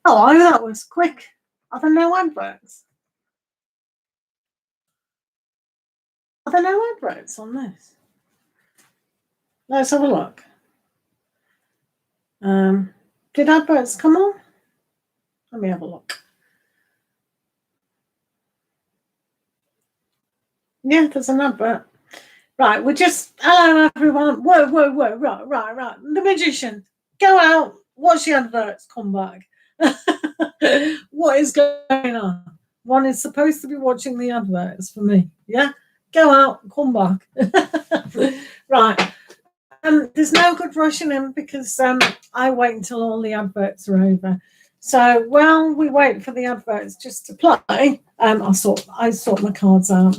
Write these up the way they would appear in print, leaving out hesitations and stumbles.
Oh, that was quick. Are there no adverts? Are there no adverts on this? Let's have a look. Did adverts come on? Let me have a look. Yeah, there's an advert. Right, we're just, hello everyone. Whoa, right. The Magician, go out, watch the adverts, come back. What is going on? One is supposed to be watching the adverts for me. Yeah, go out, come back. Right. There's no good rushing in because I wait until all the adverts are over. So while we wait for the adverts just to play, I sort my cards out.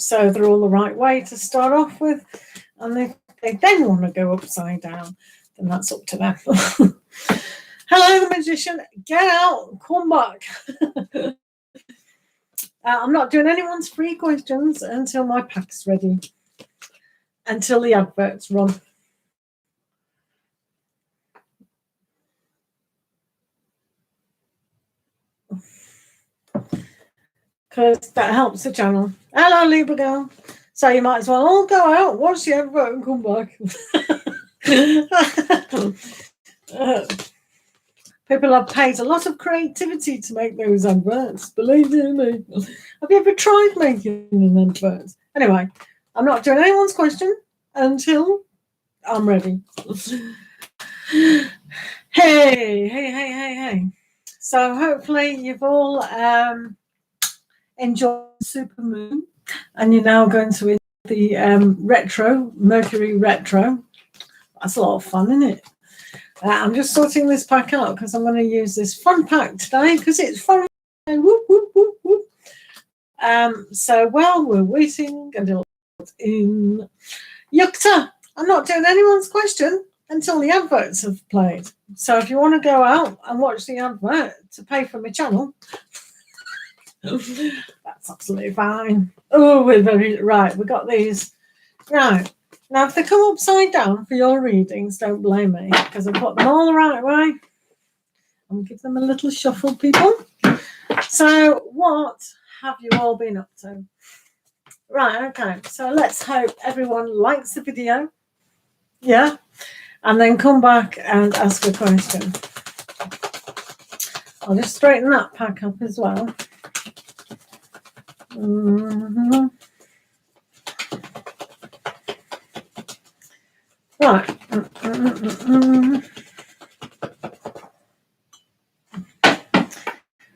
So they're all the right way to start off with. And if they then want to go upside down, then that's up to them. Hello, the Magician. Get out. Come back. I'm not doing anyone's free questions until my pack's ready. Until the adverts run. Because that helps the channel. Hello, Libra girl. So you might as well all go out, watch the advert and come back. People have paid a lot of creativity to make those adverts, believe me. Have you ever tried making an advert? Anyway, I'm not doing anyone's question until I'm ready. Hey. So hopefully you've all enjoyed the super moon and you're now going to the retro, Mercury retro. That's a lot of fun, isn't it? I'm just sorting this pack out because I'm going to use this fun pack today because it's fun. Whoop, whoop, whoop, whoop. So while we're waiting until it's in Yukta, I'm not doing anyone's question until the adverts have played. So if you want to go out and watch the advert to pay for my channel, that's absolutely fine. Oh, we're very right. We got these right. Now, if they come upside down for your readings, don't blame me because I put them all the right way. I'll give them a little shuffle, people. So, what have you all been up to? Right, okay. So, let's hope everyone likes the video. Yeah. And then come back and ask a question. I'll just straighten that pack up as well. Right.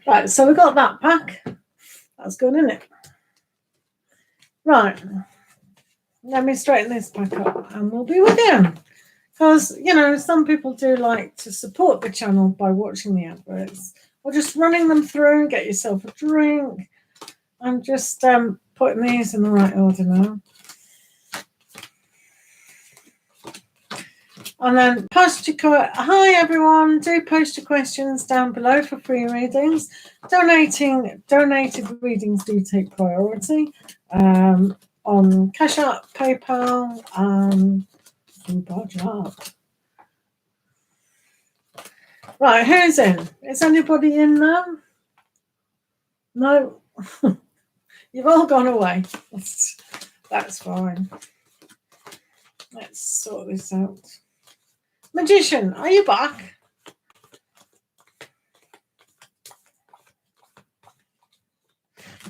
Right, so we got that pack. That's good, isn't it? Right. Let me straighten this pack up and we'll be with you. Because, you know, some people do like to support the channel by watching the adverts or just running them through, get yourself a drink. I'm just putting these in the right order now. And then post your hi everyone, do post your questions down below for free readings. Donated readings do take priority on Cash App, PayPal, and FREETAROT. Right, who's in? Is anybody in now? No. You've all gone away. That's fine. Let's sort this out. Magician, are you back?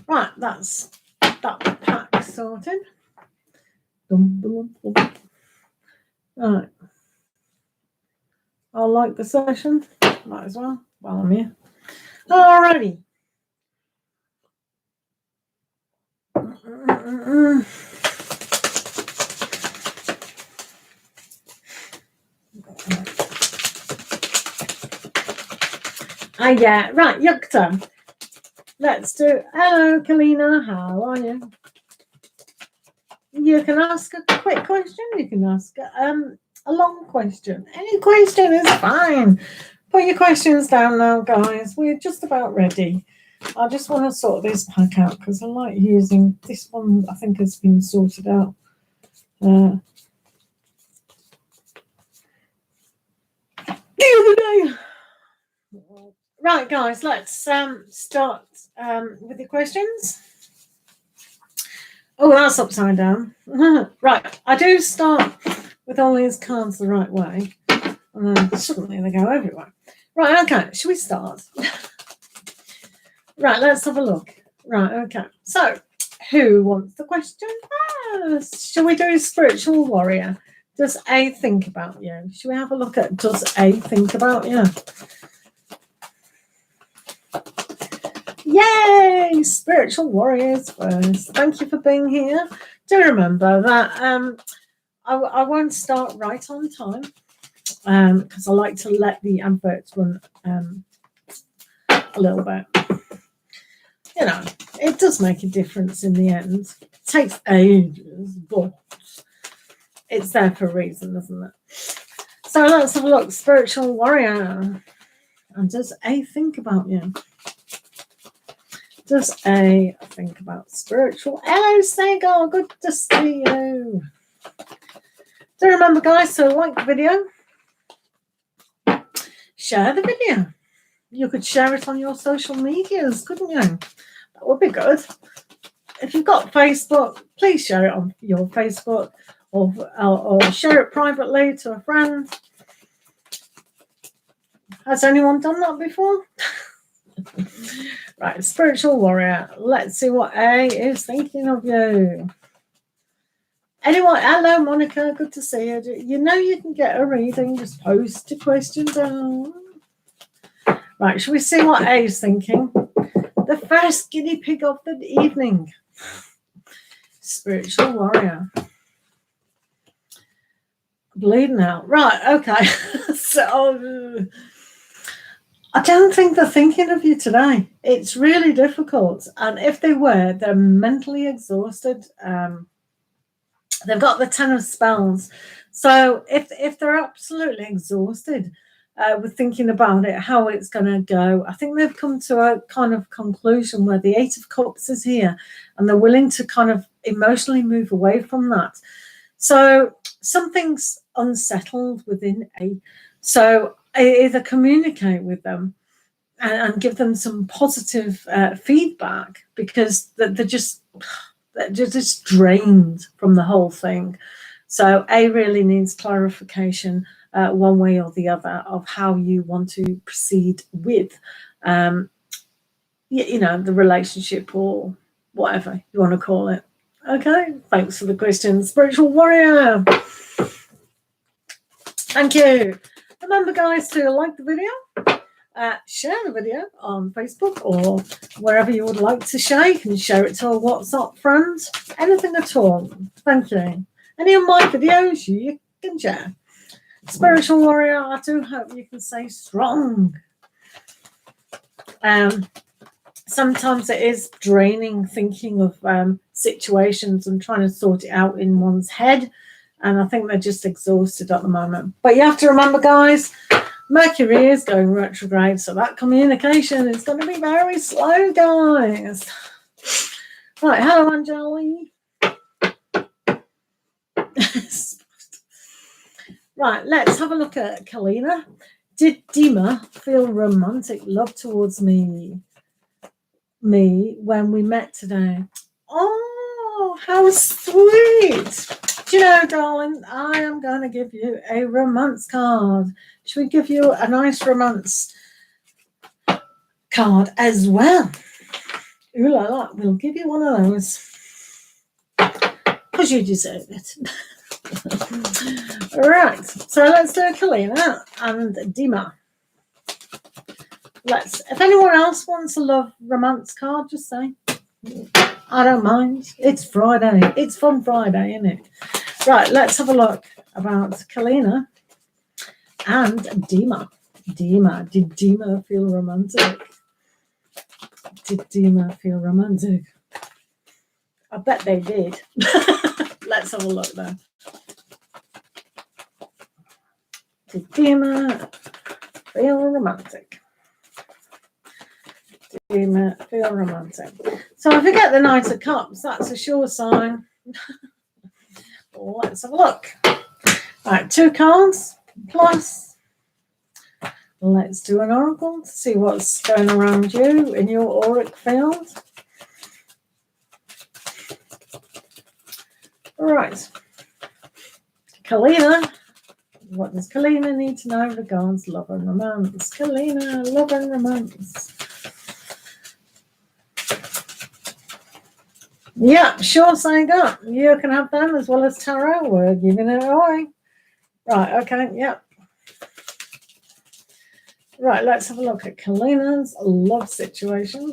Right, that's that pack sorted. Right. I'll like the session. Might as well while I'm here. Alrighty. Yeah, right, Yukta. Let's do. Hello, Kalina. How are you? You can ask a quick question. You can ask a long question. Any question is fine. Put your questions down now, guys. We're just about ready. I just want to sort this pack out because I like using this one. I think has been sorted out. The other day. Right, guys, let's start with the questions. Oh, that's upside down. Right, I do start with all these cards the right way, and then suddenly they go everywhere. Right, okay, should we start? Right, let's have a look. Right, okay. So, who wants the question first? Shall we do spiritual warrior? Does A think about you? Should we have a look at does A think about you? Yay! Spiritual warriors first. Thank you for being here. Do remember that I won't start right on time because I like to let the adverts run a little bit. You know, it does make a difference in the end. It takes ages, but it's there for a reason, isn't it? So let's have a look. Spiritual warrior. And does A think about you? Does A think about spiritual? Hello, Seagull. Good to see you. Do remember, guys, to like the video. Share the video. You could share it on your social medias, couldn't you? That would be good. If you've got Facebook, please share it on your Facebook or share it privately to a friend. Has anyone done that before? Right, spiritual warrior. Let's see what A is thinking of you. Anyone? Hello, Monica. Good to see you. You know you can get a reading. Just post your question down. Right, shall we see what A is thinking? The first guinea pig of the evening. Spiritual warrior. Bleeding out. Right, okay. So I don't think they're thinking of you today. It's really difficult. And if they were, they're mentally exhausted. They've got the 10 of spells. So if they're absolutely exhausted with thinking about it, how it's going to go, I think they've come to a kind of conclusion where the 8 of Cups is here and they're willing to kind of emotionally move away from that. So something's unsettled within A. So either communicate with them and give them some positive feedback because they're just drained from the whole thing. So A really needs clarification one way or the other of how you want to proceed with, you know, the relationship or whatever you want to call it. Okay, thanks for the question, spiritual warrior. Thank you. Remember, guys, to like the video, share the video on Facebook or wherever you would like to share. You can share it to a WhatsApp friend, anything at all. Thank you. Any of my videos you can share. Spiritual warrior, I do hope you can stay strong. Sometimes it is draining thinking of situations and trying to sort it out in one's head. And I think they're just exhausted at the moment. But you have to remember, guys, Mercury is going retrograde. So that communication is going to be very slow, guys. Right, hello, Angeli. Right, let's have a look at Kalina. Did Dima feel romantic love towards me when we met today? Oh, how sweet. Do you know, darling, I am going to give you a romance card. Should we give you a nice romance card as well? Ooh la la, we'll give you one of those. Because you deserve it. Right, so let's do Kalina and Dima. If anyone else wants a love romance card, just say. I don't mind. It's Friday. It's Fun Friday, isn't it? Right, let's have a look about Kalina and Dima. Dima. Did Dima feel romantic? Did Dima feel romantic? I bet they did. Let's have a look there. Did Dima feel romantic? Dima feel romantic? So if you get the Knight of Cups, that's a sure sign. Let's have a look. Right, 2 cards plus Let's do an oracle to see what's going around you in your auric field. Right. Kalina. What does Kalina need to know regards love and romance? Kalina, love and romance. Yeah, sure, sign up. You can have them as well as tarot. We're giving it away. Right, okay, yeah. Right, let's have a look at Kalina's love situation.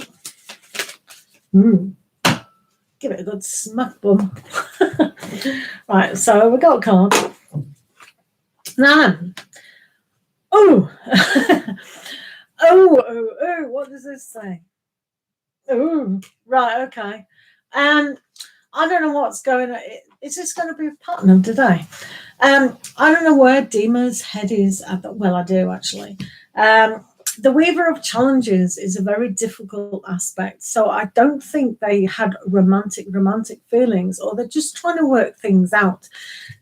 Give it a good smack bum. Right, so we got a card. Now, oh, oh, what does this say? Oh, right, okay. I don't know what's going on. Is this going to be a pattern today? I don't know where Dima's head is. Well, I do actually. The Weaver of Challenges is a very difficult aspect. So I don't think they had romantic feelings, or they're just trying to work things out,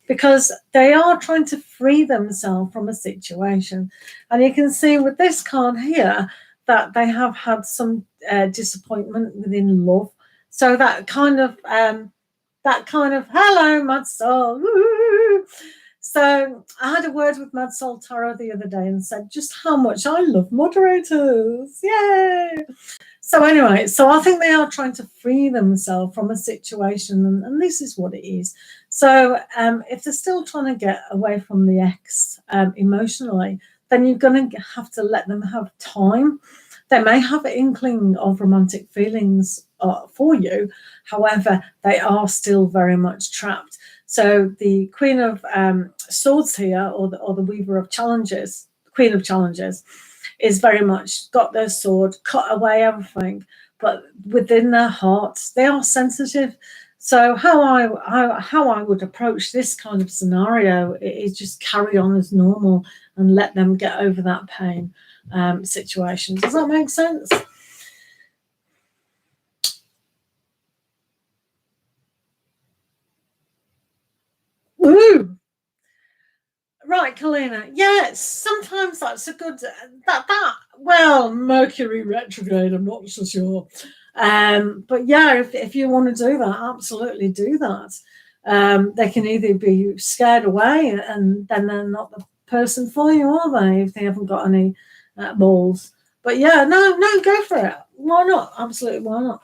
because they are trying to free themselves from a situation. And you can see with this card here that they have had some disappointment within love. So that kind of hello, Mad Soul. Woo! So I had a word with Mad Soul Tarot the other day and said just how much I love moderators. Yay! So anyway, so I think they are trying to free themselves from a situation, and this is what it is. So if they're still trying to get away from the ex emotionally, then you're going to have to let them have time. They may have an inkling of romantic feelings for you. However, they are still very much trapped. So the Queen of Swords here, or the Weaver of Challenges, Queen of Challenges, is very much got their sword, cut away everything, but within their hearts, they are sensitive. So how I would approach this kind of scenario is just carry on as normal and let them get over that pain situation. Does that make sense? Woo! Right, Kalina. Yes, sometimes that's a good well, Mercury retrograde, I'm not so sure. But yeah, if you want to do that, absolutely do that. They can either be scared away and then they're not the person for you, are they, if they haven't got any balls. But yeah, no, go for it. Why not? Absolutely, why not?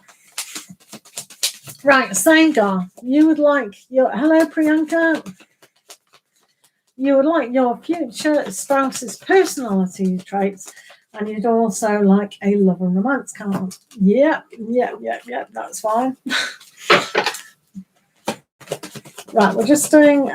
Right, Sangar, you would like your hello, Priyanka. You would like your future spouse's personality traits, and you'd also like a love and romance card. Yeah, that's fine. Right, we're just doing,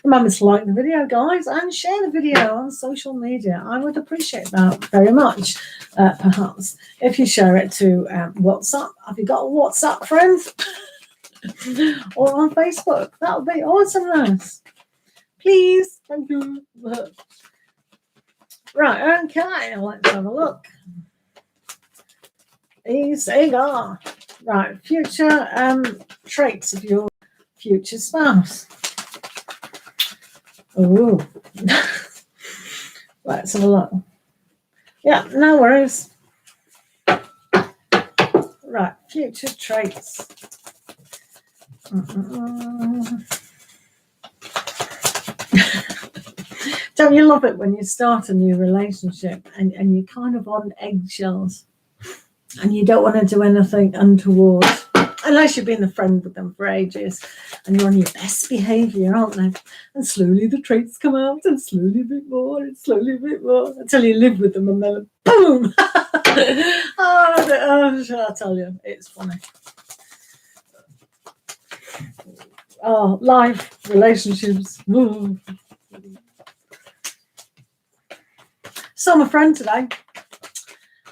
remember to like the video, guys, and share the video on social media. I would appreciate that very much, perhaps, if you share it to WhatsApp. Have you got a WhatsApp, friends? Or on Facebook? That would be awesomeness. Please, thank you. Right, okay, let's have a look. Eager. Right, future traits of your future spouse. Oh, let's have a look. Yeah, no worries. Right, future traits. Don't you love it when you start a new relationship and you're kind of on eggshells and you don't want to do anything untoward, unless you've been a friend with them for ages and you're on your best behaviour, aren't they? And slowly the traits come out, and slowly a bit more, and slowly a bit more, until you live with them and then boom! I tell you, it's funny. Oh, life, relationships. Woo. Saw my friend today,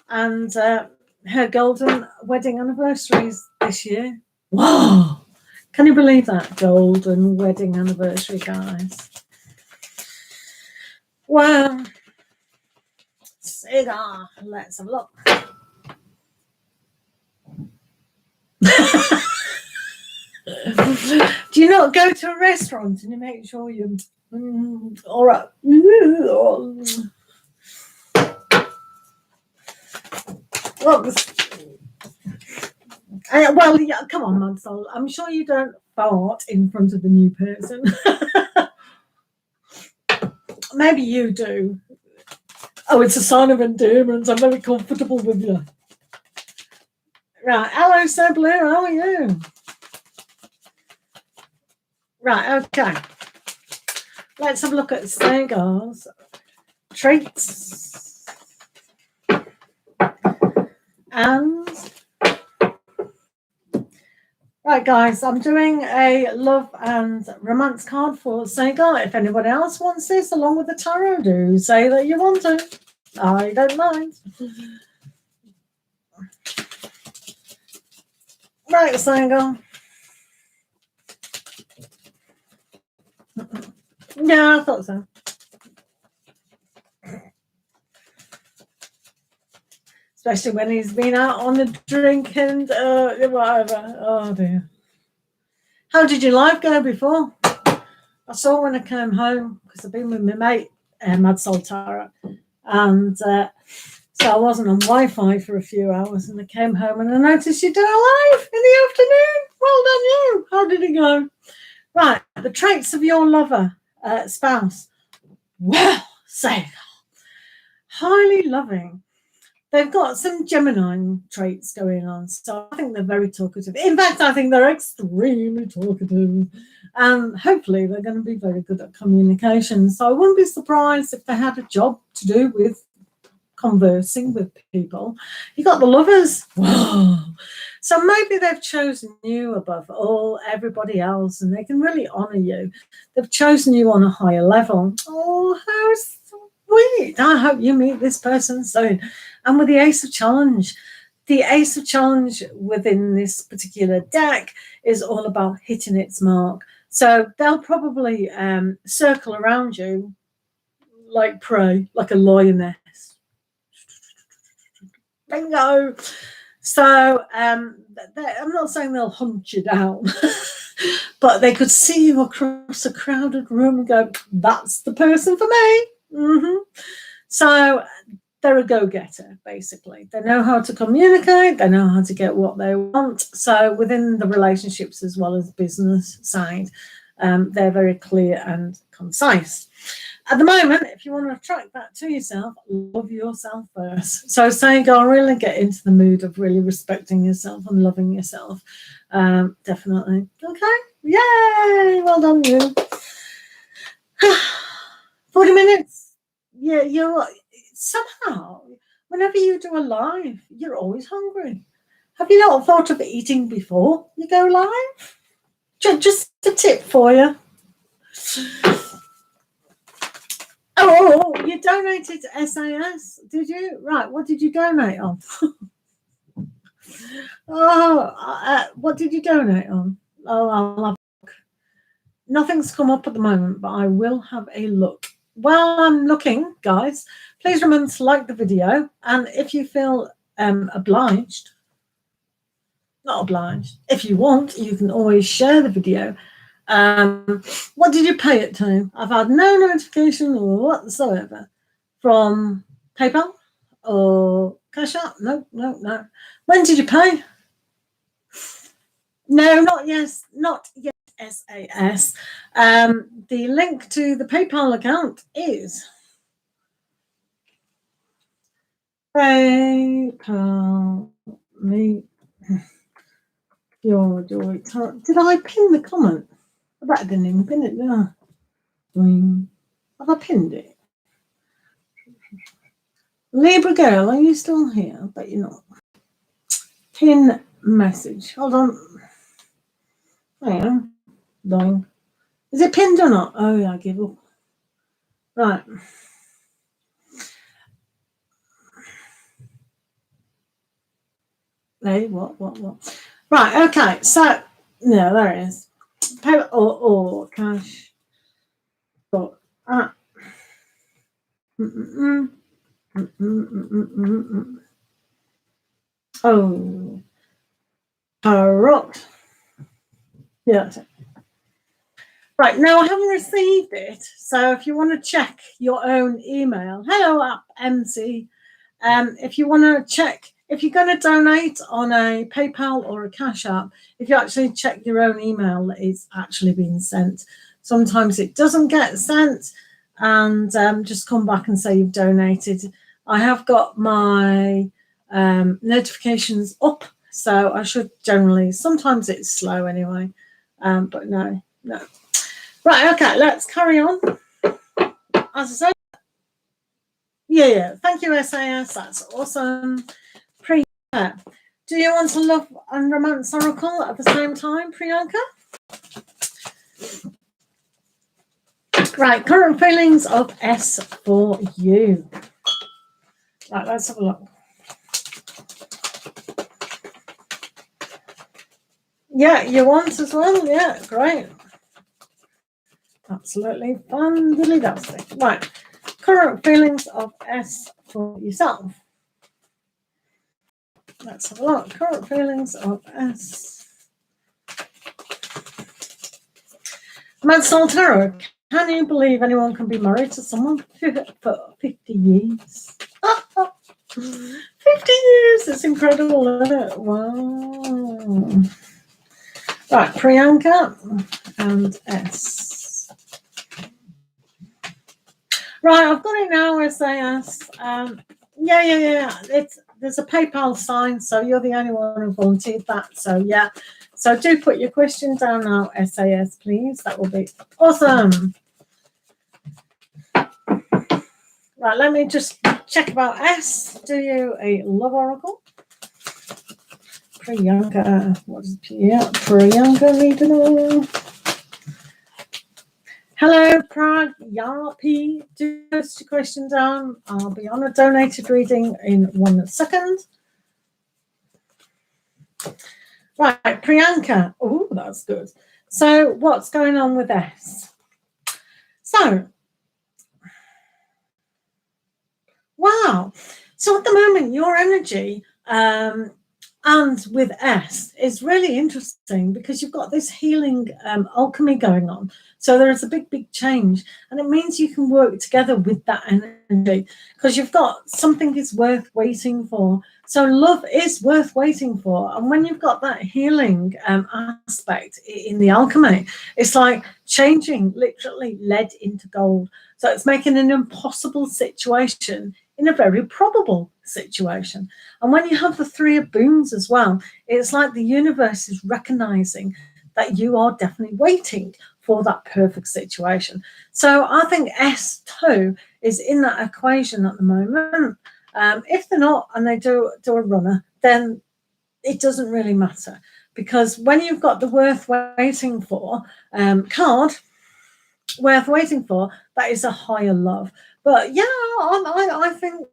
and her golden wedding anniversary is this year. Wow! Can you believe that? Golden wedding anniversary, guys. Well, cigar. Let's have a look. Do you not go to a restaurant and you make sure you all right? Well, yeah, come on, Mansell. I'm sure you don't fart in front of the new person. Maybe you do. Oh, it's a sign of endearment. I'm very comfortable with you. Right. Hello, Sir Blue. How are you? Right. Okay. Let's have a look at Sagar's traits. And right, guys, I'm doing a love and romance card for Sagar. If anybody else wants this along with the tarot, do say that you want it. I don't mind. Right, Sagar. Yeah, I thought so. Especially when he's been out on the drink and whatever. Oh, dear. How did your life go before? I saw when I came home, because I've been with my mate, Mad Soul Tarot, and so I wasn't on Wi-Fi for a few hours, and I came home and I noticed you're doing a live in the afternoon. Well done, you. How did it go? Right, the traits of your lover, spouse. Well, Sagar, highly loving. They've got some Gemini traits going on, so I think they're very talkative. In fact, I think they're extremely talkative. Hopefully, they're going to be very good at communication. So I wouldn't be surprised if they had a job to do with conversing with people. You got the lovers. Whoa. So maybe they've chosen you above all everybody else, and they can really honour you. They've chosen you on a higher level. Oh, how sweet. I hope you meet this person soon. And with the Ace of Challenge, the Ace of Challenge within this particular deck is all about hitting its mark. So they'll probably circle around you like prey, like a lioness. Bingo. So I'm not saying they'll hunt you down, but they could see you across a crowded room and go, that's the person for me. Mm-hmm. So they're a go-getter, basically. They know how to communicate. They know how to get what they want. So within the relationships as well as business side, they're very clear and concise. At the moment, if you want to attract that to yourself, love yourself first. So Sagar, really get into the mood of really respecting yourself and loving yourself. Definitely. Okay. Yay! Well done, you. 40 minutes. Yeah, you're somehow, whenever you do a live, you're always hungry. Have you not thought of eating before you go live? Just a tip for you. Oh, you donated to SAS, did you? Right, what did you donate on? What did you donate on? Oh, I'll have a look. Nothing's come up at the moment, but I will have a look. While I'm looking, guys, please remember to like the video. And if you feel obliged, not obliged, if you want, you can always share the video. What did you pay it to? I've had no notification whatsoever from PayPal or Cash App. No. When did you pay? No, not yet. Not yet. SAS. The link to the PayPal account is PayPal me your joy tarot. Did I pin the comment? I bet I didn't even pin it, did I? Have I pinned it? Libra girl, are you still here? I bet you're not. Pin message. Hold on. Hang on. Dying. Is it pinned or not? Oh yeah, I give up. Right. Hey, what? Right, okay. So no, there it is. Pay or cash. Oh, tarot. Yeah, that's it. Right, now I haven't received it, so if you want to check your own email, hello app MC, if you want to check if you're going to donate on a PayPal or a Cash App, if you actually check your own email that it's actually been sent. Sometimes it doesn't get sent, and just come back and say you've donated. I have got my notifications up, so I should generally, sometimes it's slow anyway, but no. Right, okay, let's carry on. As I said, yeah, thank you, SAS, that's awesome. Priyanka, do you want a love and romance oracle at the same time, Priyanka? Right, current feelings of S for you. Right, let's have a look. Yeah, you want as well? Yeah, great. Absolutely fantastic. Right, current feelings of S for yourself. Let's have a look. Current feelings of S. LIVETAROT. Can you believe anyone can be married to someone for 50 years? 50 years! It's incredible, isn't it? Wow. Right, Priyanka and S. Right, I've got it now, SAS. Yeah. There's a PayPal sign, so you're the only one who volunteered that. So yeah. So do put your question down now, SAS, please. That will be awesome. Right, let me just check about S. Do you a love oracle? Priyanka. What is Priyanka need to know? Hello, Prayapi. Do post your question down. I'll be on a donated reading in 1 second. Right, Priyanka. Oh, that's good. So what's going on with S? So, wow. So at the moment, your energy and with S is really interesting because you've got this healing alchemy going on. So there is a big change, and it means you can work together with that energy because you've got something is worth waiting for. So love is worth waiting for, and when you've got that healing aspect in the alchemy, it's like changing literally lead into gold. So it's making an impossible situation in a very probable situation. And when you have the 3 of Boons as well, it's like the universe is recognizing that you are definitely waiting for that perfect situation. So I think S2 is in that equation at the moment. If they're not and they do a runner, then it doesn't really matter, because when you've got the worth waiting for card, worth waiting for, that is a higher love. But yeah, I think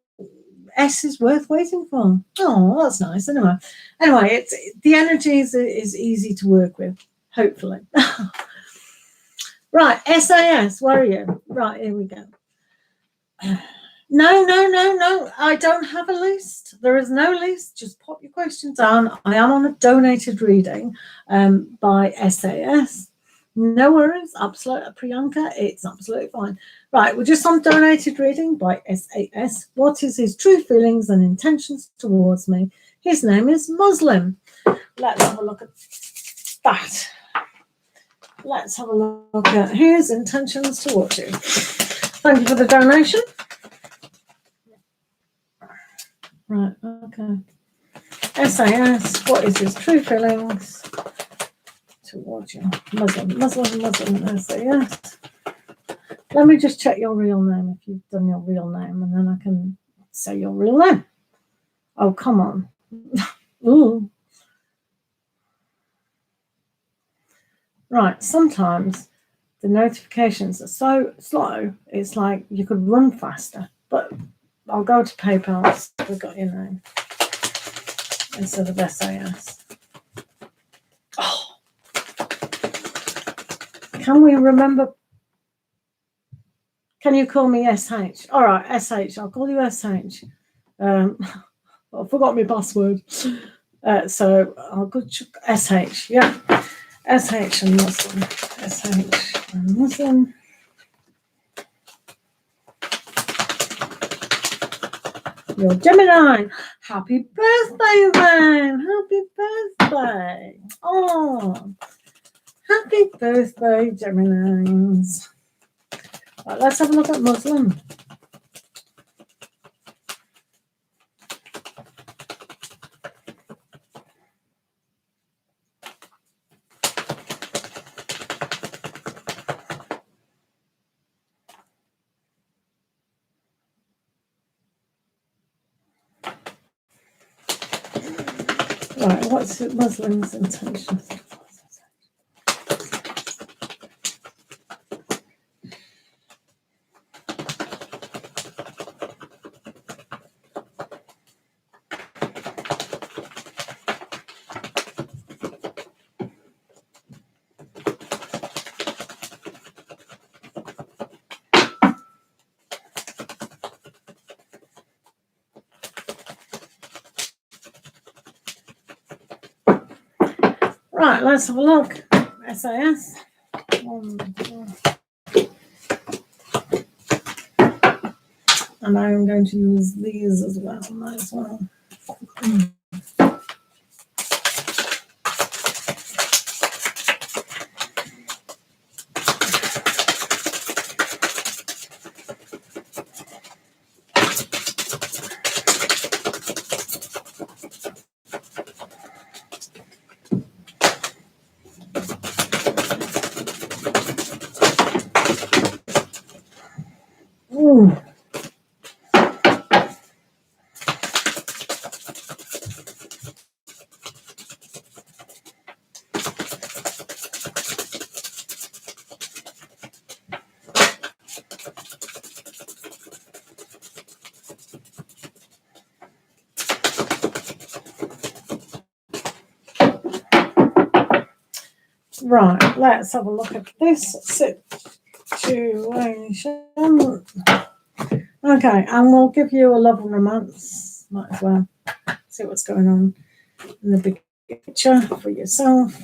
S is worth waiting for. Oh, that's nice. Anyway, it's the energy is easy to work with, hopefully. Right, SAS, where are you? Right, here we go. No. I don't have a list. There is no list. Just pop your questions down. I am on a donated reading by SAS. No worries. Absolutely, Priyanka. It's absolutely fine. Right, we're just on donated reading by SAS. What is his true feelings and intentions towards me? His name is Muslim. Let's have a look at that. Let's have a look at his intentions towards you. Thank you for the donation. Right, okay. SAS, what is his true feelings towards you? Muslim, SAS. Let me just check your real name if you've done your real name, and then I can say your real name. Oh, come on. Ooh. Right, sometimes the notifications are so slow, it's like you could run faster. But I'll go to PayPal, so we've got your name instead of SAS. Oh. Can we remember? Can you call me SH? All right, SH. I'll call you SH. I forgot my password. So I'll go to SH. Yeah. SH and Muslim. SH and Muslim. You're Gemini. Happy birthday then. Happy birthday. Oh, happy birthday, Geminis. Right, let's have a look at Muslim. Right, what's Muslim's intentions? Right, let's have a look. SAS. And I'm going to use these as well. Might as well. Ooh. Right, let's have a look at this situation. Okay, and we'll give you a love and romance. Might as well see what's going on in the big picture for yourself.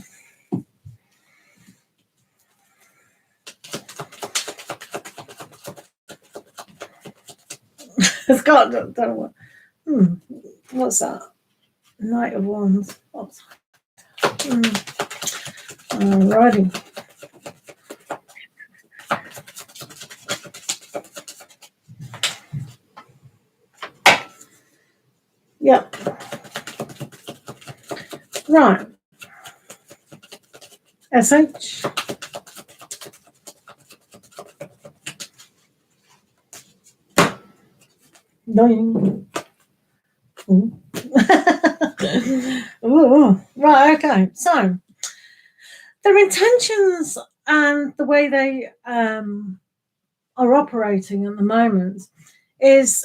It's got, don't know what. What's that? Knight of Wands. Alrighty. Yep. Right. SH. Ding. Ooh. Ooh. Right, okay. So their intentions and the way they are operating at the moment is,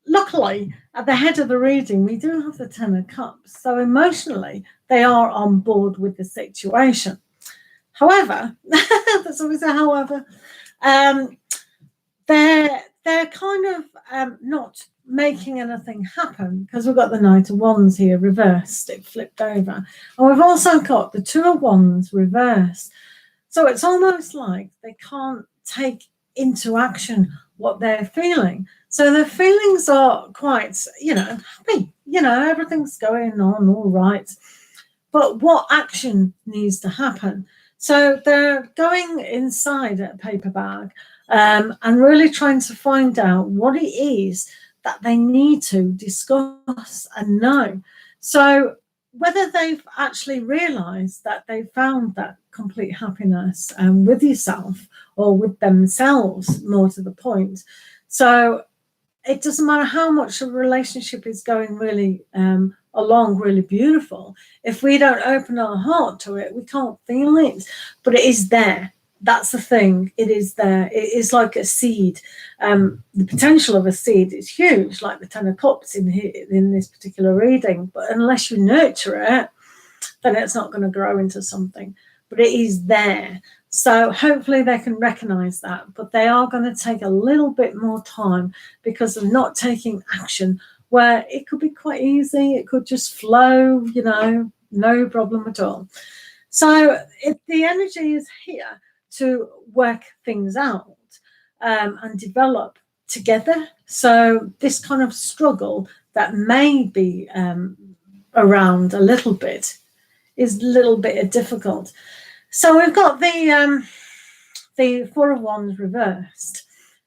luckily, at the head of the reading, we do have the Ten of Cups. So emotionally, they are on board with the situation. However, there's always a however, they're kind of not making anything happen because we've got the Knight of Wands here reversed. It flipped over. And we've also got the Two of Wands reversed. So it's almost like they can't take into action what they're feeling. So their feelings are quite, happy. Everything's going on all right. But what action needs to happen? So they're going inside a paper bag and really trying to find out what it is that they need to discuss and know. So whether they've actually realized that they found that complete happiness with yourself or with themselves, more to the point. So it doesn't matter how much a relationship is going really along really beautiful. If we don't open our heart to it, we can't feel it, but it is there. That's the thing. It is there. It is like a seed. The potential of a seed is huge, like the Ten of Cups in this particular reading. But unless you nurture it, then it's not going to grow into something. But it is there. So hopefully they can recognize that. But they are going to take a little bit more time because of not taking action, where it could be quite easy. It could just flow, no problem at all. So if the energy is here to work things out and develop together. So this kind of struggle that may be around a little bit is a little bit difficult. So we've got the Four of Wands reversed,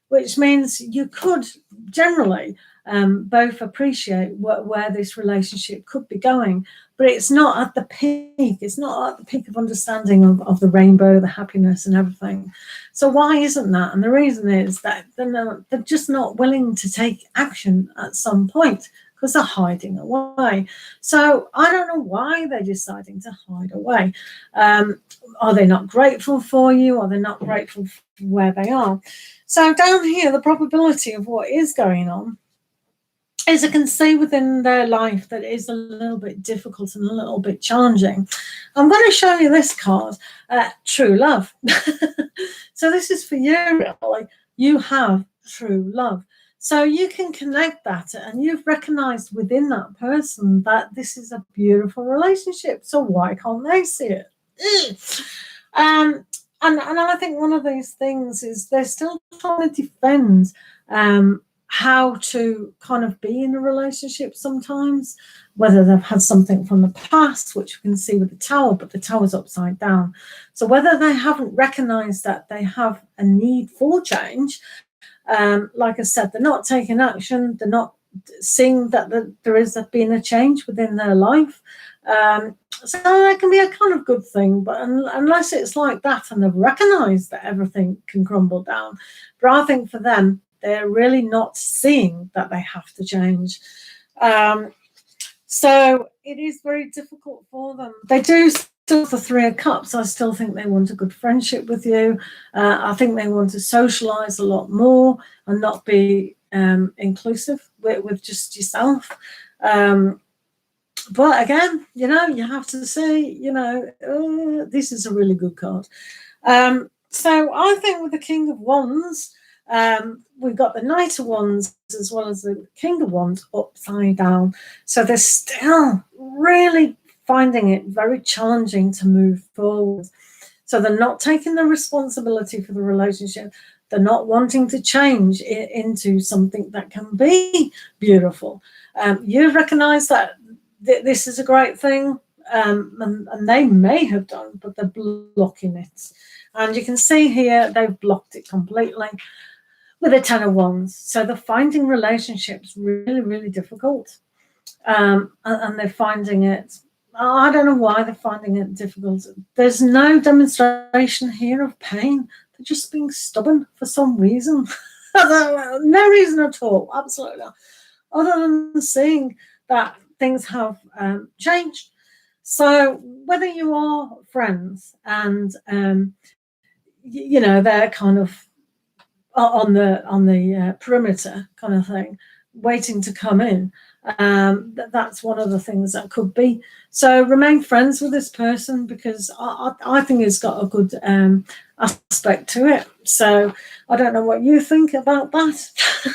which means you could generally both appreciate where this relationship could be going, but it's not at the peak. It's not at the peak of understanding of the rainbow, the happiness and everything. So why isn't that? And the reason is that they're just not willing to take action at some point because they're hiding away. So I don't know why they're deciding to hide away. Are they not grateful for you? Are they not grateful for where they are? So down here, the probability of what is going on is I can see within their life that it is a little bit difficult and a little bit challenging. I'm going to show you this card, True Love. So this is for you, really. You have true love. So you can connect that, and you've recognized within that person that this is a beautiful relationship. So why can't they see it? And I think one of these things is they're still trying to defend how to kind of be in a relationship sometimes, whether they've had something from the past, which we can see with the Tower, but the Tower's upside down. So whether they haven't recognized that they have a need for change, like I said, they're not taking action, they're not seeing that there is been a change within their life. So that can be a kind of good thing, but unless it's like that and they've recognized that everything can crumble down. But I think for them, they're really not seeing that they have to change. So it is very difficult for them. They do still, the Three of Cups, I still think they want a good friendship with you. I think they want to socialize a lot more and not be inclusive with just yourself. But again, you have to say, this is a really good card. So I think with the King of Wands, we've got the Knight of Wands as well as the King of Wands upside down. So they're still really finding it very challenging to move forward. So they're not taking the responsibility for the relationship. They're not wanting to change it into something that can be beautiful. You recognize that this is a great thing, and they may have done, but they're blocking it. And you can see here they've blocked it completely with a Ten of Wands. So they're finding relationships really, really difficult. And they're finding it, I don't know why they're finding it difficult. There's no demonstration here of pain. They're just being stubborn for some reason. No reason at all, absolutely not. Other than seeing that things have changed. So whether you are friends and they're kind of on the perimeter kind of thing, waiting to come in, that's one of the things that could be. So remain friends with this person, because I think it's got a good aspect to it. So I don't know what you think about that,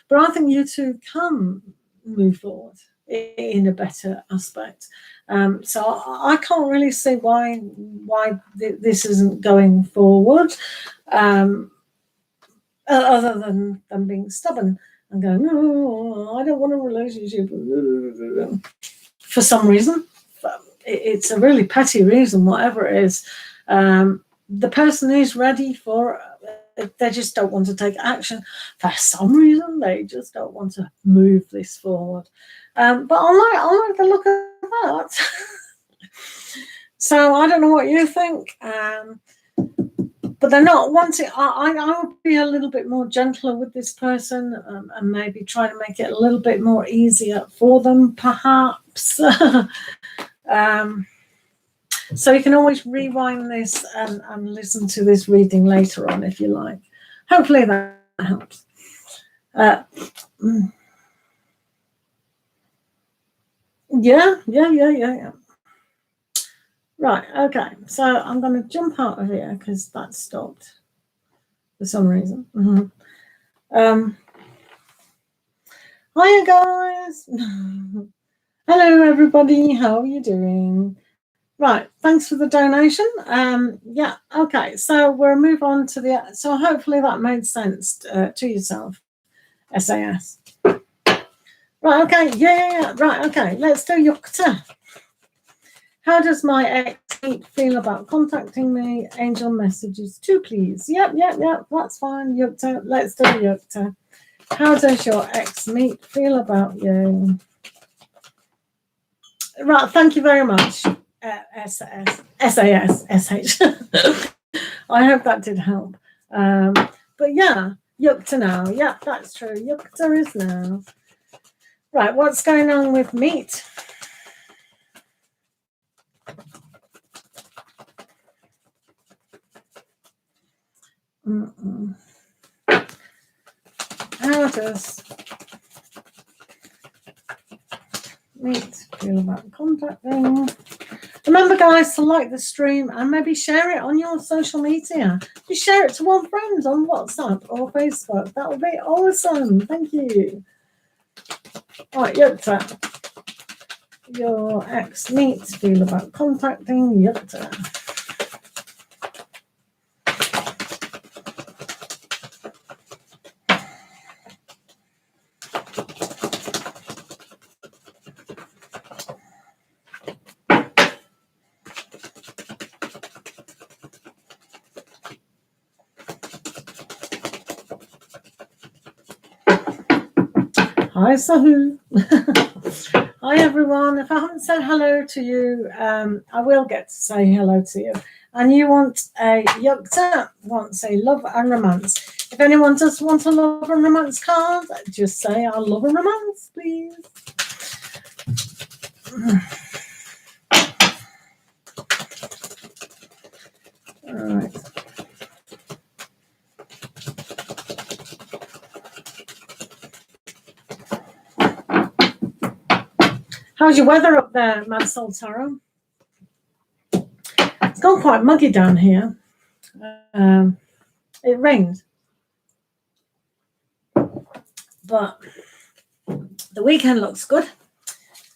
but I think you two can move forward in a better aspect. So I can't really see why this isn't going forward, other than them being stubborn and going, no, I don't want a relationship for some reason. It's a really petty reason, whatever it is. The person is ready for it. They just don't want to take action. For some reason, they just don't want to move this forward. But I like the look of that. So I don't know what you think. But they're not wanting. I would be a little bit more gentler with this person, and maybe try to make it a little bit more easier for them, perhaps. So you can always rewind this and listen to this reading later on if you like. Hopefully that helps. Yeah. Right, okay. So I'm going to jump out of here because that stopped for some reason. Hiya, guys. Hello, everybody. How are you doing? Right, thanks for the donation. Yeah, okay. So we'll move on to so hopefully that made sense to yourself. SAS. Right, okay, yeah, right, okay, let's do Yukta. How does my ex feel about contacting me? Angel messages too, please. Yep, that's fine. Yukta, let's do Yukta. How does your ex-mate feel about you? Right, thank you very much, SAS, SH. I hope that did help. But yeah, Yukta now. Yeah, that's true. Yukta is now. Right, what's going on with meat? How does meat feel about contacting? Remember, guys, to like the stream and maybe share it on your social media. Just share it to one friend on WhatsApp or Facebook. That would be awesome. Thank you. All right, Yukta. Your ex-mate feel about contacting Yukta. Hi, Sahu. Hi, everyone. If I haven't said hello to you, I will get to say hello to you. And you want a Yukta, wants a love and romance. If anyone does want a love and romance card, just say I love and romance, please. All right. How's your weather up there, Mad Soul Tarot? It's gone quite muggy down here. It rained. But the weekend looks good.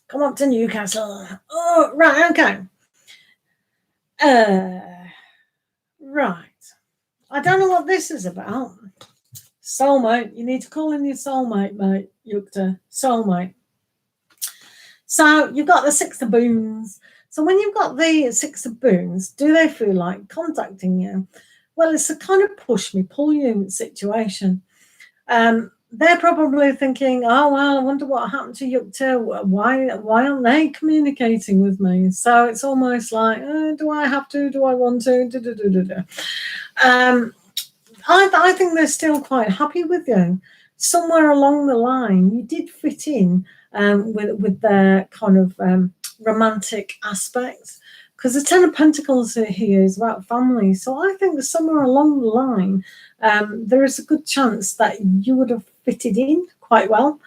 Come up to Newcastle. Oh, right, okay. Right. I don't know what this is about. Soulmate. You need to call in your soulmate, mate, Yukta. Soulmate. So you've got the Six of Boons. So when you've got the Six of Boons, do they feel like contacting you? Well, it's a kind of push me, pull you situation. They're probably thinking, oh, well, I wonder what happened to Yukta. Why aren't they communicating with me? So it's almost like, do I have to? Do I want to? I think they're still quite happy with you. Somewhere along the line, you did fit in with their kind of romantic aspects. Because the Ten of Pentacles here is about family. So I think that somewhere along the line, there is a good chance that you would have fitted in quite well.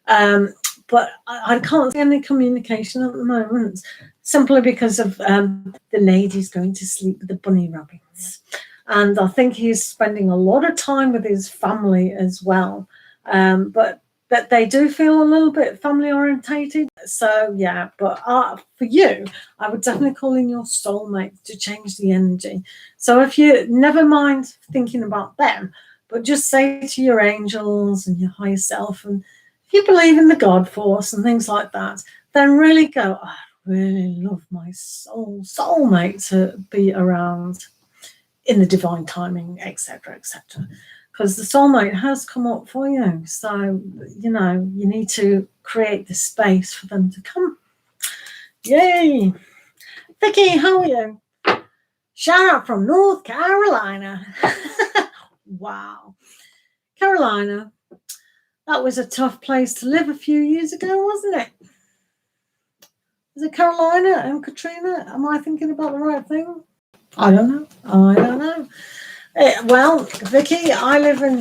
But I can't see any communication at the moment, simply because of the lady's going to sleep with the bunny rabbits. And I think he's spending a lot of time with his family as well. But that they do feel a little bit family orientated. So yeah, but for you, I would definitely call in your soulmate to change the energy. So if you never mind thinking about them, but just say to your angels and your higher self, and if you believe in the God force and things like that, then really go, I really love my soulmate to be around in the divine timing, etc., etc. Because the soulmate has come up for you. So, you know, you need to create the space for them to come. Yay! Vicky, how are you? Shout out from North Carolina. Wow. Carolina, that was a tough place to live a few years ago, wasn't it? Was it Carolina and Katrina? Am I thinking about the right thing? I don't know. Well, Vicky, I live in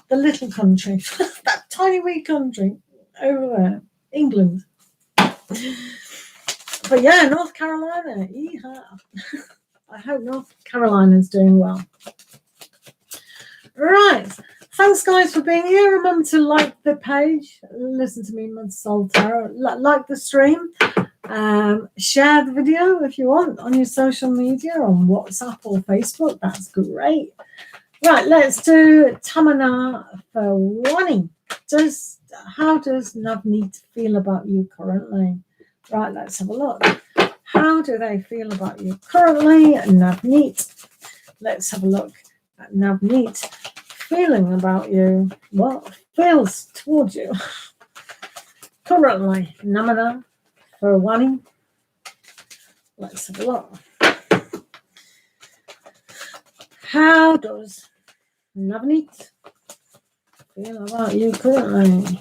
the little country, that tiny wee country over there, England. But yeah, North Carolina, yeehaw. I hope North Carolina's doing well. Right. Thanks, guys, for being here. Remember to like the page, listen to me, Mad Soul Tarot, like the stream. Share the video if you want on your social media, on WhatsApp or Facebook. That's great. Right, let's do Tamana for Wani. How does Navneet feel about you currently? Right, let's have a look. How do they feel about you currently, Navneet? Let's have a look at Navneet feeling about you. What feels towards you currently, Namana for Wani? Let's have a look. How does Navneet feel about you currently?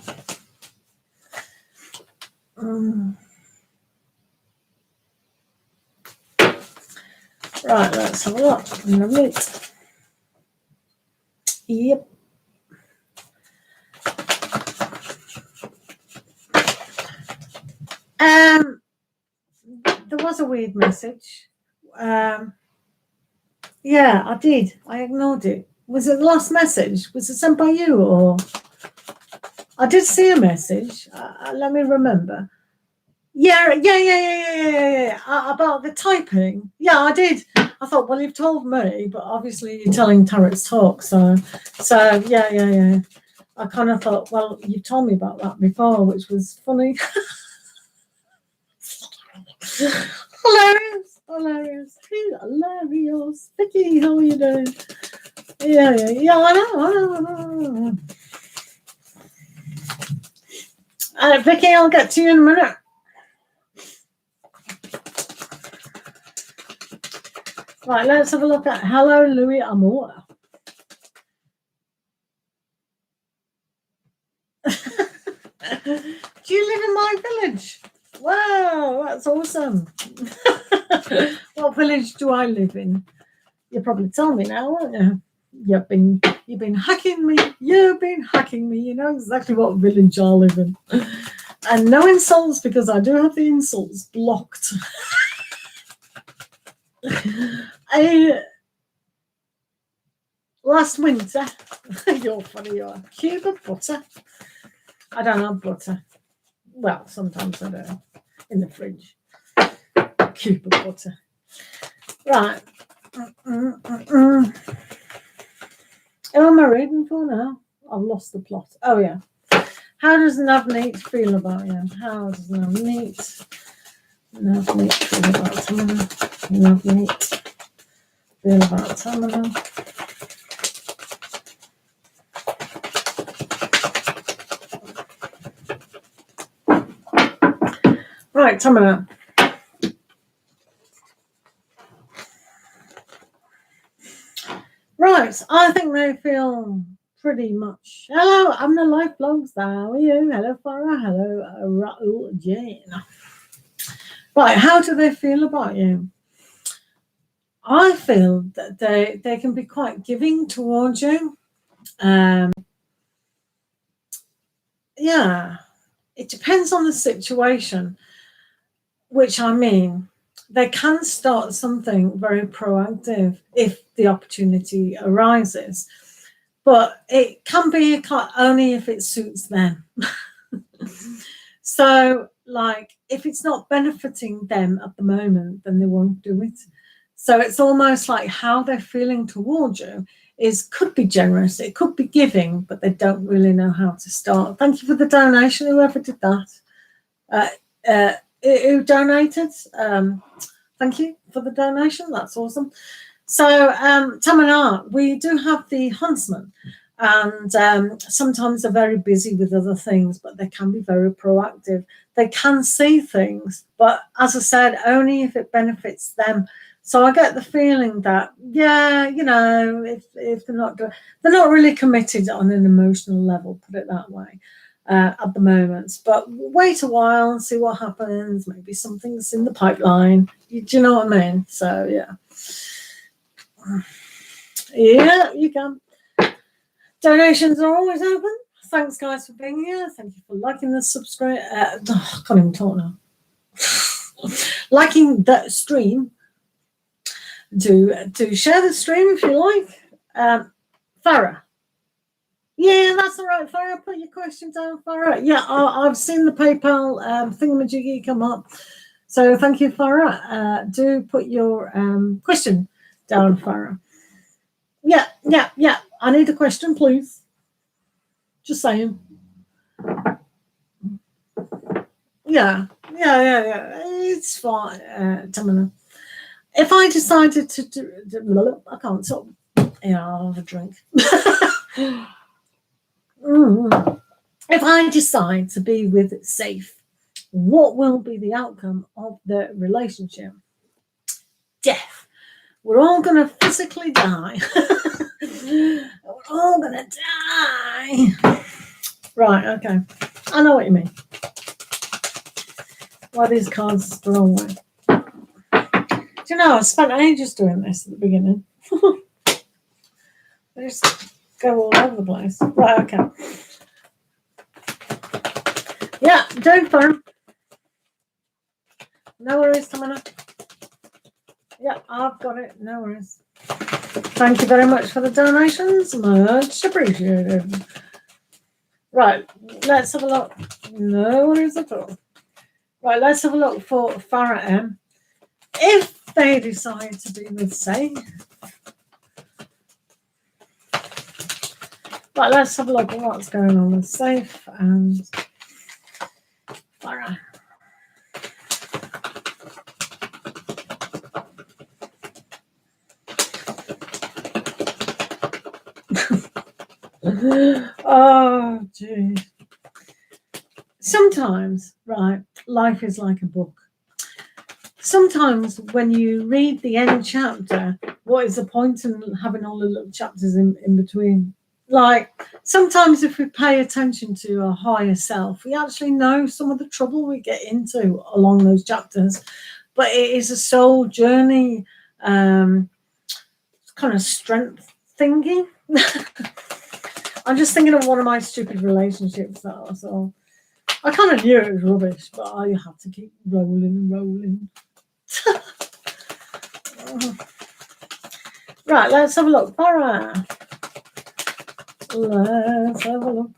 Right, let's have a look. Navneet. Yep. There was a weird message. Yeah, I did. I ignored it. Was it the last message? Was it sent by you or? I did see a message. Let me remember. Yeah. About the typing. Yeah, I did. I thought, well, you've told me, but obviously you're telling Tarot's Talk. So yeah. I kind of thought, well, you told me about that before, which was funny. Hilarious. Vicky, how are you doing? Yeah, I know. Vicky, I'll get to you in a minute. Right, let's have a look at Hello, Louis Amour. Do you live in my village? Wow, that's awesome. What village do I live in? You'll probably tell me now, won't you? You've been hacking me. You've been hacking me. You know exactly what village I live in. And no insults, because I do have the insults blocked. Last winter, you're funny, you're a cube of butter. I don't have butter. Well, sometimes I do. In the fridge. A cube of butter. Right. Who am I reading for now? I've lost the plot. Oh, yeah. How does Navneet feel about you? How does Navneet feel about Tamana? Navneet feel about Tamana? Right, Tamana. Right, I think they feel pretty much. Hello, I'm the Life Blogs. How are you? Hello, Farah. Hello, Raul Jane. Right, how do they feel about you? I feel that they can be quite giving towards you. Yeah, it depends on the situation, which I mean, they can start something very proactive if the opportunity arises, but it can be only if it suits them. So, like, if it's not benefiting them at the moment, then they won't do it. So it's almost like how they're feeling towards you could be generous, it could be giving, but they don't really know how to start. Thank you for the donation, whoever did that. Who donated? Thank you for the donation. That's awesome. So, Tamana, we do have the huntsman, and sometimes they're very busy with other things, but they can be very proactive. They can see things, but as I said, only if it benefits them. So I get the feeling that, yeah, you know, if they're not really committed on an emotional level, put it that way, at the moment. But wait a while and see what happens. Maybe something's in the pipeline. Do you know what I mean? So, yeah. Yeah, you can. Donations are always open. Thanks, guys, for being here. Thank you for liking the subscribe. I can't even talk now. Liking the stream. Do share the stream if you like. Farah. Yeah, that's all right, Farah. Put your question down, Farah. Yeah, I've seen the PayPal thingamajiggy come up. So thank you, Farah. Do put your question down, Farah. Yeah. I need a question, please. Just saying. Yeah. It's fine, Tamina. If I decided to do, I can't stop. Yeah, I'll have a drink. If I decide to be with Safe, what will be the outcome of the relationship? Death. We're all going to physically die. We're all going to die. Right, okay. I know what you mean. Why these cards the wrong way. Do you know, I spent ages doing this at the beginning. They just go all over the place. Right, okay. Yeah, don't phone. No worries, Tamina. Yeah, I've got it. No worries. Thank you very much for the donations. Much appreciated. Right, let's have a look. No worries at all. Right, let's have a look for Farah M. If they decide to be with Safe. Right, let's have a look at what's going on with Safe and Farah. Oh, gee. Sometimes, right, life is like a book. Sometimes when you read the end chapter, what is the point in having all the little chapters in between? Like, sometimes if we pay attention to our higher self, we actually know some of the trouble we get into along those chapters. But it is a soul journey, kind of strength thingy. I'm just thinking of one of my stupid relationships. So I kind of knew it was rubbish, but I had to keep rolling. Right, let's have a look. Farah. Let's have a look.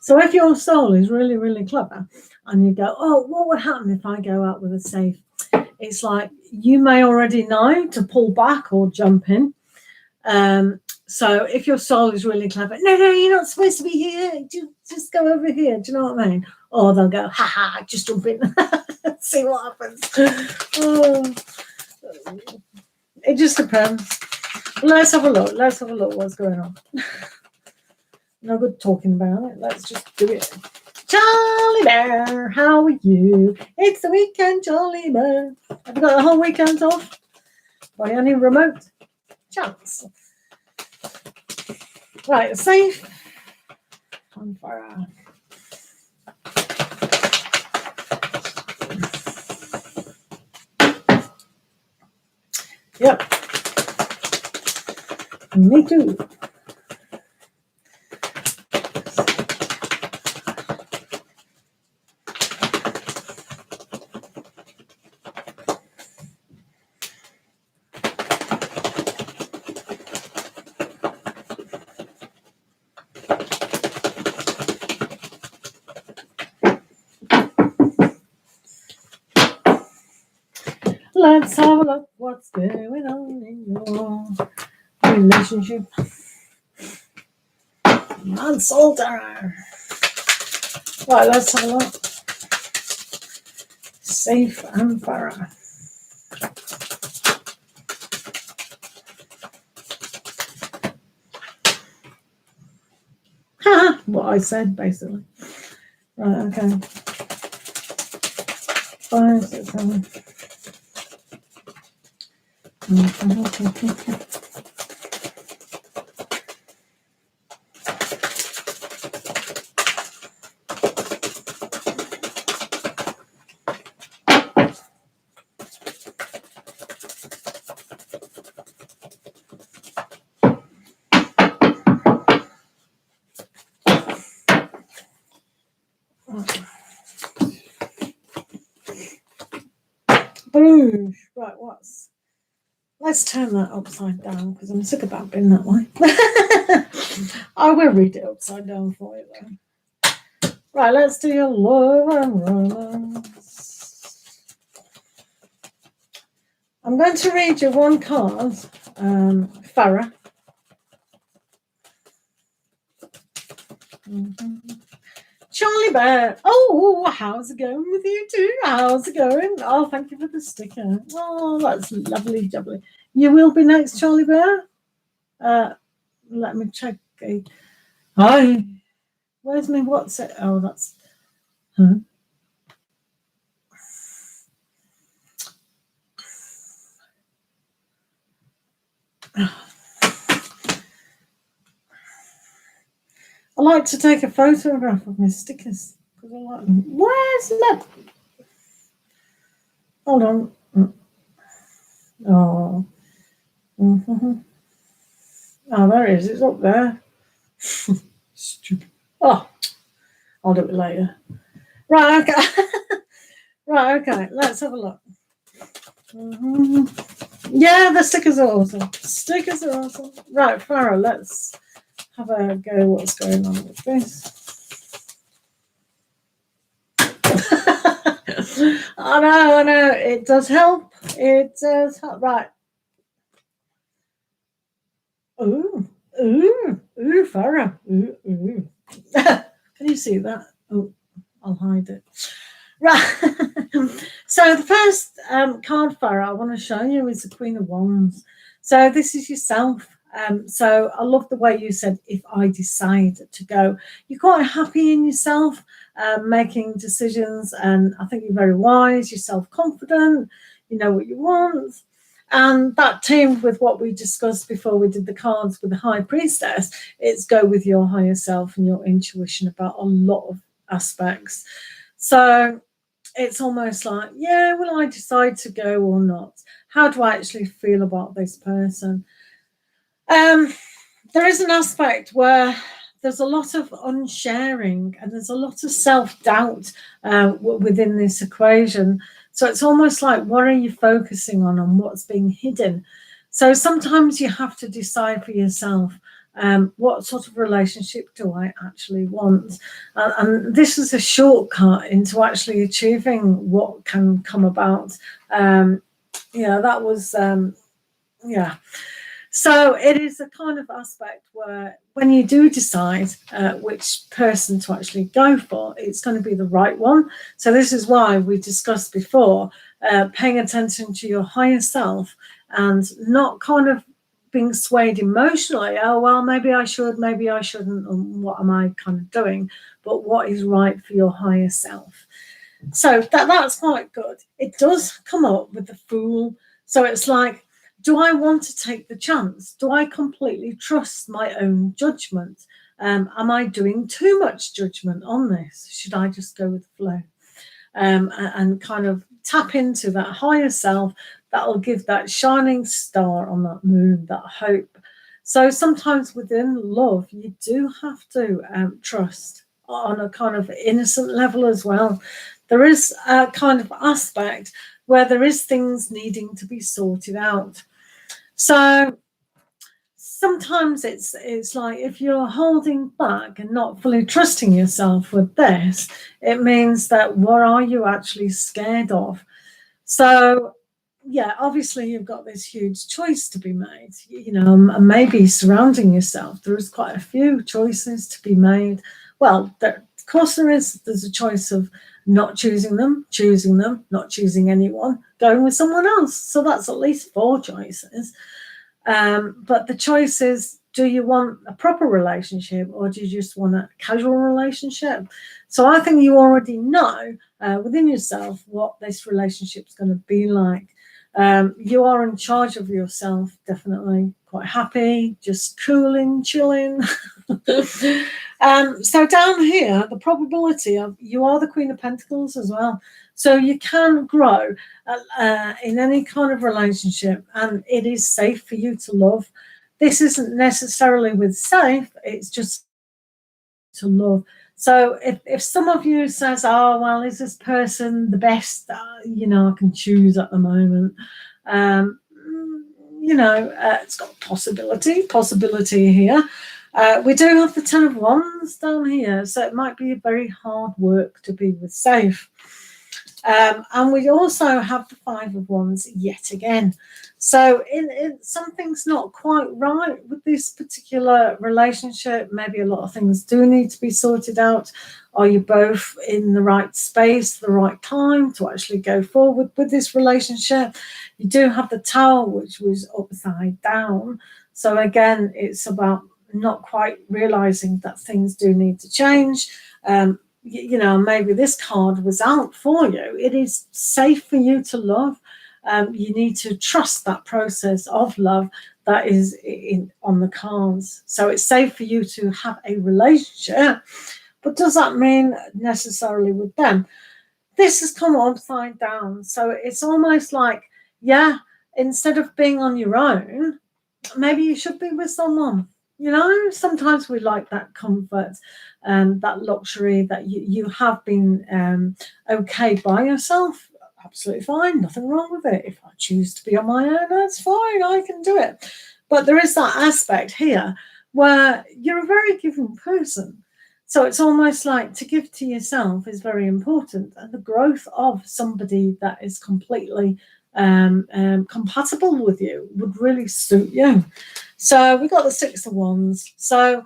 So if your soul is really, really clever and you go, oh, what would happen if I go out with a Safe? It's like you may already know to pull back or jump in. So if your soul is really clever, no, you're not supposed to be here. Just go over here. Do you know what I mean? Or they'll go, just jump in. See what happens. Oh, it just depends. Let's have a look. What's going on. No good talking about it. Let's just do it. Charlie Bear, how are you? It's the weekend, Charlie Bear. Have you got the whole weekend off? By any remote chance? Right, Safe. On fire. Yep. Me too. Let's have a look what's going on in your relationship. Unsolved error. Right, let's have a look. Safe and Farah. What I said, basically. Right, okay. 5, 6, 7. Boosh. Right, let's turn that upside down because I'm sick about being that way. I will read it upside down for you though. Right, let's do your love and romance. I'm going to read you one card, Farah. Charlie Bear. Oh, how's it going with you too? How's it going? Oh, thank you for the sticker. Oh, that's lovely, jubbly. You will be next, Charlie Bear. Let me check. Hi. Where's my WhatsApp? Oh, that's. Huh? I like to take a photograph of my stickers because I like them. Where's that? Hold on. Oh. Mm-hmm. Oh, there it is. It's up there. Stupid. Oh, I'll do it later. Right, okay. Right, okay. Let's have a look. Mm-hmm. Yeah, the stickers are awesome. Stickers are awesome. Right, Farah, let's have a go what's going on with this. I know. It does help. It does help. Right. Ooh, Farah. Ooh. Can you see that? Oh, I'll hide it. Right. So the first card, Farah, I want to show you is the Queen of Wands. So this is yourself. So I love the way you said, if I decide to go, you're quite happy in yourself, making decisions. And I think you're very wise, you're self-confident, you know what you want. And that teamed with what we discussed before we did the cards with the High Priestess. It's go with your higher self and your intuition about a lot of aspects. So it's almost like, yeah, will I decide to go or not? How do I actually feel about this person? There is an aspect where there's a lot of unsharing and there's a lot of self-doubt within this equation. So it's almost like, what are you focusing on and what's being hidden? So sometimes you have to decide for yourself, what sort of relationship do I actually want? And this is a shortcut into actually achieving what can come about. That was, yeah. So it is a kind of aspect where when you do decide which person to actually go for, it's going to be the right one. So this is why we discussed before, paying attention to your higher self and not kind of being swayed emotionally. Oh, well, maybe I should, maybe I shouldn't. And what am I kind of doing? But what is right for your higher self? So that's quite good. It does come up with the Fool. So it's like, do I want to take the chance? Do I completely trust my own judgment? Am I doing too much judgment on this? Should I just go with the flow? And kind of tap into that higher self that'll give that shining star on that moon, that hope. So sometimes within love, you do have to trust on a kind of innocent level as well. There is a kind of aspect where there is things needing to be sorted out. So sometimes it's like if you're holding back and not fully trusting yourself with this, it means that what are you actually scared of? So yeah, obviously you've got this huge choice to be made, and maybe surrounding yourself. There is quite a few choices to be made. Well, of course there's a choice of not choosing them, not choosing anyone, going with someone else. So that's at least 4 choices. But the choice is, do you want a proper relationship or do you just want a casual relationship? So I think you already know within yourself what this relationship is going to be like. You are in charge of yourself, definitely quite happy, just cooling, chilling. So down here, the probability of you are the Queen of Pentacles as well. So you can grow in any kind of relationship, and it is safe for you to love. This isn't necessarily with safe, it's just to love. So if some of you says, oh, well, is this person the best, I can choose at the moment. It's got possibility here. We do have the Ten of Wands down here, so it might be a very hard work to be with safe. And we also have the Five of Wands yet again. So something's not quite right with this particular relationship. Maybe a lot of things do need to be sorted out. Are you both in the right space, the right time to actually go forward with this relationship? You do have the Tower, which was upside down. So again, it's about not quite realizing that things do need to change. You know, maybe this card was out for you. It is safe for you to love. You need to trust that process of love that is on the cards. So it's safe for you to have a relationship, but does that mean necessarily with them? This has come upside down. So it's almost like, yeah, instead of being on your own, maybe you should be with someone. You know, sometimes we like that comfort and that luxury that you have been okay by yourself. Absolutely fine, nothing wrong with it. If I choose to be on my own, that's fine, I can do it. But there is that aspect here where you're a very giving person. So it's almost like to give to yourself is very important. And the growth of somebody that is completely compatible with you would really suit you. So we got the Six of Wands. So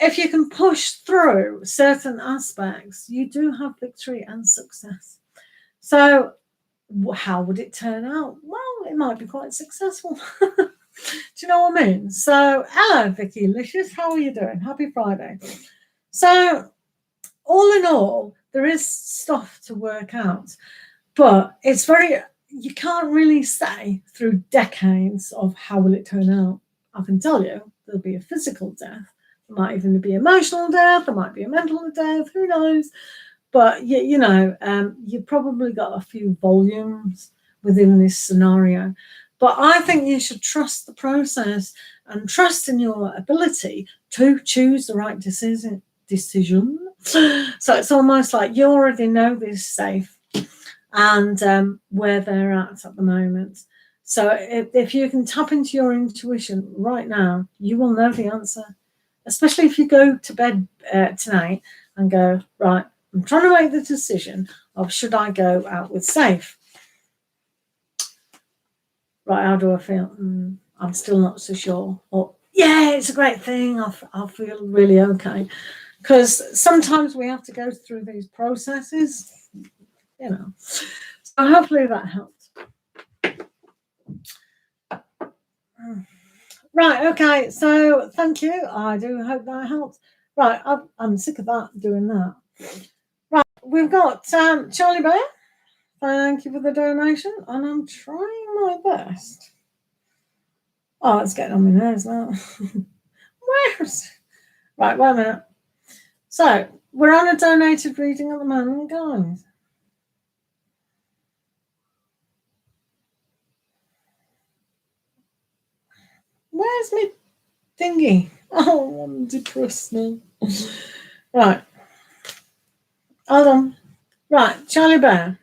if you can push through certain aspects, you do have victory and success. So how would it turn out? Well, it might be quite successful. Do you know what I mean? So hello, Vicky Licious. How are you doing? Happy Friday. So all in all, there is stuff to work out, but it's very, you can't really say through decades of how will it turn out. I can tell you there'll be a physical death. There might even be emotional death. There might be a mental death. Who knows? But you know, you've probably got a few volumes within this scenario. But I think you should trust the process and trust in your ability to choose the right decision. So it's almost like you already know this safe and where they're at the moment. So if you can tap into your intuition right now, you will know the answer. Especially if you go to bed tonight and go, right, I'm trying to make the decision of should I go out with safe. Right, how do I feel? I'm still not so sure. Or, yeah, it's a great thing. I feel really okay. Because sometimes we have to go through these processes, you know. So hopefully that helps. Right, okay. So thank you. I do hope that helps. Right, I'm sick of that, doing that. Right, we've got Charlie Bear. Thank you for the donation, and I'm trying my best. Oh, it's getting on my nerves now. Where's... Right, wait a minute. So, we're on a donated reading at the moment, guys. Where's my thingy? Oh, I'm depressed now. Right. Hold on. Right, Charlie Bear.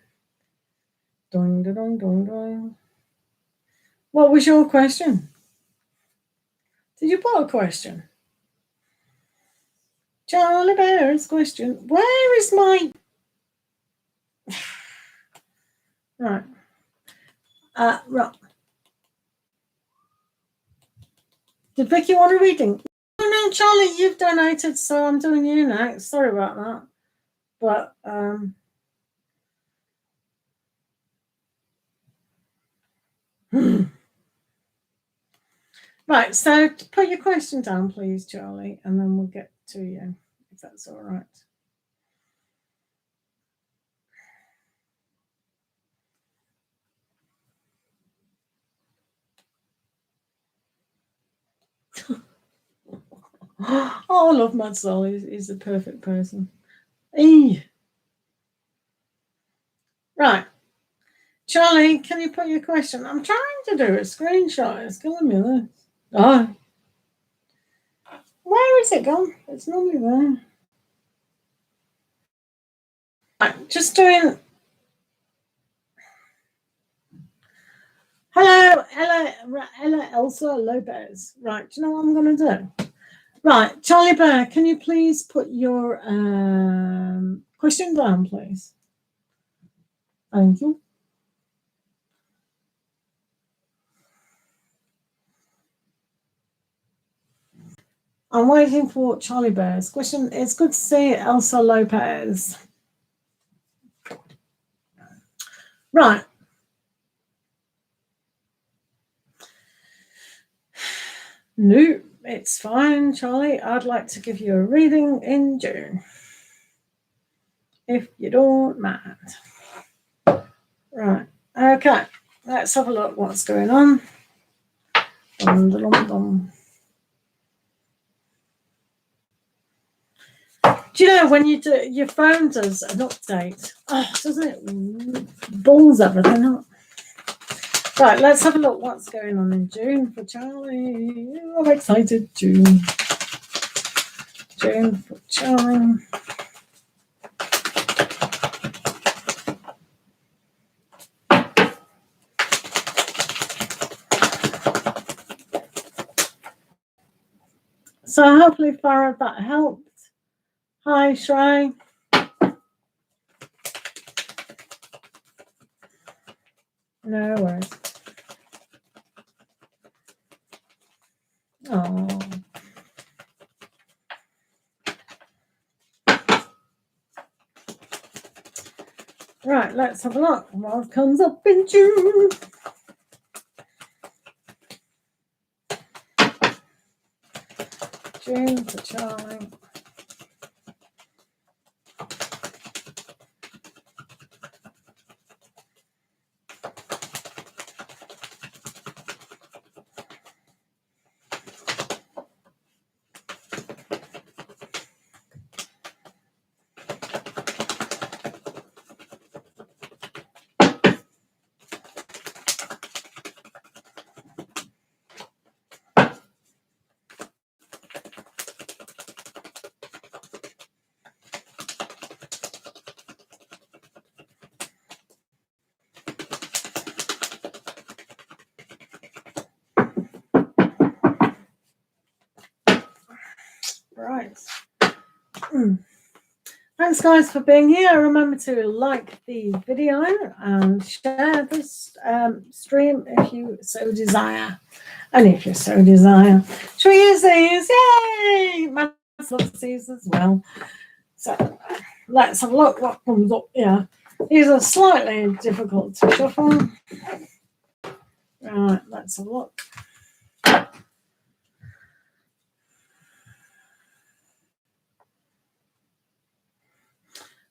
Doing, doing, doing, doing. What was your question? Did you put a question? Charlie Bear's question. Where is my... Right. Right. Did Vicky want a reading? No, Charlie, you've donated, so I'm doing you next. Sorry about that. But, right, so put your question down, please, Charlie, and then we'll get to you, if that's all right. Oh, I love Mad Soul. He's the perfect person. Right. Charlie, can you put your question? I'm trying to do a screenshot. It's killing me there. Oh. Where is it gone? It's normally there. Right, just doing... Hello, Elsa Lopez. Right, do you know what I'm going to do? Right, Charlie Bear, can you please put your question down, please? Thank you. I'm waiting for Charlie Bear's question. It's good to see Elsa Lopez. Right. No, it's fine, Charlie. I'd like to give you a reading in June, if you don't mind. Right. Okay. Let's have a look what's going on. Dum, dum, dum. Do you know when you do your phone does an update? Oh, doesn't it balls everything up? Right, let's have a look what's going on in June for Charlie. I'm excited. June for Charlie. So hopefully, Farah, that helped. Hi, Shrey. No worries. Oh. Right, let's have a look. What comes up in June? June for Charlie. Right. Thanks, guys, for being here. Remember to like the video and share this stream if you so desire. And if you so desire. Should we use these? Yay! Man loves these as well. So let's have a look what comes up here. These are slightly difficult to shuffle. Right, let's have a look.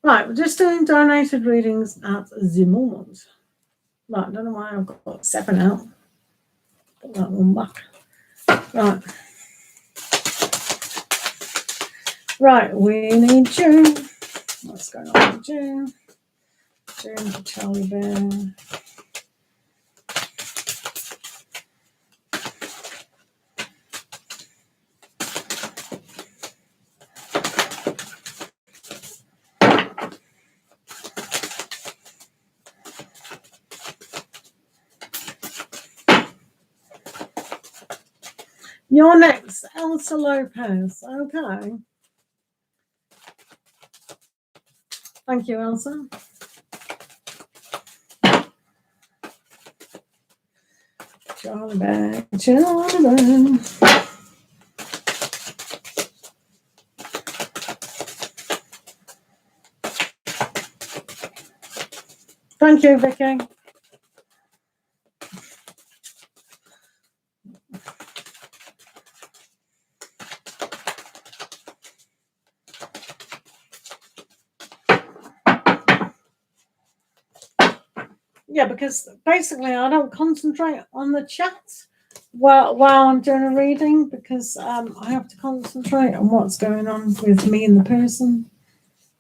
Right, we're just doing donated readings at the moment. Right, I don't know why I've got 7 out. Put that one back. Right. Right, we need June. What's going on with June? June for Charlie Bear. You're next, Elsa Lopez. Okay. Thank you, Elsa. Charlie Bear, Charlie Bear. Thank you, Vicky. Yeah, because basically I don't concentrate on the chat while I'm doing a reading because I have to concentrate on what's going on with me and the person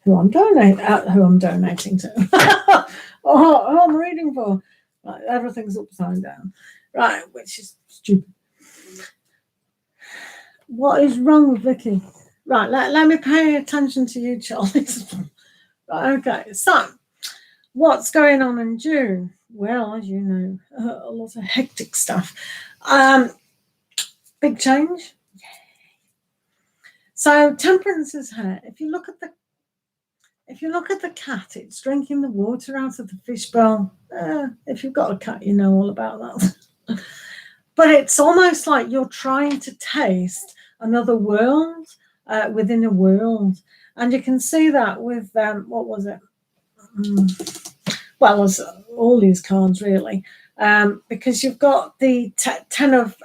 who I'm donating to, or who I'm reading for. Like, everything's upside down, right? Which is stupid. What is wrong with Vicky? Right, let me pay attention to you, Charlie. Right, okay, so what's going on in June? Well, as you know, a lot of hectic stuff. Big change. So temperance is here. If you look at the cat, it's drinking the water out of the fishbowl. If you've got a cat, you know all about that. But it's almost like you're trying to taste another world within a world. And you can see that with, what was it? Well, as all these cards, really. Because you've got the 10 of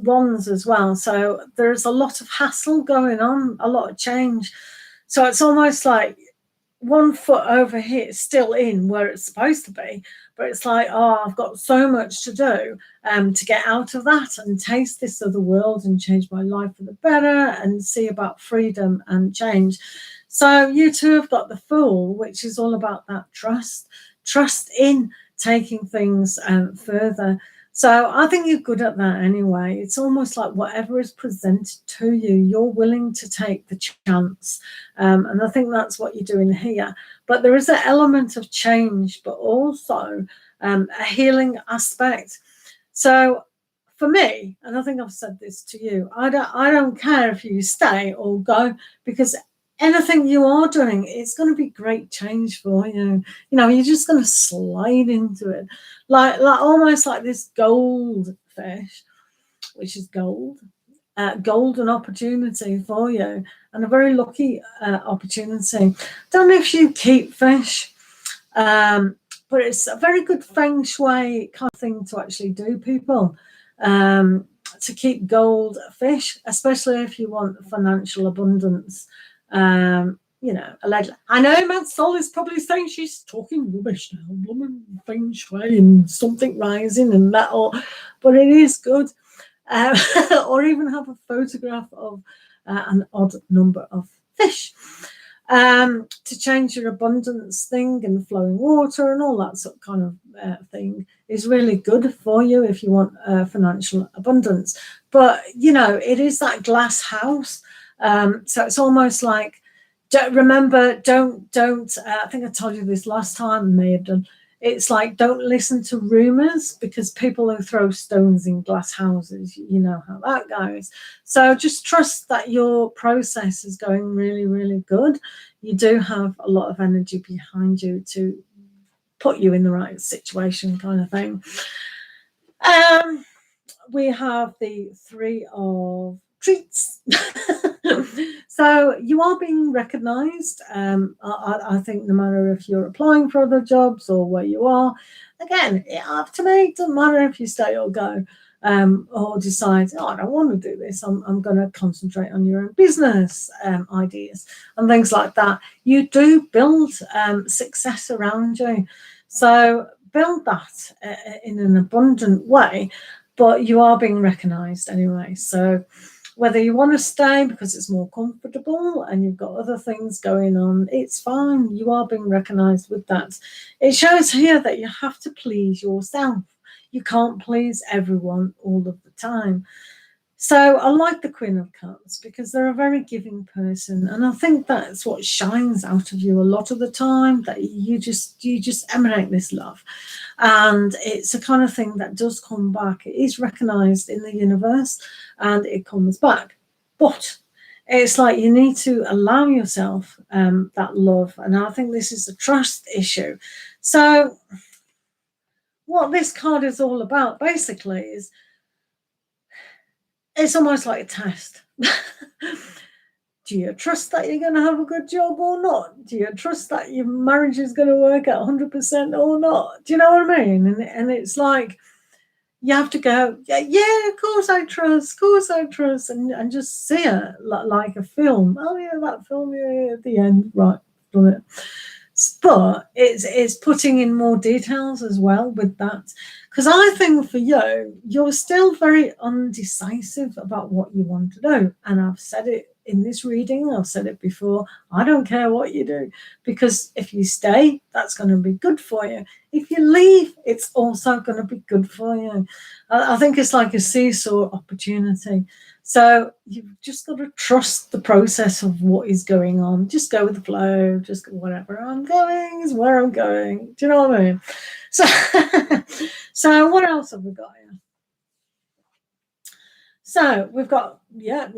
wands as well. So there's a lot of hassle going on, a lot of change. So it's almost like one foot over here, still in where it's supposed to be, but it's like, oh, I've got so much to do to get out of that and taste this other world and change my life for the better and see about freedom and change. So you too have got the Fool, which is all about that trust in taking things further. So I think you're good at that anyway. It's almost like whatever is presented to you, you're willing to take the chance. And I think that's what you're doing here. But there is an element of change, but also a healing aspect. So for me, and I think I've said this to you, I don't care if you stay or go, because anything you are doing, it's going to be great change for you. You know, you're just going to slide into it, like almost like this goldfish, which is gold, golden opportunity for you, and a very lucky opportunity. Don't know if you keep fish, but it's a very good feng shui kind of thing to actually do, people. To keep gold fish, especially if you want financial abundance. You know, allegedly. I know Mansell is probably saying she's talking rubbish now, blooming feng shui and something rising and that all, but it is good. Or even have a photograph of an odd number of fish to change your abundance thing and flowing water and all that sort of kind of thing is really good for you if you want financial abundance. But you know, it is that glass house. So it's almost like, remember, don't I think I told you this last time, may have done. It's like, don't listen to rumors, because people who throw stones in glass houses, you know how that goes. So just trust that your process is going really, really good. You do have a lot of energy behind you to put you in the right situation, kind of thing. We have the Three of Treats. So you are being recognized. I think no matter if you're applying for other jobs or where you are, again, up to me, it doesn't matter if you stay or go, or decide, oh, I don't want to do this. I'm going to concentrate on your own business ideas and things like that. You do build success around you. So build that in an abundant way, but you are being recognized anyway. So whether you want to stay because it's more comfortable and you've got other things going on, it's fine. You are being recognized with that. It shows here that you have to please yourself. You can't please everyone all of the time. So I like the Queen of Cups because they're a very giving person, and I think that's what shines out of you a lot of the time, that you just emanate this love, and it's a kind of thing that does come back. It is recognized in the universe and it comes back, but it's like you need to allow yourself that love, and I think this is a trust issue. So what this card is all about basically is, it's almost like a test. Do you trust that you're going to have a good job or not? Do you trust that your marriage is going to work at 100% or not? Do you know what I mean? And it's like, you have to go, yeah, of course I trust, and just see it like a film. Oh yeah, that film, yeah, at the end, right, done it. But it's putting in more details as well with that, because I think for you, you're still very undecisive about what you want to do. And I've said it in this reading, I've said it before, I don't care what you do, because if you stay, that's going to be good for you. If you leave, it's also going to be good for you. I think it's like a seesaw opportunity. So you've just got to trust the process of what is going on. Just go with the flow. Just whatever I'm going is where I'm going. Do you know what I mean? So what else have we got here? So we've got, yeah.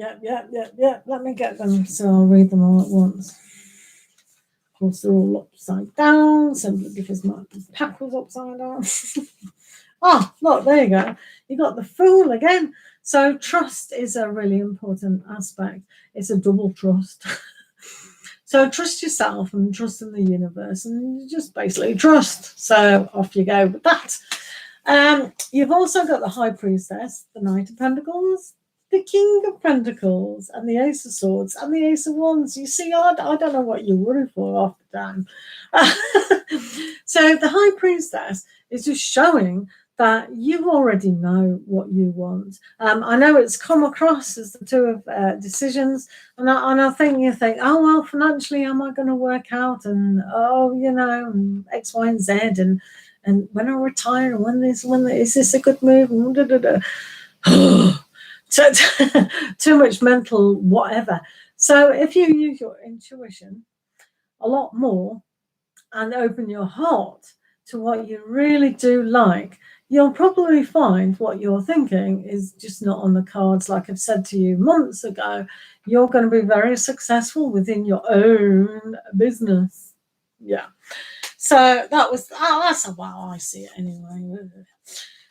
Let me get them so I'll read them all at once. Of course, they're all upside down, simply because my pack was upside down. Oh, look, there you go. You got the Fool again. So trust is a really important aspect. It's a double trust. So trust yourself and trust in the universe, and just basically trust. So off you go with that. You've also got the High Priestess, the Knight of Pentacles, the King of Pentacles, and the Ace of Swords, and the Ace of Wands. You see, I don't know what you worry for half the time. So the High Priestess is just showing that you already know what you want. I know it's come across as the two of decisions, and I think you think, oh, well, financially, am I going to work out? And, oh, you know, and X, Y, and Z, and when I retire, and when is this a good move? And da, da, da. So, too much mental whatever. So if you use your intuition a lot more and open your heart to what you really do like, you'll probably find what you're thinking is just not on the cards. Like I've said to you months ago, you're going to be very successful within your own business. Yeah. So that's how I see it anyway.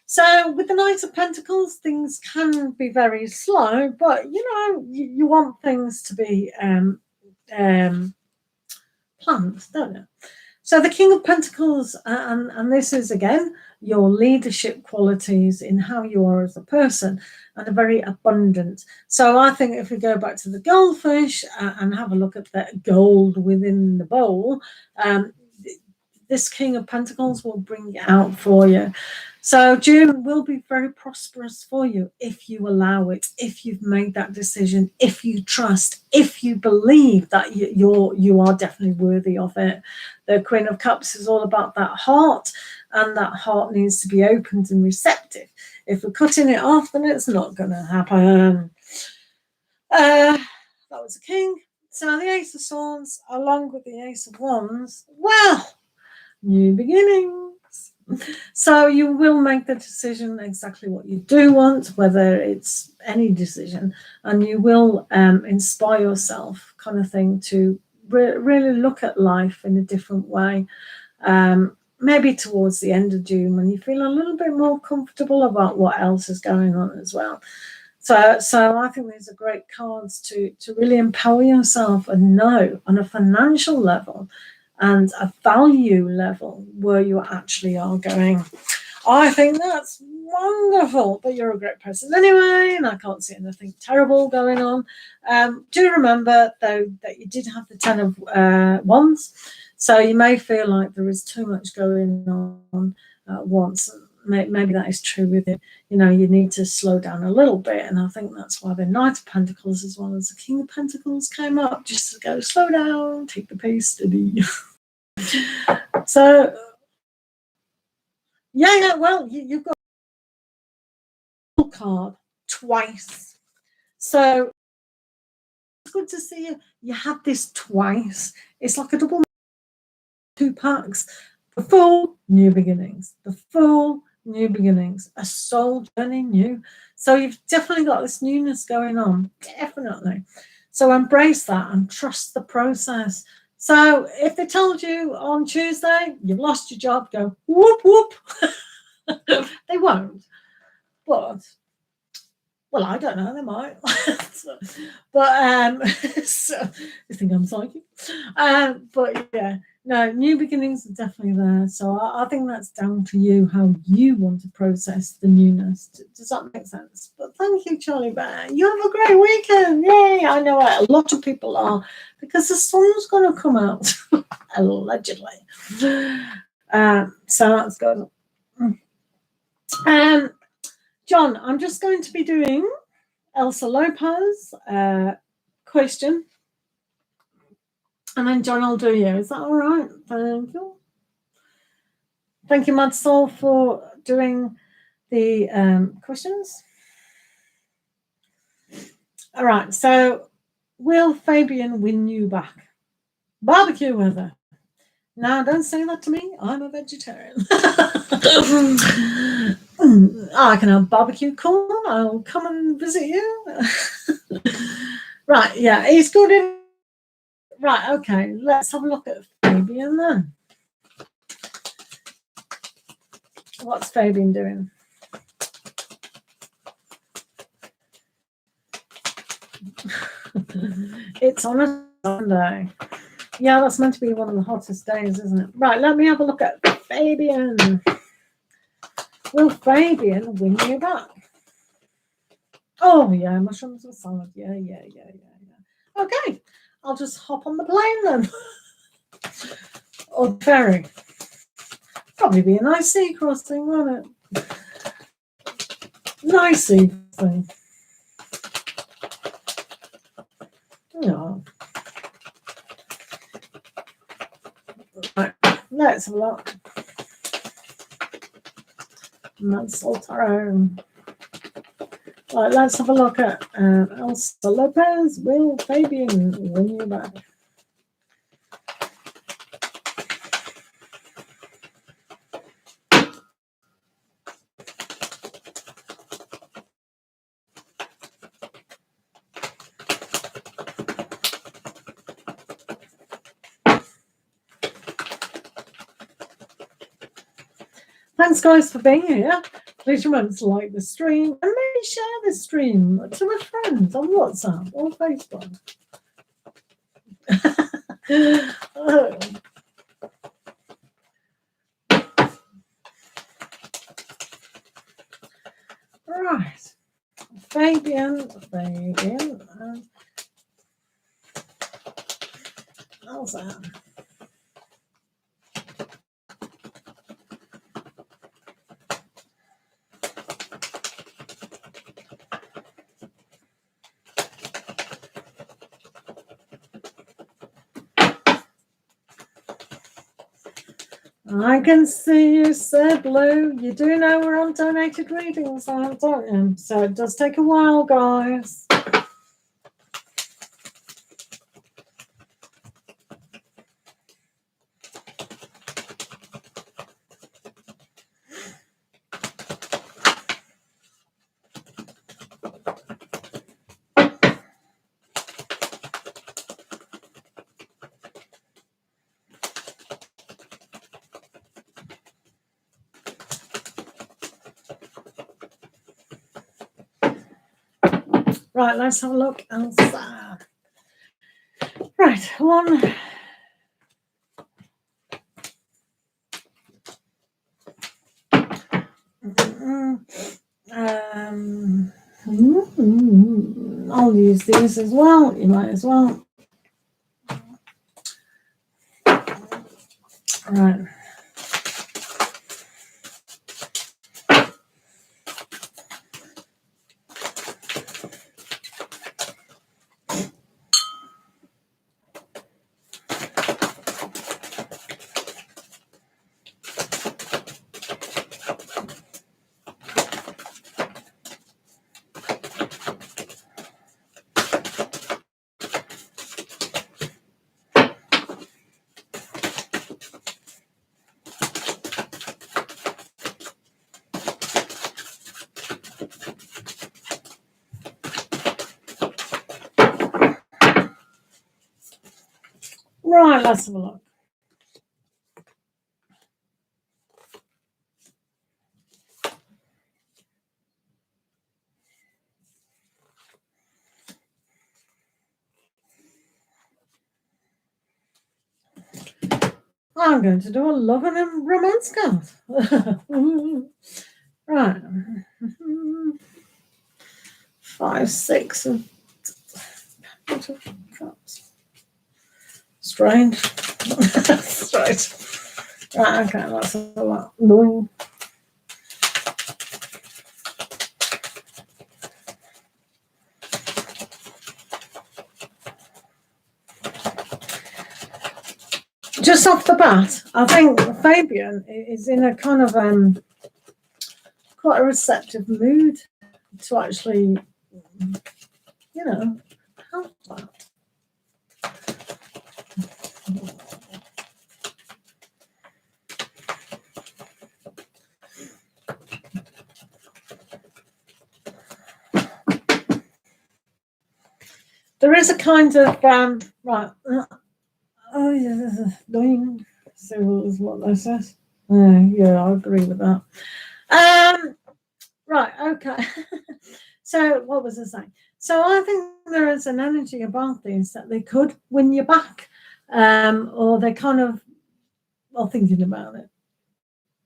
So with the Knight of Pentacles, things can be very slow, but you know, you want things to be planned, don't you? So the King of Pentacles, and this is again your leadership qualities in how you are as a person, and are very abundant. So I think if we go back to the goldfish and have a look at that gold within the bowl, this King of Pentacles will bring it out for you. So June will be very prosperous for you if you allow it, if you've made that decision, if you trust, if you believe that you are definitely worthy of it. The Queen of Cups is all about that heart, and that heart needs to be opened and receptive. If we're cutting it off, then it's not going to happen. That was a King. So the Ace of Swords, along with the Ace of Wands, well, new beginnings. So you will make the decision exactly what you do want, whether it's any decision, and you will inspire yourself, kind of thing, to really look at life in a different way. Maybe towards the end of June, when you feel a little bit more comfortable about what else is going on as well. So I think these are great cards to really empower yourself and know on a financial level and a value level where you actually are going. I think that's wonderful, but you're a great person anyway, and I can't see anything terrible going on. Do remember, though, that you did have the 10 of Wands, so you may feel like there is too much going on at once. Maybe that is true with it. You know, you need to slow down a little bit, and I think that's why the Knight of Pentacles as well as the King of Pentacles came up, just to go slow down, take the pace steady. So yeah, well, you've got a card twice, so it's good to see you had this twice. It's like a double, 2 packs. The Fool, new beginnings. The Fool, new beginnings. A soul journey, new. So you've definitely got this newness going on, definitely. So embrace that and trust the process. So if they told you on Tuesday you've lost your job, go whoop whoop. They won't, but well, I don't know, they might. But so you think I'm psychic? But yeah, no, new beginnings are definitely there. So I think that's down to you, how you want to process the newness. Does that make sense? But thank you, Charlie Bear. You have a great weekend. Yay! I know a lot of people are, because the sun's going to come out, allegedly. So that's good. John, I'm just going to be doing Elsa Lopez question, and then John will do you. Is that all right? Thank you. Thank you, Mad Soul, for doing the questions. All right, so will Fabian win you back? Barbecue weather. Now, don't say that to me. I'm a vegetarian. I can have barbecue corn. I'll come and visit you. Right, yeah, he's good in. Right, okay, let's have a look at Fabian then. What's Fabian doing? It's on a Sunday. Yeah, that's meant to be one of the hottest days, isn't it? Right, let me have a look at Fabian. Will Fabian win you back? Oh, yeah, mushrooms and salad. Yeah. Okay, I'll just hop on the plane then. Or the ferry. Probably be a nice sea crossing, won't it? Nice sea crossing. Yeah. Right, let's have a look. LIVETAROT. Right, let's have a look at Elsa Lopez. Will Fabian win you back? Thanks, guys, for being here. Please remember to like the stream and maybe share this stream to my friends on WhatsApp or Facebook. Right. Fabian. How's that? I can see you, Sir Blue. You do know we're on donated readings, don't you? So it does take a while, guys. Right, let's have a look. Elsa. Right, one. I'll use these as well. You might as well. Right. Right, let's have a look. I'm going to do a love and romance card. Right. 5, 6 of cups. Strange. Right. Right, okay, that's a lot. Annoying. Just off the bat, I think Fabian is in a kind of quite a receptive mood to actually, you know, have that. is a kind of right. Oh yeah, doing. So what that says. Yeah, I agree with that. Right, okay. So what was I saying? So I think there is an energy about these that they could win you back, or they kind of are thinking about it,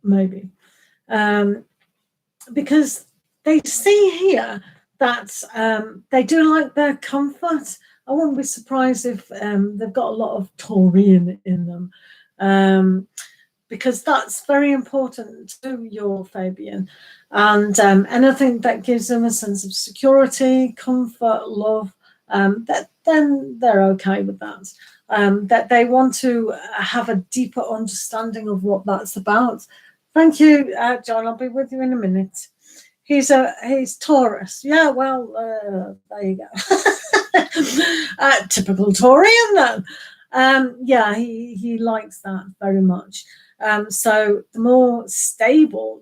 maybe, because they see here that they do like their comfort. I wouldn't be surprised if they've got a lot of Taurian in them, because that's very important to your Fabian. And anything that gives them a sense of security, comfort, love, then they're okay with that. That they want to have a deeper understanding of what that's about. Thank you, John. I'll be with you in a minute. He's Taurus. Yeah, well, there you go. Typical Taurian then. Yeah, he likes that very much. So the more stable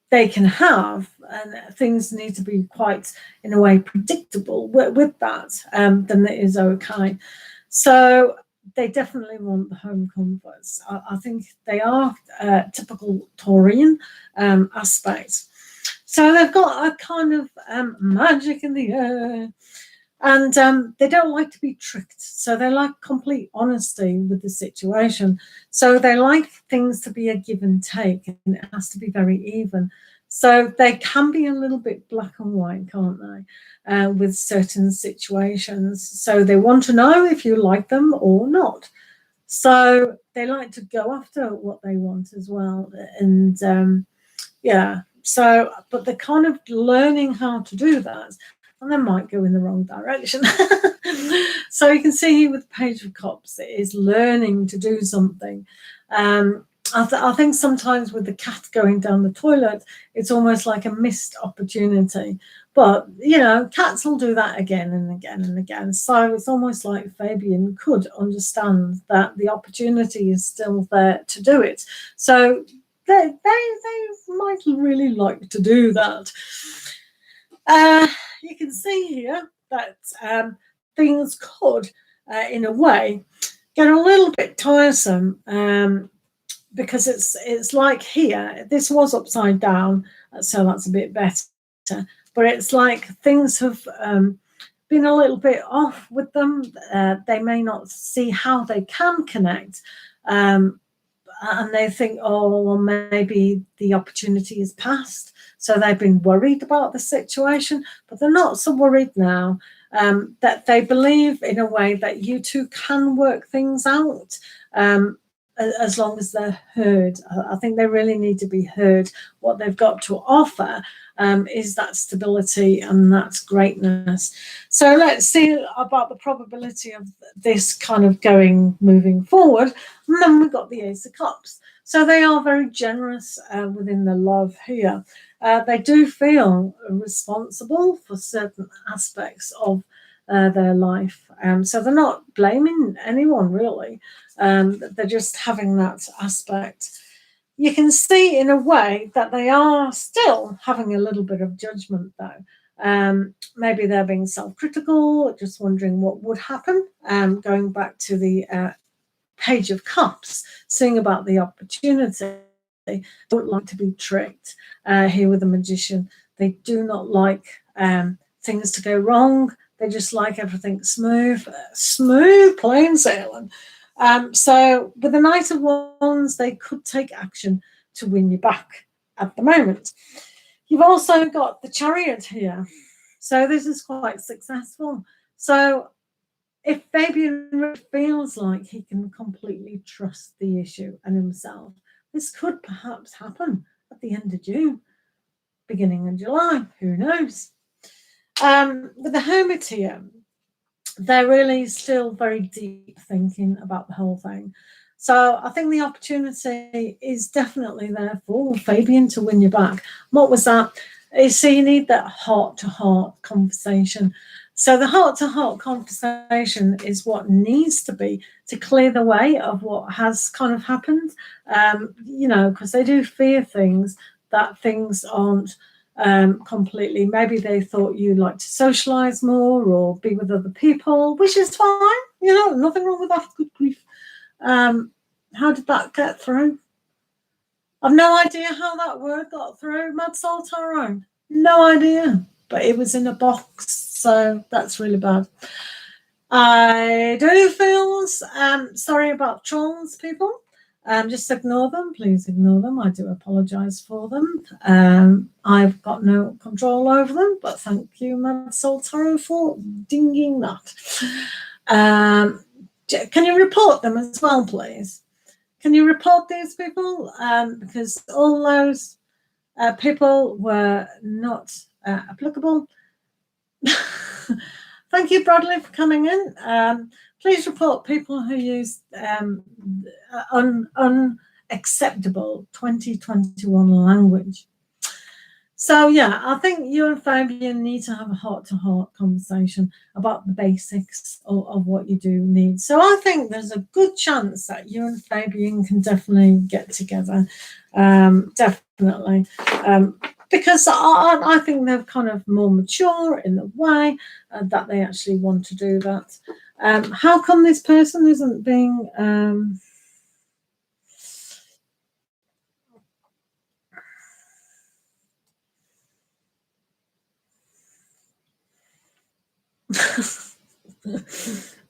they can have, and things need to be quite, in a way, predictable with that, then it is okay. So they definitely want the home comforts. I think they are typical Taurian aspects. So they've got a kind of magic in the air. And they don't like to be tricked. So they like complete honesty with the situation. So they like things to be a give and take, and it has to be very even. So they can be a little bit black and white, can't they, with certain situations. So they want to know if you like them or not. So they like to go after what they want as well. And yeah, so, but they're kind of learning how to do that. And they might go in the wrong direction. So you can see here with the Page of Cups, it is learning to do something. I think sometimes with the cat going down the toilet, it's almost like a missed opportunity. But, you know, cats will do that again and again and again. So it's almost like Fabian could understand that the opportunity is still there to do it. So they might really like to do that. You can see here that things could, in a way, get a little bit tiresome, because it's like here, this was upside down, so that's a bit better. But it's like things have been a little bit off with them. They may not see how they can connect. And they think, oh, well, maybe the opportunity is past. So they've been worried about the situation, but they're not so worried now. That they believe in a way that you two can work things out, as long as they're heard. I think they really need to be heard. What they've got to offer is that stability and that greatness. So let's see about the probability of this kind of moving forward. And then we've got the Ace of Cups. So they are very generous within the love here. They do feel responsible for certain aspects of their life. So they're not blaming anyone, really. They're just having that aspect. You can see in a way that they are still having a little bit of judgment, though. Maybe they're being self-critical, just wondering what would happen. Going back to the Page of Cups, seeing about the opportunity. They don't like to be tricked. Here with the Magician, they do not like things to go wrong. They just like everything smooth, plain sailing. So with the Knight of Wands, they could take action to win you back at the moment. You've also got the Chariot here. So this is quite successful. So if Fabian feels like he can completely trust the issue and himself, this could perhaps happen at the end of June, beginning of July, who knows? With the Hermit here, they're really still very deep thinking about the whole thing. So I think the opportunity is definitely there for Fabian to win you back. What was that? So you need that heart-to-heart conversation. So the heart-to-heart conversation is what needs to be to clear the way of what has kind of happened, you know, because they do fear things, that things aren't completely. Maybe they thought you like to socialize more or be with other people, which is fine. You know, nothing wrong with that. Good grief. How did that get through? I've no idea how that word got through. Mad Soul Tarot. No idea. But it was in a box, so that's really bad. I do feel sorry about trolls, people. Just ignore them. Please ignore them. I do apologise for them. I've got no control over them, but thank you, Mad Soul Tarot, for dinging that. Can you report them as well, please? Can you report these people? Because all those people were not applicable. Thank you, Bradley, for coming in. Please report people who use unacceptable 2021 language. So, yeah, I think you and Fabian need to have a heart-to-heart conversation about the basics of what you do need. So I think there's a good chance that you and Fabian can definitely get together. Definitely. Because I think they're kind of more mature in the way that they actually want to do that. How come this person isn't being...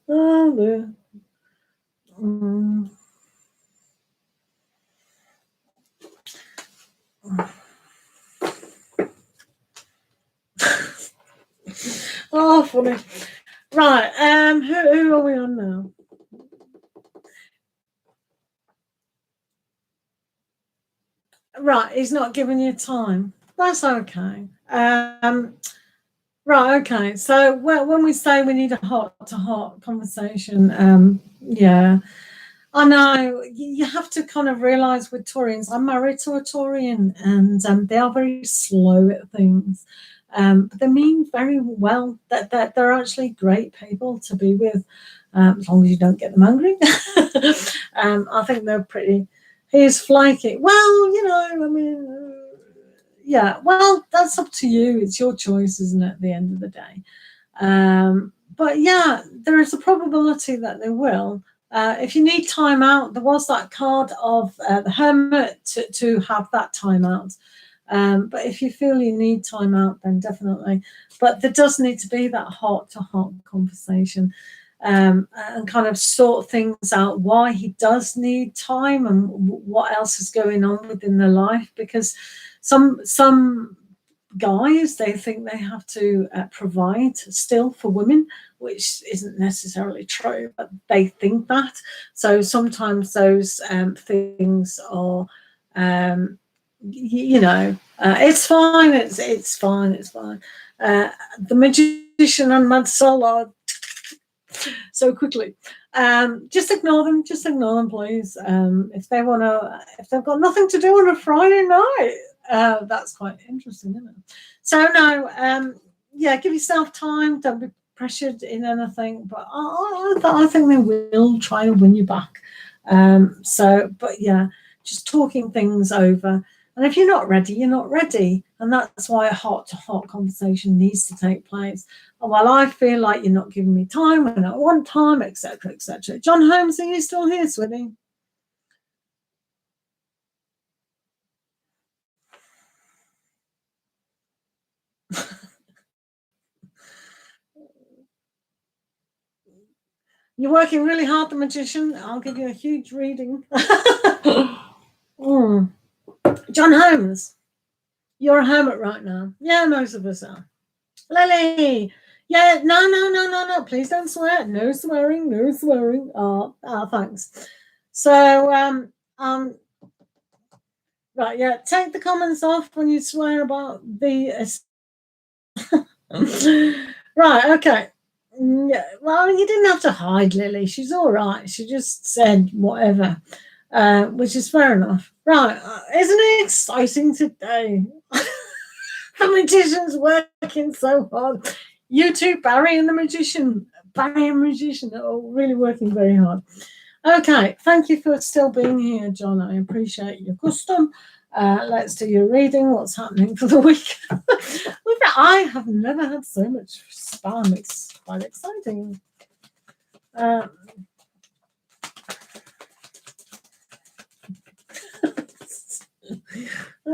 oh, dear. Oh, funny. Right, who are we on now? Right, he's not giving you time. That's okay. Right, okay. So when we say we need a heart-to-heart conversation, yeah, I know you have to kind of realise with Taurians, I'm married to a Taurian, and they are very slow at things. But they mean very well. That they're actually great people to be with, as long as you don't get them angry. I think they're pretty. He's flaky. Well, you know, I mean, yeah. Well, that's up to you. It's your choice, isn't it? At the end of the day. But yeah, there is a probability that they will. If you need time out, there was that card of the Hermit to have that time out. But if you feel you need time out, then definitely. But there does need to be that heart-to-heart conversation and kind of sort things out, why he does need time and what else is going on within their life. Because some guys, they think they have to provide still for women, which isn't necessarily true, but they think that. So sometimes those things are... you know, it's fine. It's fine. It's fine. The Magician and Mad Soul are so quickly. Just ignore them. Just ignore them, please. If they want to, if they've got nothing to do on a Friday night, that's quite interesting, isn't it? So no, yeah, give yourself time. Don't be pressured in anything. But I think they will try to win you back. But yeah, just talking things over. And if you're not ready, you're not ready. And that's why a heart-to-heart conversation needs to take place. And while I feel like you're not giving me time and I want time, etc., etc. John Holmes, are you still here, sweetie? You're working really hard, the Magician. I'll give you a huge reading. John Holmes, you're a hermit right now. Yeah, most of us are. Lily, yeah, no. Please don't swear. No swearing, no swearing. Thanks. So, right, yeah, take the comments off when you swear about the... Right, okay. Yeah, well, you didn't have to hide Lily. She's all right. She just said whatever, which is fair enough. Right, isn't it exciting today? The Magician's working so hard. You two, Barry and the Magician. Barry and Magician are really working very hard. Okay, thank you for still being here, John. I appreciate your custom. Let's do your reading. What's happening for the week? I have never had so much spam. It's quite exciting. Oh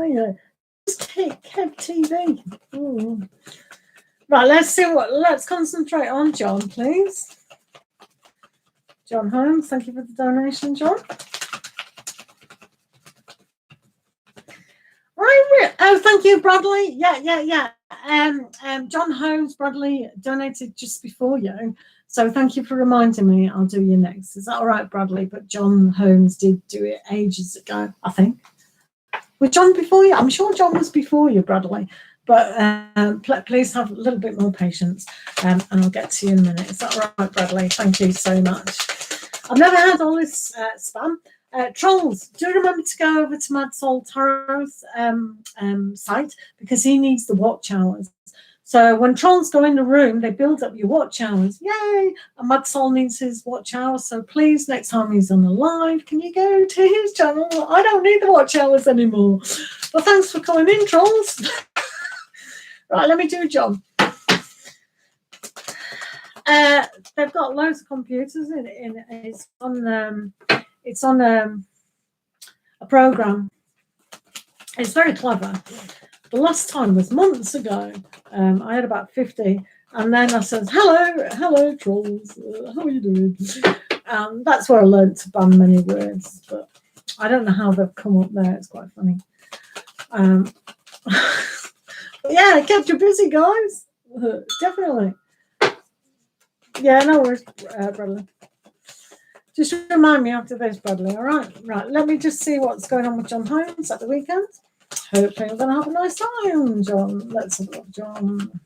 yeah, just Kev TV. Ooh. Right, let's concentrate on John, please. John Holmes, thank you for the donation, John. Oh, thank you, Bradley. Yeah. John Holmes, Bradley donated just before you. So thank you for reminding me. I'll do you next. Is that all right, Bradley? But John Holmes did do it ages ago, I think. Was John before you? I'm sure John was before you, Bradley. But please have a little bit more patience, and I'll get to you in a minute. Is that all right, Bradley? Thank you so much. I've never had all this spam. Trolls, do remember to go over to Mad Soul Tarot's site, because he needs the watch hours. So when trolls go in the room, they build up your watch hours. Yay! And Mad Soul needs his watch hours. So please, next time he's on the live, can you go to his channel? I don't need the watch hours anymore. Well, thanks for coming in, trolls. Right, let me do John. They've got loads of computers in it's on a program. It's very clever. The last time was months ago. I had about 50, and then I said, hello trolls, how are you doing? That's where I learned to ban many words, but I don't know how they've come up there. It's quite funny. Yeah, it kept you busy, guys. Definitely. Yeah, no worries, Bradley. Just remind me after this, Bradley, all right? Right, let me just see what's going on with John Holmes at the weekend. Hopefully we're going to have a nice time, John. Let's have a look, John.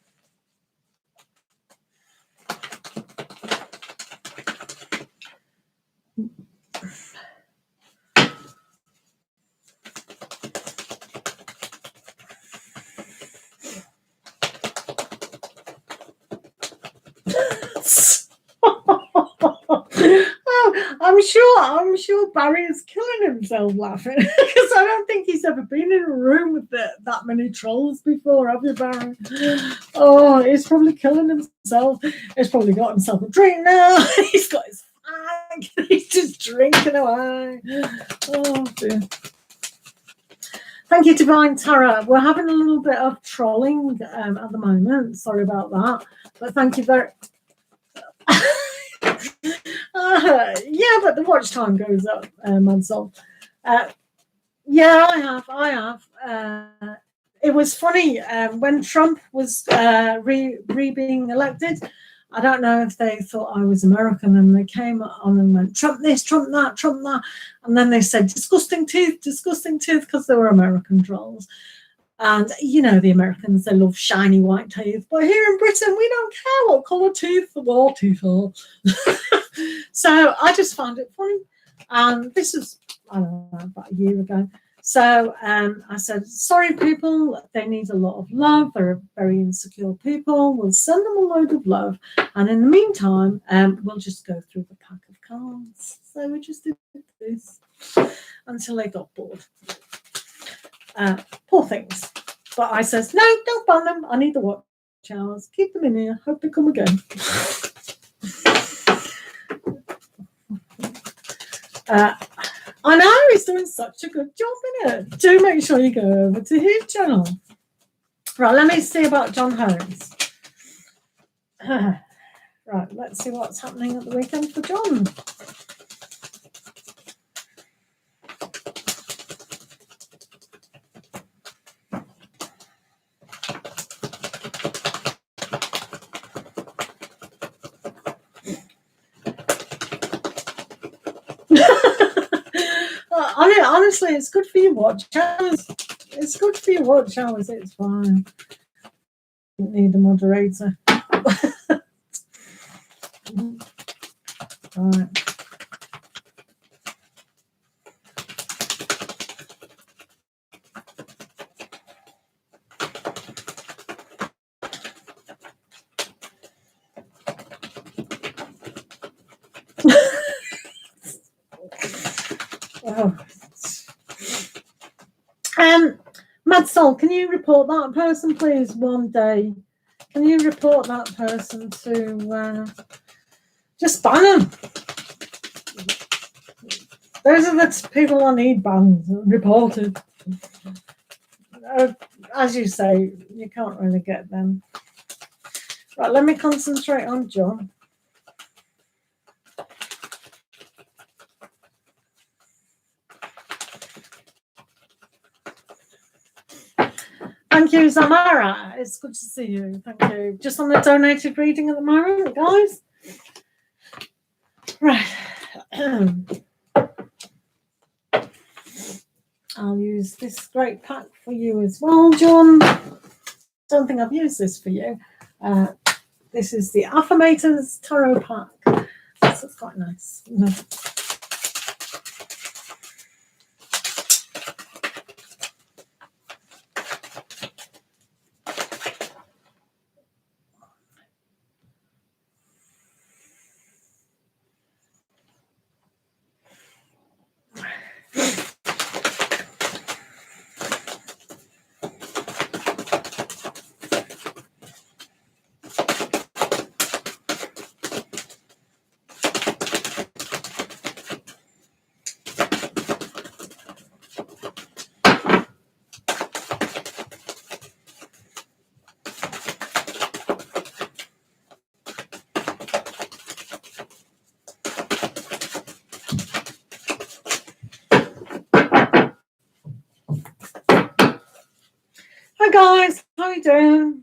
I'm sure Barry is killing himself laughing, because I don't think he's ever been in a room with that many trolls before, have you, Barry? Oh, he's probably killing himself. He's probably got himself a drink now. He's got his fag. He's just drinking away. Oh dear. Thank you, Divine Tarot. We're having a little bit of trolling at the moment. Sorry about that, but thank you very. Yeah, but the watch time goes up, Mansell. Yeah, I have. It was funny when Trump was being elected. I don't know if they thought I was American, and they came on and went, Trump this, Trump that, Trump that. And then they said, disgusting tooth, because they were American trolls. And, you know, the Americans, they love shiny white teeth. But here in Britain, we don't care what colour teeth our teeth are. So I just found it funny. And this was, I don't know, about a year ago. So I said, sorry, people, they need a lot of love. They're very insecure people. We'll send them a load of love. And in the meantime, we'll just go through the pack of cards. So we just did this until they got bored. Poor things. But I says, no, don't ban them. I need the watch hours. Keep them in here. Hope they come again. I know, he's doing such a good job in it. Do make sure you go over to his channel. Right, let me see about John Holmes. Right, let's see what's happening at the weekend for John. Honestly, it's good for your watch hours. It's good for your watch hours. It's fine. Don't need a moderator. Right. Mad Soul, can you report that person, please, one day? Can you report that person to just ban them? Those are the people I need banned, reported. As you say, you can't really get them. Right, let me concentrate on John. Thank you, Zamara. It's good to see you. Thank you. Just on the donated reading at the moment, guys. Right. I'll use this great pack for you as well, John. Don't think I've used this for you. This is the Affirmators Tarot pack. This is quite nice. Hi guys, how are you doing?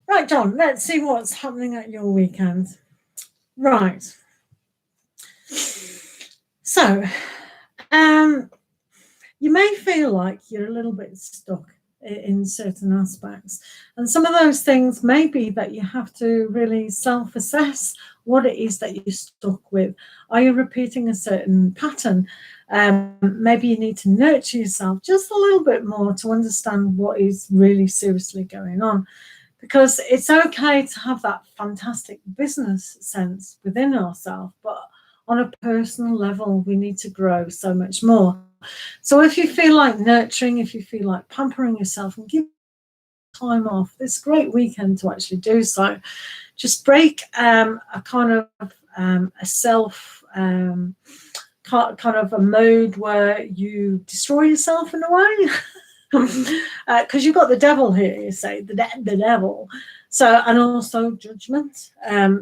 Right, John, let's see what's happening at your weekend. Right. So, you may feel like you're a little bit stuck in certain aspects. And some of those things may be that you have to really self-assess what it is that you're stuck with. Are you repeating a certain pattern? Maybe you need to nurture yourself just a little bit more to understand what is really seriously going on. Because it's okay to have that fantastic business sense within ourselves, but on a personal level, we need to grow so much more. So if you feel like nurturing, if you feel like pampering yourself and give time off, this great weekend to actually do so. Just break a kind of a self kind of a mode where you destroy yourself in a way. Because you've got the devil here, you say, the devil. So, and also judgment.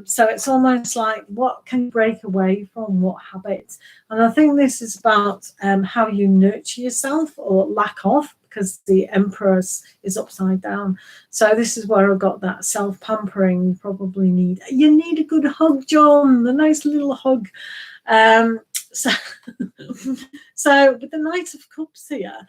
So it's almost like, what can you break away from, what habits? And I think this is about how you nurture yourself or lack of, because the Empress is upside down. So this is where I got that self-pampering. You probably need a good hug, John, a nice little hug. So with the Knight of Cups here,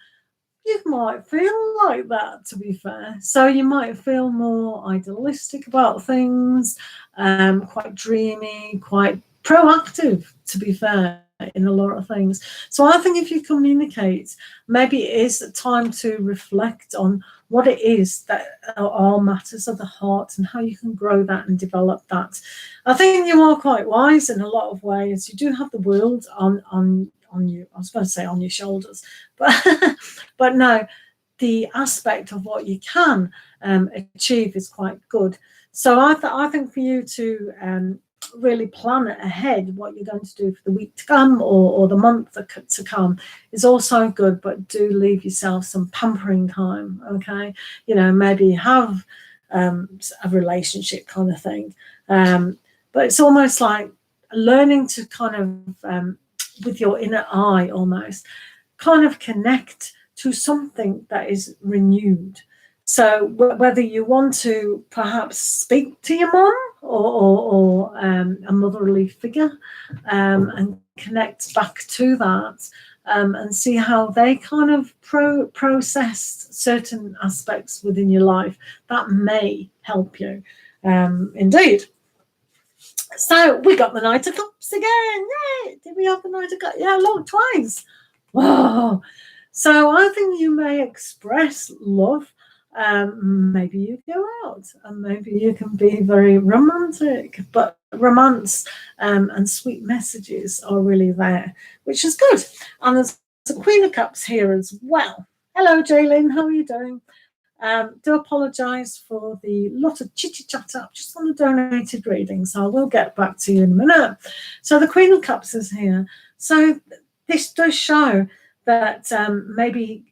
you might feel like that, to be fair. So you might feel more idealistic about things, quite dreamy, quite proactive, to be fair, in a lot of things. So I think if you communicate, maybe it is time to reflect on what it is that are matters of the heart and how you can grow that and develop that. I think you are quite wise in a lot of ways. You do have the world on you. I was going to say on your shoulders, but no, the aspect of what you can achieve is quite good. So I think for you to really plan ahead what you're going to do for the week to come or the month to come is also good, but do leave yourself some pampering time, okay? You know, maybe have a relationship kind of thing, but it's almost like learning to kind of with your inner eye almost kind of connect to something that is renewed. So whether you want to perhaps speak to your mom or a motherly figure and connect back to that and see how they kind of process certain aspects within your life, that may help you indeed. So we got the Knight of Cups again. Yay! Did we have the Knight of Cups? Yeah, look, twice. Wow. So I think you may express love Maybe you go out and maybe you can be very romantic, but romance and sweet messages are really there, which is good. And there's the Queen of Cups here as well. Hello, Jaylene, how are you doing? Do apologise for the lot of chitty chatter just on the donated reading, so I will get back to you in a minute. So the Queen of Cups is here. So this does show that maybe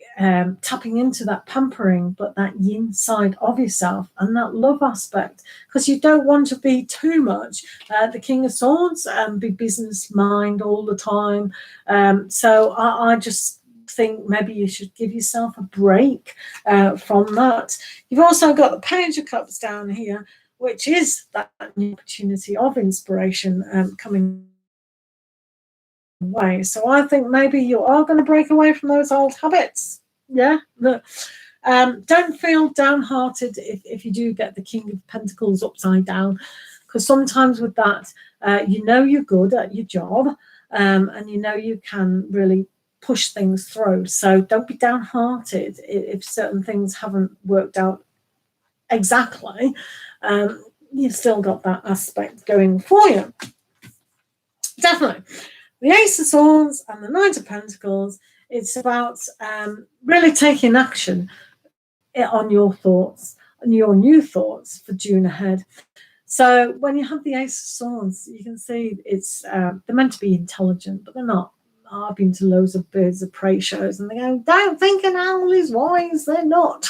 tapping into that pampering, but that yin side of yourself and that love aspect, because you don't want to be too much the King of Swords and be business mind all the time. So I just think maybe you should give yourself a break from that. You've also got the Page of Cups down here, which is that new opportunity of inspiration coming away. So I think maybe you are going to break away from those old habits. Yeah. Don't feel downhearted if you do get the King of Pentacles upside down, because sometimes with that, you know you're good at your job, and you know you can really push things through. So don't be downhearted if certain things haven't worked out exactly. You've still got that aspect going for you. Definitely. The Ace of Swords and the Knight of Pentacles, it's about really taking action on your thoughts and your new thoughts for June ahead. So when you have the Ace of Swords, you can see it's they're meant to be intelligent, but they're not. I've been to loads of Birds of Prey shows and they go, don't think an owl is wise. They're not.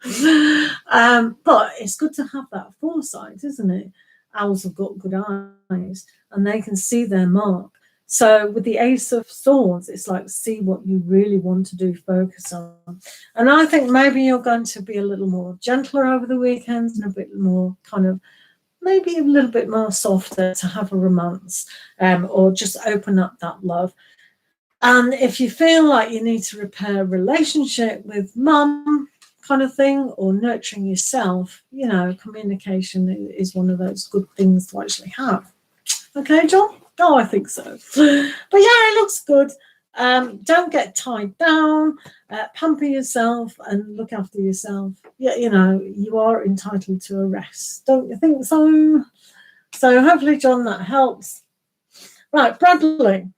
But it's good to have that foresight, isn't it? Owls have got good eyes and they can see their mark. So with the Ace of Swords, it's like, see what you really want to do, focus on. And I think maybe you're going to be a little more gentler over the weekends and a bit more kind of, maybe a little bit more softer to have a romance, or just open up that love. And if you feel like you need to repair a relationship with mum kind of thing, or nurturing yourself, you know, communication is one of those good things to actually have. Okay, John? Oh, I think so. But yeah, it looks good. Don't get tied down. Pamper yourself and look after yourself. Yeah, you know, you are entitled to a rest. Don't you think so? So hopefully, John, that helps. Right, Bradley.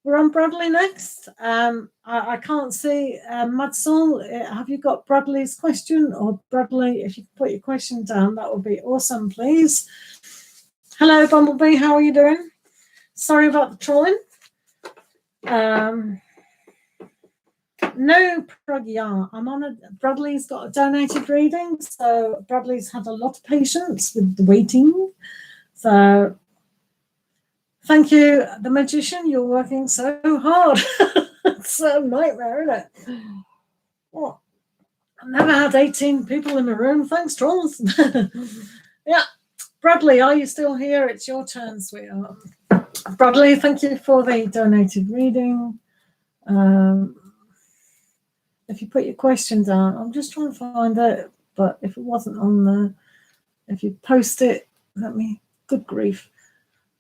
We're on Bradley next. I can't see Madsal. Have you got Bradley's question? Or Bradley, if you can put your question down, that would be awesome, please. Hello, Bumblebee. How are you doing? Sorry about the trolling. No, Pragya. I'm on a. Bradley's got a donated reading, so Bradley's had a lot of patience with the waiting. So thank you, the Magician. You're working so hard. It's a nightmare, isn't it? Oh, I've never had 18 people in my room. Thanks, trolls. Yeah. Bradley, are you still here? It's your turn, sweetheart. Bradley, thank you for the donated reading. If you put your question down, I'm just trying to find it, but if it wasn't on there, if you post it, let me, good grief.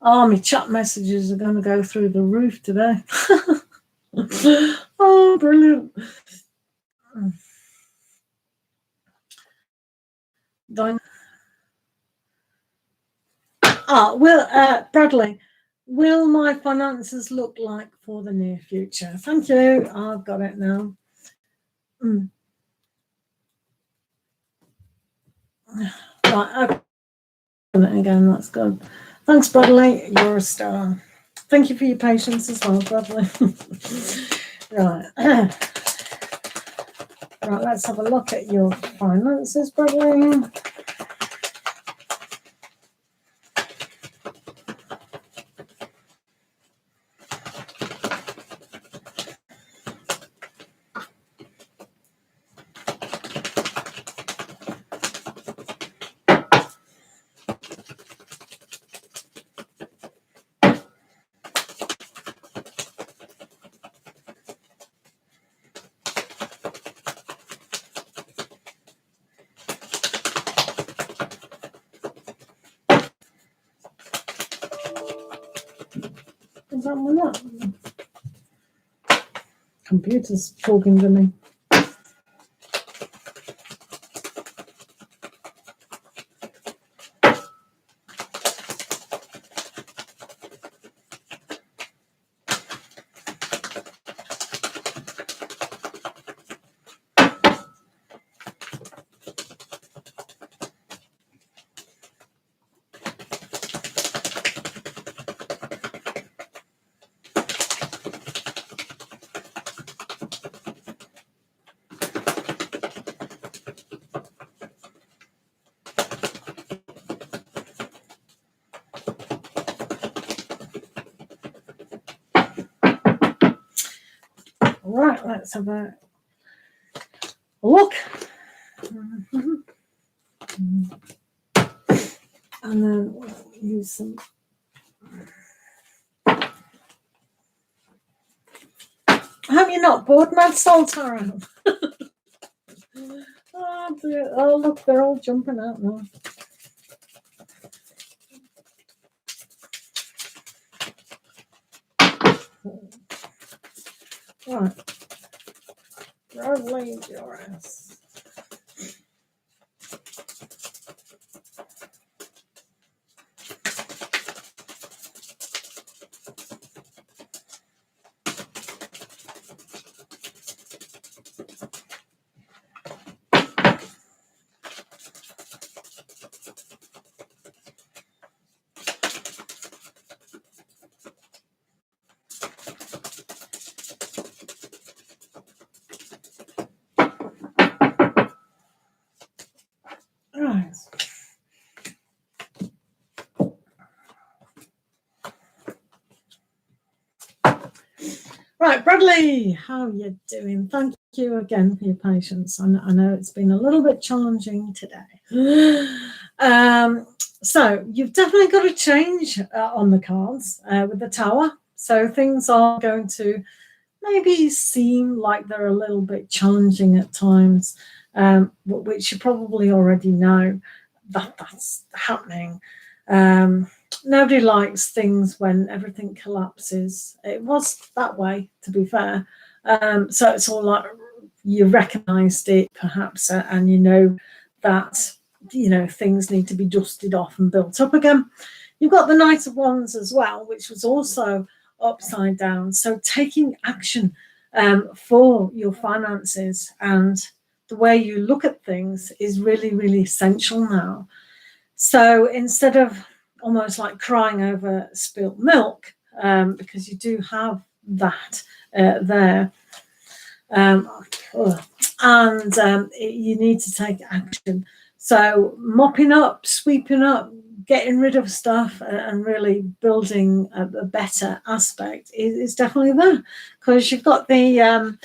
Oh, my chat messages are going to go through the roof today. Oh, brilliant. Bradley, will my finances look like for the near future? Thank you. I've got it now. Right, open it again. That's good. Thanks, Bradley. You're a star. Thank you for your patience as well, Bradley. Right. Right, let's have a look at your finances, Bradley. Is that one up? Computer's talking to me. Right, let's have a look. And then we'll use some. I hope you're not bored, Mad Soul Tarot. Oh, look, they're all jumping out now. Right. Lovely Joris. Right, Bradley, how are you doing? Thank you again for your patience. I know it's been a little bit challenging today. So you've definitely got a change on the cards with the Tower. So things are going to maybe seem like they're a little bit challenging at times, which you probably already know that's happening. Nobody likes things when everything collapses. It was that way, to be fair. So it's all like you recognised it, perhaps, and you know that things need to be dusted off and built up again. You've got the Knight of Wands as well, which was also upside down. So taking action for your finances and the way you look at things is really, really essential now. So instead of almost like crying over spilt milk, because you do have that there, you need to take action. So mopping up, sweeping up, getting rid of stuff and really building a better aspect is definitely there, because you've got the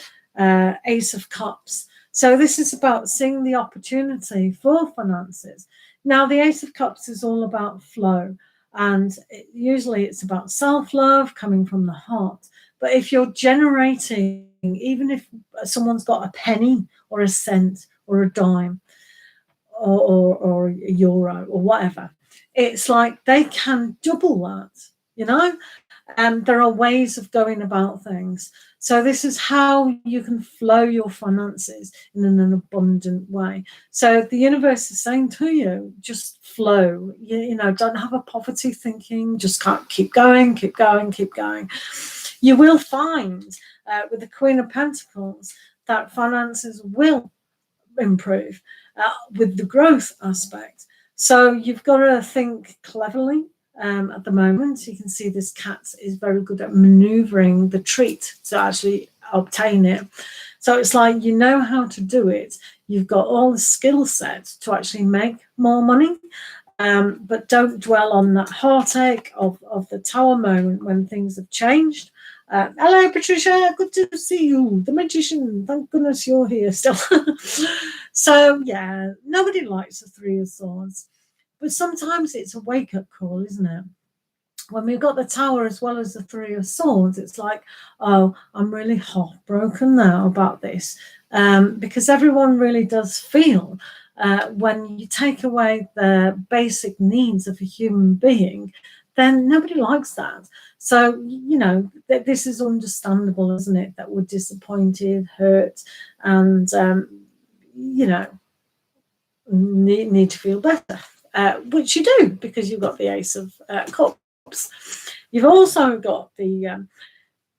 Ace of Cups. So this is about seeing the opportunity for finances. Now, the Ace of Cups is all about flow, and usually it's about self-love coming from the heart. But if you're generating, even if someone's got a penny or a cent or a dime or a euro or whatever, it's like they can double that, and there are ways of going about things. So this is how you can flow your finances in an abundant way. So the universe is saying to you, just flow, don't have a poverty thinking, just keep going, keep going, keep going. You will find with the Queen of Pentacles that finances will improve with the growth aspect. So you've got to think cleverly. At the moment, you can see this cat is very good at maneuvering the treat to actually obtain it. So it's like you know how to do it. You've got all the skill set to actually make more money, but don't dwell on that heartache of the Tower moment when things have changed. Hello, Patricia. Good to see you. The Magician. Thank goodness you're here still. So, yeah, nobody likes the Three of Swords. But sometimes it's a wake-up call, isn't it? When we've got the Tower as well as the Three of Swords, it's like, oh, I'm really heartbroken now about this. Because everyone really does feel when you take away the basic needs of a human being, then nobody likes that. So, this is understandable, isn't it? That we're disappointed, hurt, and, need to feel better. Which you do, because you've got the Ace of Cups. You've also got the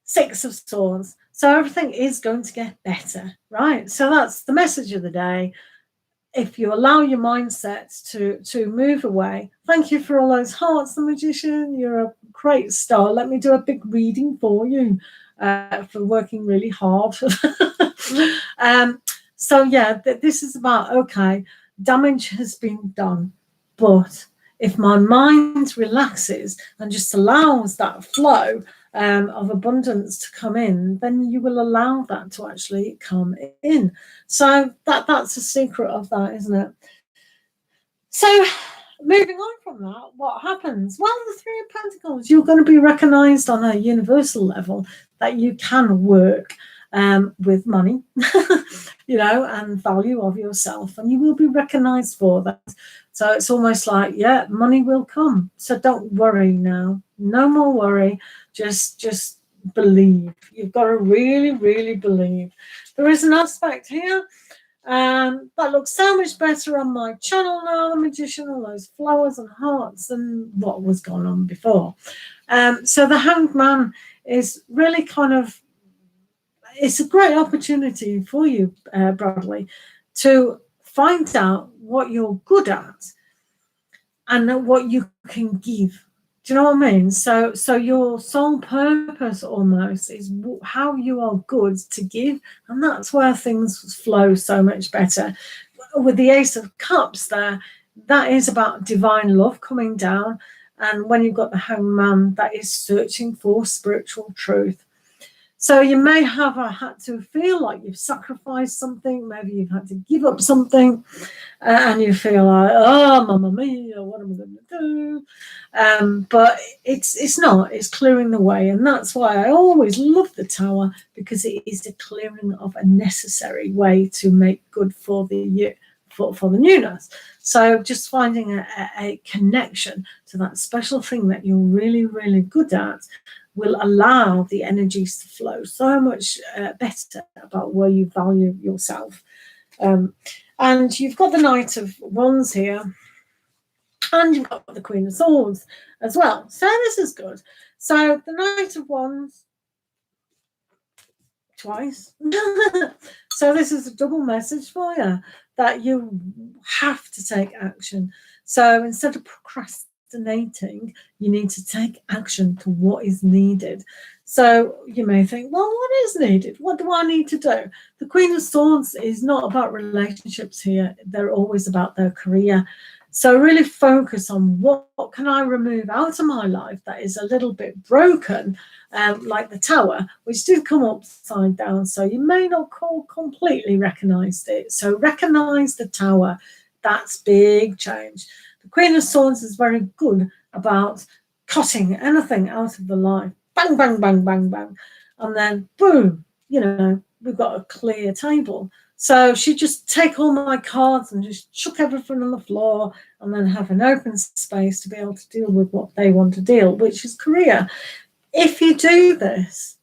Six of Swords. So everything is going to get better, right? So that's the message of the day. If you allow your mindset to move away, thank you for all those hearts, the Magician. You're a great star. Let me do a big reading for you for working really hard. So yeah, this is about, okay, damage has been done. But if my mind relaxes and just allows that flow, of abundance to come in, then you will allow that to actually come in. So that's the secret of that, isn't it? So moving on from that, what happens? Well, the Three of Pentacles, you're going to be recognized on a universal level that you can work with money, you know, and value of yourself, and you will be recognized for that. So it's almost like, yeah, money will come. So don't worry now. No more worry. Just believe. You've got to really, really believe. There is an aspect here that looks so much better on my channel now, the Magician, all those flowers and hearts, than what was going on before. So the Hanged Man is really kind of, it's a great opportunity for you, Bradley, to find out what you're good at and what you can give. Do you know what I mean? So your sole purpose almost is how you are good to give, and that's where things flow so much better. With the Ace of Cups there, that is about divine love coming down, and when you've got the Hanged Man, that is searching for spiritual truth. So you may have had to feel like you've sacrificed something, maybe you've had to give up something, and you feel like, oh, mamma mia, what am I going to do? But it's not. It's clearing the way, and that's why I always love the Tower, because it is the clearing of a necessary way to make good for the for the newness. So just finding a connection to that special thing that you're really, really good at will allow the energies to flow so much better about where you value yourself. And you've got the Knight of Wands here, and you've got the Queen of Swords as well. So this is good. So the Knight of Wands twice. So this is a double message for you, that you have to take action. So instead of procrastinating, you need to take action to what is needed. So you may think, well, what is needed? What do I need to do? The Queen of Swords is not about relationships here. They're always about their career. So really focus on what can I remove out of my life that is a little bit broken, like the Tower, which did come upside down. So you may not completely recognize it. So recognize the Tower. That's big change. The Queen of Swords is very good about cutting anything out of the life. Bang, bang, bang, bang, bang. And then boom, you know, we've got a clear table. So she just take all my cards and just chuck everything on the floor, and then have an open space to be able to deal with what they want to deal, which is career. If you do this,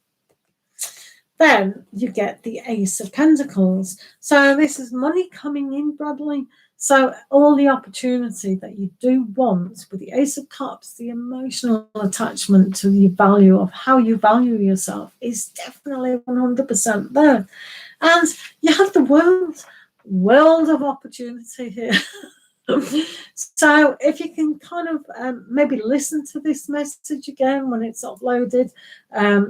then you get the Ace of Pentacles. So this is money coming in, Bradley. So all the opportunity that you do want with the Ace of Cups, the emotional attachment to the value of how you value yourself is definitely 100% there. And you have the world of opportunity here. So if you can kind of maybe listen to this message again when it's uploaded,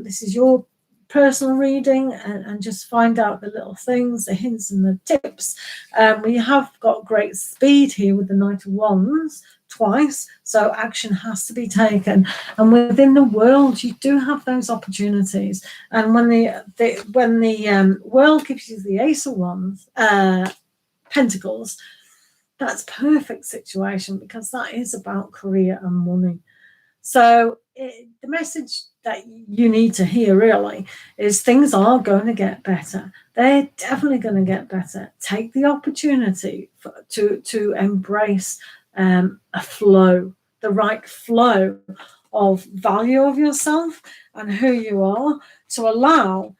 this is your personal reading, and just find out the little things, the hints and the tips. We have got great speed here with the Knight of Wands twice, so action has to be taken, and within the world you do have those opportunities. And when the world gives you the Ace of Wands, Pentacles, that's perfect situation, because that is about career and money. So the message that you need to hear really is things are going to get better. They're definitely going to get better. Take the opportunity to embrace a flow, the right flow of value of yourself and who you are, to allow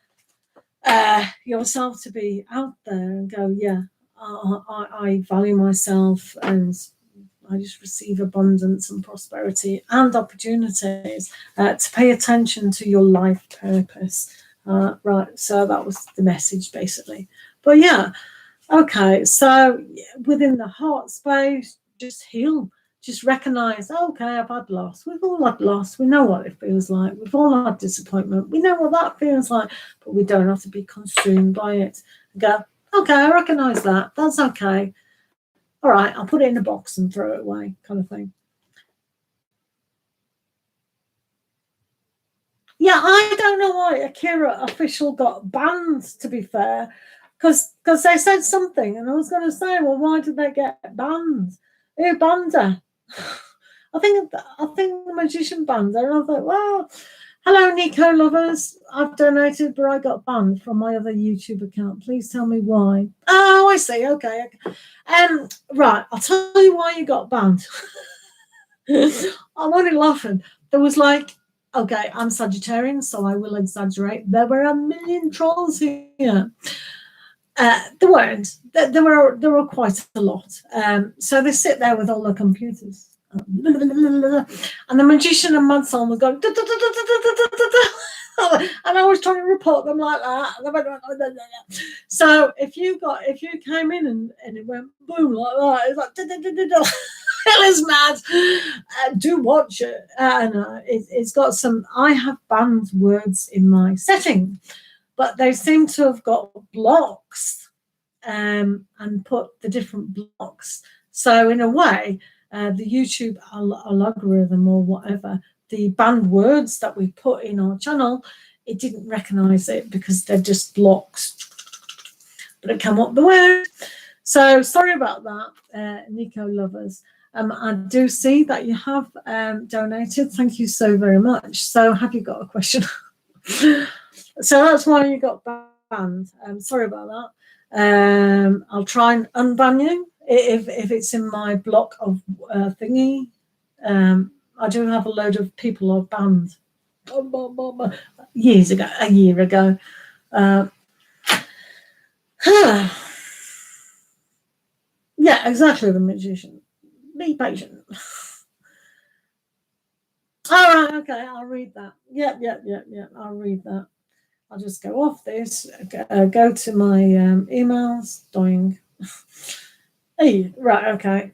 yourself to be out there and go, yeah, I value myself, and I just receive abundance and prosperity and opportunities, to pay attention to your life purpose. Right, so that was the message basically. But yeah, okay, so within the heart space, just heal. Just recognize, okay, I've had loss. We've all had loss. We know what it feels like. We've all had disappointment. We know what that feels like, but we don't have to be consumed by it. Go, okay, I recognize that. That's okay. All right, I'll put it in a box and throw it away, kind of thing. Yeah, I don't know why Akira Official got banned, to be fair, because they said something, and I was going to say, well, why did they get banned? Who banned her? I think the magician banned her, and I thought, well, hello, Nico lovers. I've donated, but I got banned from my other YouTube account. Please tell me why. Oh, I see. Okay. Right. I'll tell you why you got banned. I'm only laughing. There was like, okay, I'm Sagittarian, so I will exaggerate. There were a million trolls here. There weren't. There were quite a lot. So they sit there with all their computers. And the magician and Manson was going, and I was trying to report them like that. So if you came in and it went boom like that, it's like it was mad. Do watch it. It's got some. I have banned words in my setting, but they seem to have got blocks and put the different blocks. So in a way, the YouTube algorithm or whatever, the banned words that we put in our channel, it didn't recognize it because they're just blocks. But it came up the word. So sorry about that, Nico lovers. I do see that you have donated. Thank you so very much. So have you got a question? So that's why you got banned. Sorry about that. I'll try and unban you if it's in my block of thingy. I do have a load of people I've banned years ago, a year ago. Yeah, exactly, the magician. Be patient. All right, okay, I'll read that. Yep, I'll read that. I'll just go off this, go to my emails, doing. Hey, right, okay.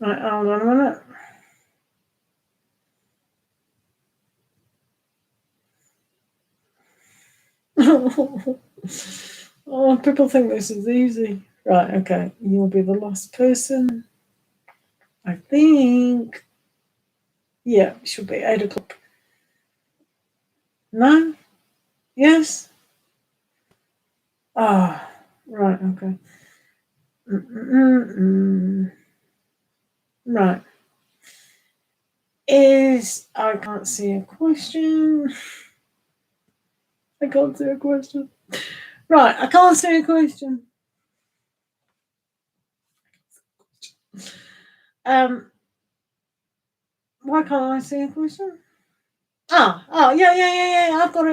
Right, hold on a minute. Oh, people think this is easy. Right, okay. You'll be the last person. I think. Yeah, it should be 8 o'clock. No? Yes? Ah, right, okay. Right. I can't see a question. I can't see a question. Right, I can't see a question. Why can't I see a question? Oh, yeah. I've got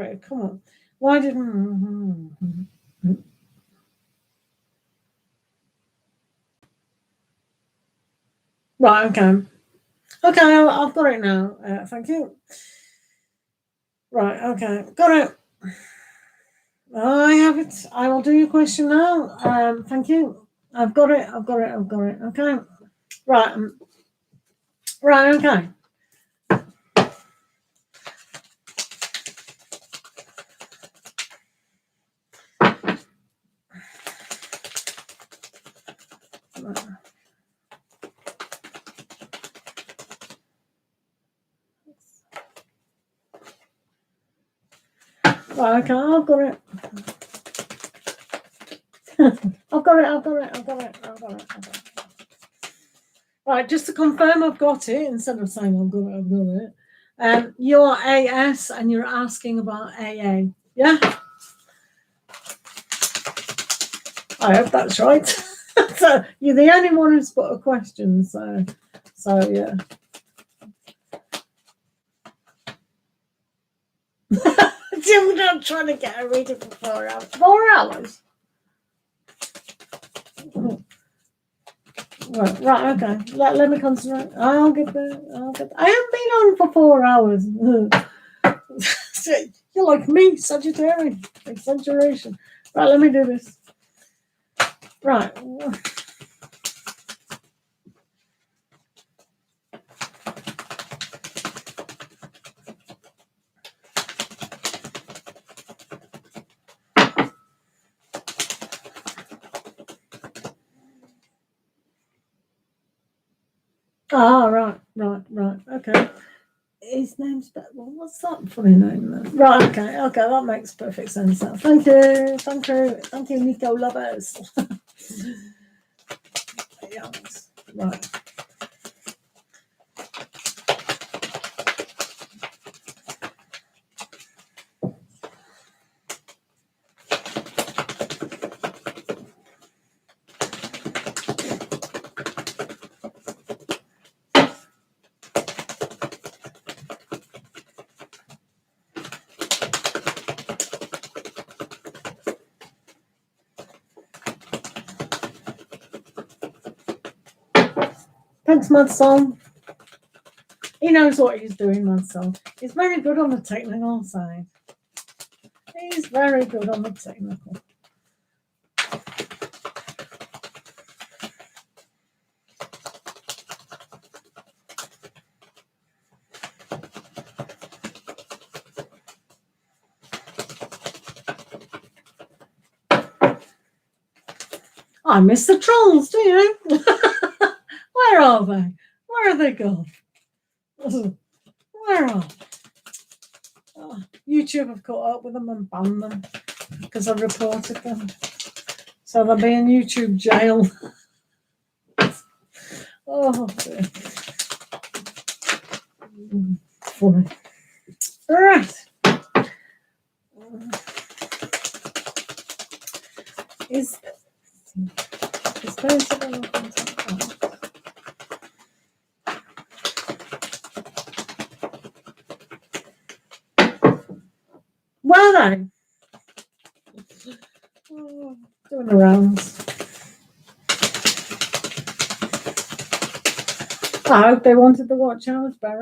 it. Come on. Why didn't? Right, okay. Okay, I've got it now. Thank you. Right, okay. Got it. I have it. I will do your question now. Thank you. I've got it. Okay. Right. Right, okay. Right, okay, I've got it. I've got it. Right, just to confirm I've got it, instead of saying I've got it. You're AS and you're asking about AA. Yeah? I hope that's right. So you're the only one who's put a question, so yeah. Jim, not trying to get a reading for 4 hours. 4 hours? Right, okay. Let me concentrate. I'll get there. I haven't been on for 4 hours. You're like me, Sagittarian. Exaggeration. Right, let me do this. Right. Ah, right. Okay. His name's well, what's that funny name then? Right, okay, that makes perfect sense now. Thank you, Nico lovers. Right. Thanks, Mud Song. He knows what he's doing, Mud Song. He's very good on the technical side. He's very good on the technical. I miss the trolls, do you? Where are they? Where are they gone? Where are they? Oh, YouTube have caught up with them and banned them because I reported them. So they'll be in YouTube jail. Oh, dear. Funny. All right. Is going to be were they? Oh, doing the rounds. I hope they wanted to watch hours, Barry.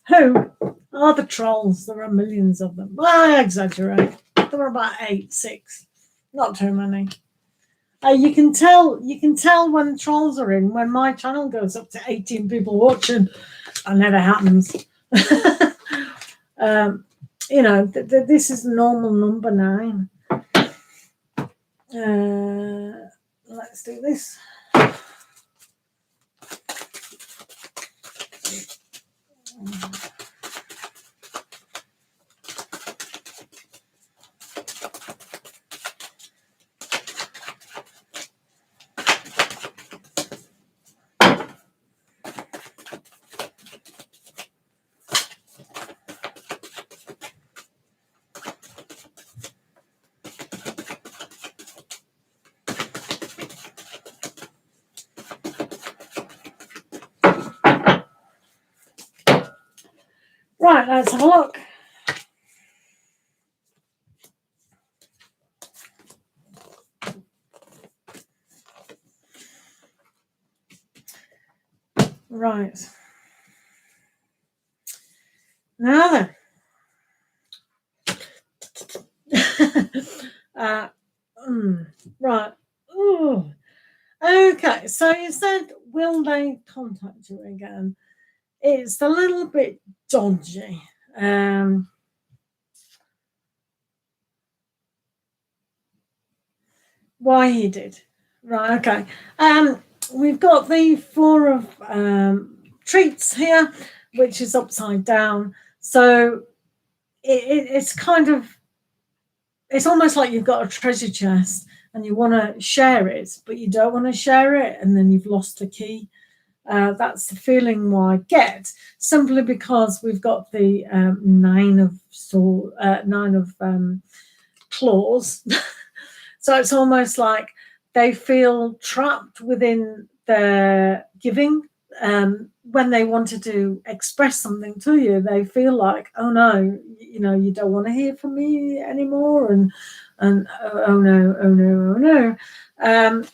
Who are the trolls? There are millions of them. Well, I exaggerate. There are about 6, not too many. You can tell when trolls are in when my channel goes up to 18 people watching. That never happens. You know, this is normal number 9. Let's do this. Right, let's have a look. Right. Now then. Right. Ooh. Okay, so you said, will they contact you again? It's a little bit dodgy. Why he did. Right, okay. We've got the 4 of treats here, which is upside down. So it's kind of, it's almost like you've got a treasure chest and you want to share it, but you don't want to share it, and then you've lost the key. That's the feeling I get, simply because we've got the 9 of claws. So it's almost like they feel trapped within their giving. When they wanted to express something to you, they feel like, oh no, you know, you don't want to hear from me anymore, and oh no.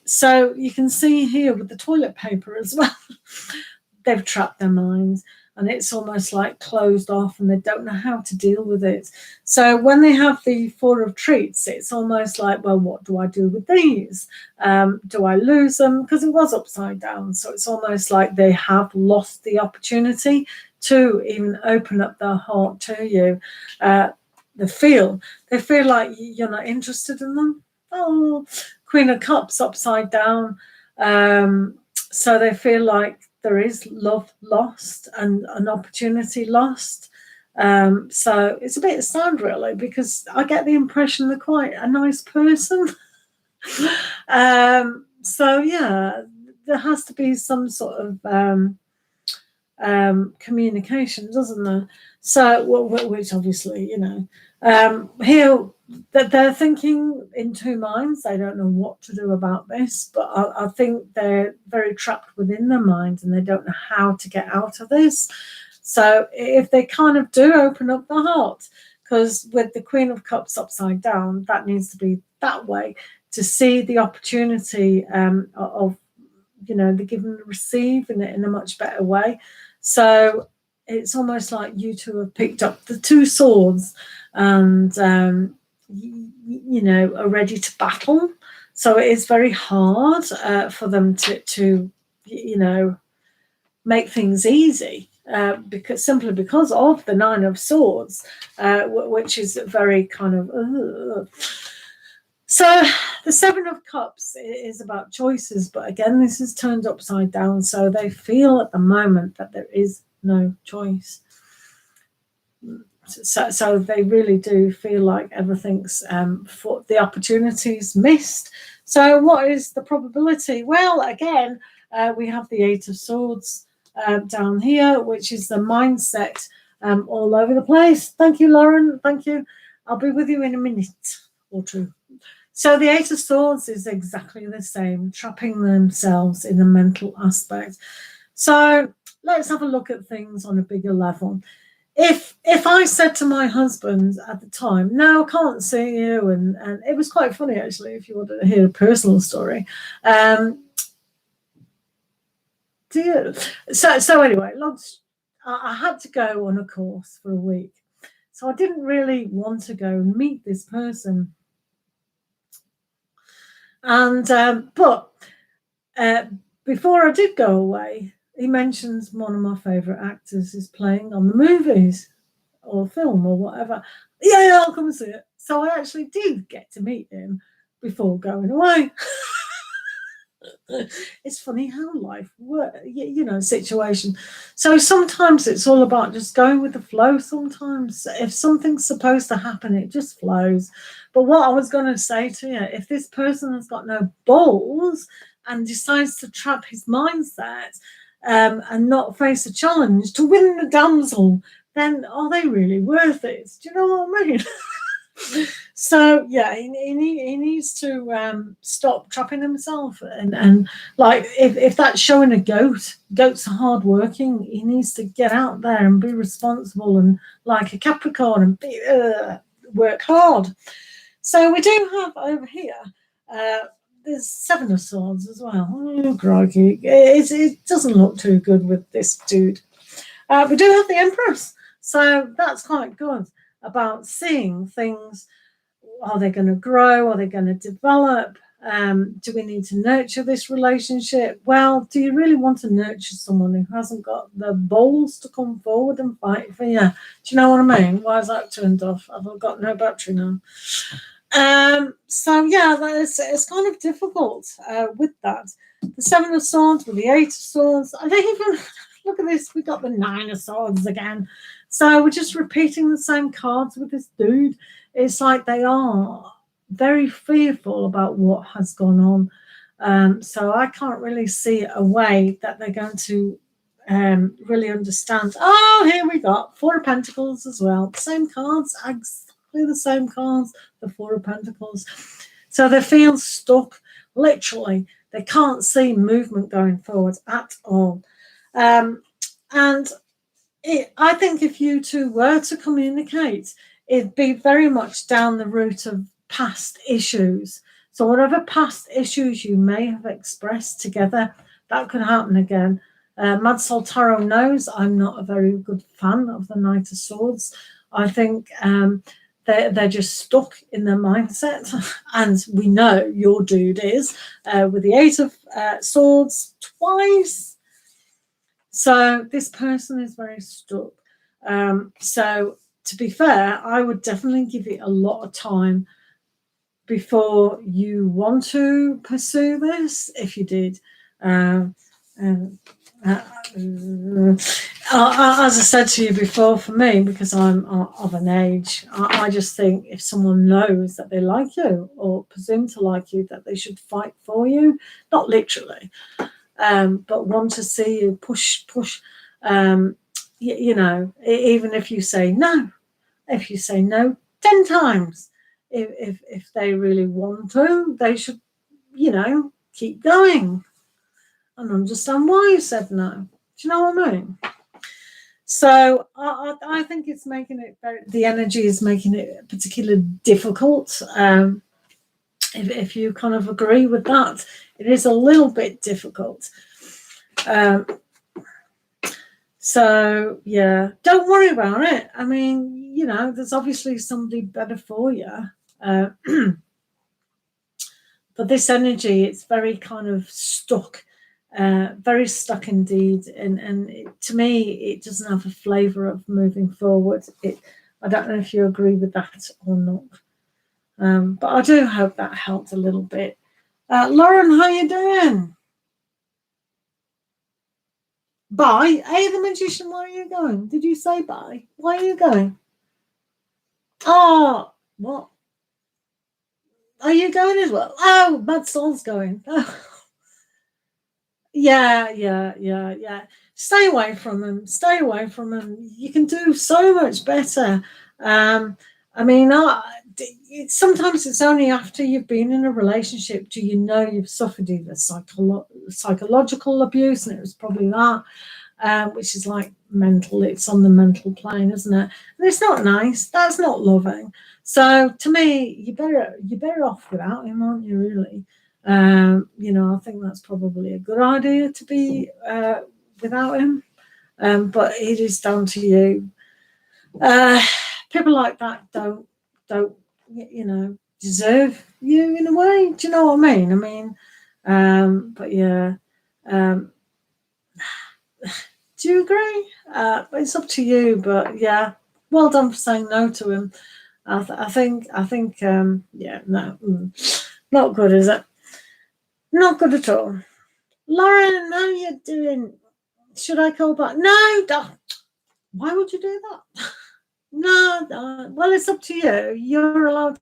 So you can see here with the toilet paper as well, they've trapped their minds. and it's almost like closed off and they don't know how to deal with it. So when they have the Four of Treats, it's almost like, well, what do I do with these? Do I lose them? Because it was upside down. So it's almost like they have lost the opportunity to even open up their heart to you. They feel like you're not interested in them. Oh, Queen of Cups upside down. So they feel like there is love lost and an opportunity lost. So it's a bit sad, really, because I get the impression they're quite a nice person. So yeah, there has to be some sort of communication, doesn't there? So, which obviously, here that they're thinking in two minds. They don't know what to do about this, but I think they're very trapped within their minds and they don't know how to get out of this. So if they kind of do open up the heart, because with the Queen of Cups upside down, that needs to be that way, to see the opportunity of the give and receive in a much better way. So it's almost like you two have picked up the two swords and are ready to battle. So it is very hard for them to make things easy, simply because of the Nine of Swords, which is very kind of So the Seven of Cups is about choices, but again, this is turned upside down. So they feel at the moment that there is no choice. So they really do feel like everything's for the opportunities missed. So what is the probability? Well, again, we have the Eight of Swords down here, which is the mindset all over the place. Thank you, Lauren. Thank you. I'll be with you in a minute or two. So the Eight of Swords is exactly the same, trapping themselves in a mental aspect. So let's have a look at things on a bigger level. If I said to my husband at the time, no, I can't see you, and it was quite funny actually, if you want to hear a personal story. So anyway, I had to go on a course for a week. So I didn't really want to go and meet this person. And but before I did go away, he mentions one of my favourite actors is playing on the movies or film or whatever. Yeah, I'll come and see it. So I actually did get to meet him before going away. It's funny how life works, situation. So sometimes it's all about just going with the flow. Sometimes if something's supposed to happen, it just flows. But what I was going to say to you, if this person has got no balls and decides to trap his mindset and not face a challenge to win the damsel, then are they really worth it? Do you know what I mean? So yeah, he needs to stop trapping himself, and like if that's showing a goat's hard working, he needs to get out there and be responsible and like a Capricorn and be work hard. So we do have over here there's Seven of Swords as well. Oh, crikey, it doesn't look too good with this dude. We do have the Empress, so that's quite good about seeing things. Are they going to grow? Are they going to develop? Do we need to nurture this relationship? Well, do you really want to nurture someone who hasn't got the balls to come forward and fight for you? Do you know what I mean? Why is that turned off? I've got no battery now. So yeah, it's kind of difficult with that. The Seven of Swords with the Eight of Swords. I think even look at this. We got the Nine of Swords again. So we're just repeating the same cards with this dude. It's like they are very fearful about what has gone on. So I can't really see a way that they're going to really understand. Oh, here we got Four of Pentacles as well. Same cards, exactly the same cards, the Four of Pentacles. So they feel stuck, literally. They can't see movement going forward at all. And I think if you two were to communicate, it'd be very much down the route of past issues. So whatever past issues you may have expressed together, that could happen again. Mad Soul Tarot knows I'm not a very good fan of the Knight of Swords. I think they're just stuck in their mindset, and we know your dude is with the Eight of Swords twice. So this person is very stuck. So to be fair, I would definitely give it a lot of time before you want to pursue this, if you did. As I said to you before, for me, because I'm of an age, I just think if someone knows that they like you or presume to like you, that they should fight for you, not literally, but want to see you push. You know, even if you say no, 10 times, if they really want to, they should, you know, keep going and understand why you said no. Do you know what I mean? So I think it's making it the energy is making it particularly difficult. If you kind of agree with that, it is a little bit difficult. So yeah, don't worry about it. I mean, you know, there's obviously somebody better for you. But this energy, it's very kind of stuck, very stuck indeed. And to me, it doesn't have a flavour of moving forward. I don't know if you agree with that or not. But I do hope that helped a little bit. Lauren, how you doing? Bye. Hey, the Magician, where are you going? Did you say bye? Why are you going? Oh, what? Are you going as well? Oh, Mad Soul's going. Oh. Yeah. Stay away from him. Stay away from him. You can do so much better. I mean, sometimes it's only after you've been in a relationship do you know you've suffered either psychological abuse, and it was probably that, which is like mental. It's on the mental plane, isn't it? And it's not nice. That's not loving. So to me, you're better off without him, aren't you? Really. You know, I think that's probably a good idea to be without him. But it is down to you. People like that don't you know, deserve you in a way. Do you know what I mean? I mean, but yeah. Do you agree? It's up to you, but yeah, well done for saying no to him. I think, yeah, no, not good, is it? Not good at all. Lauren, how are you doing? Should I call back? No, don't. Why would you do that? No. Well, it's up to you. You're allowed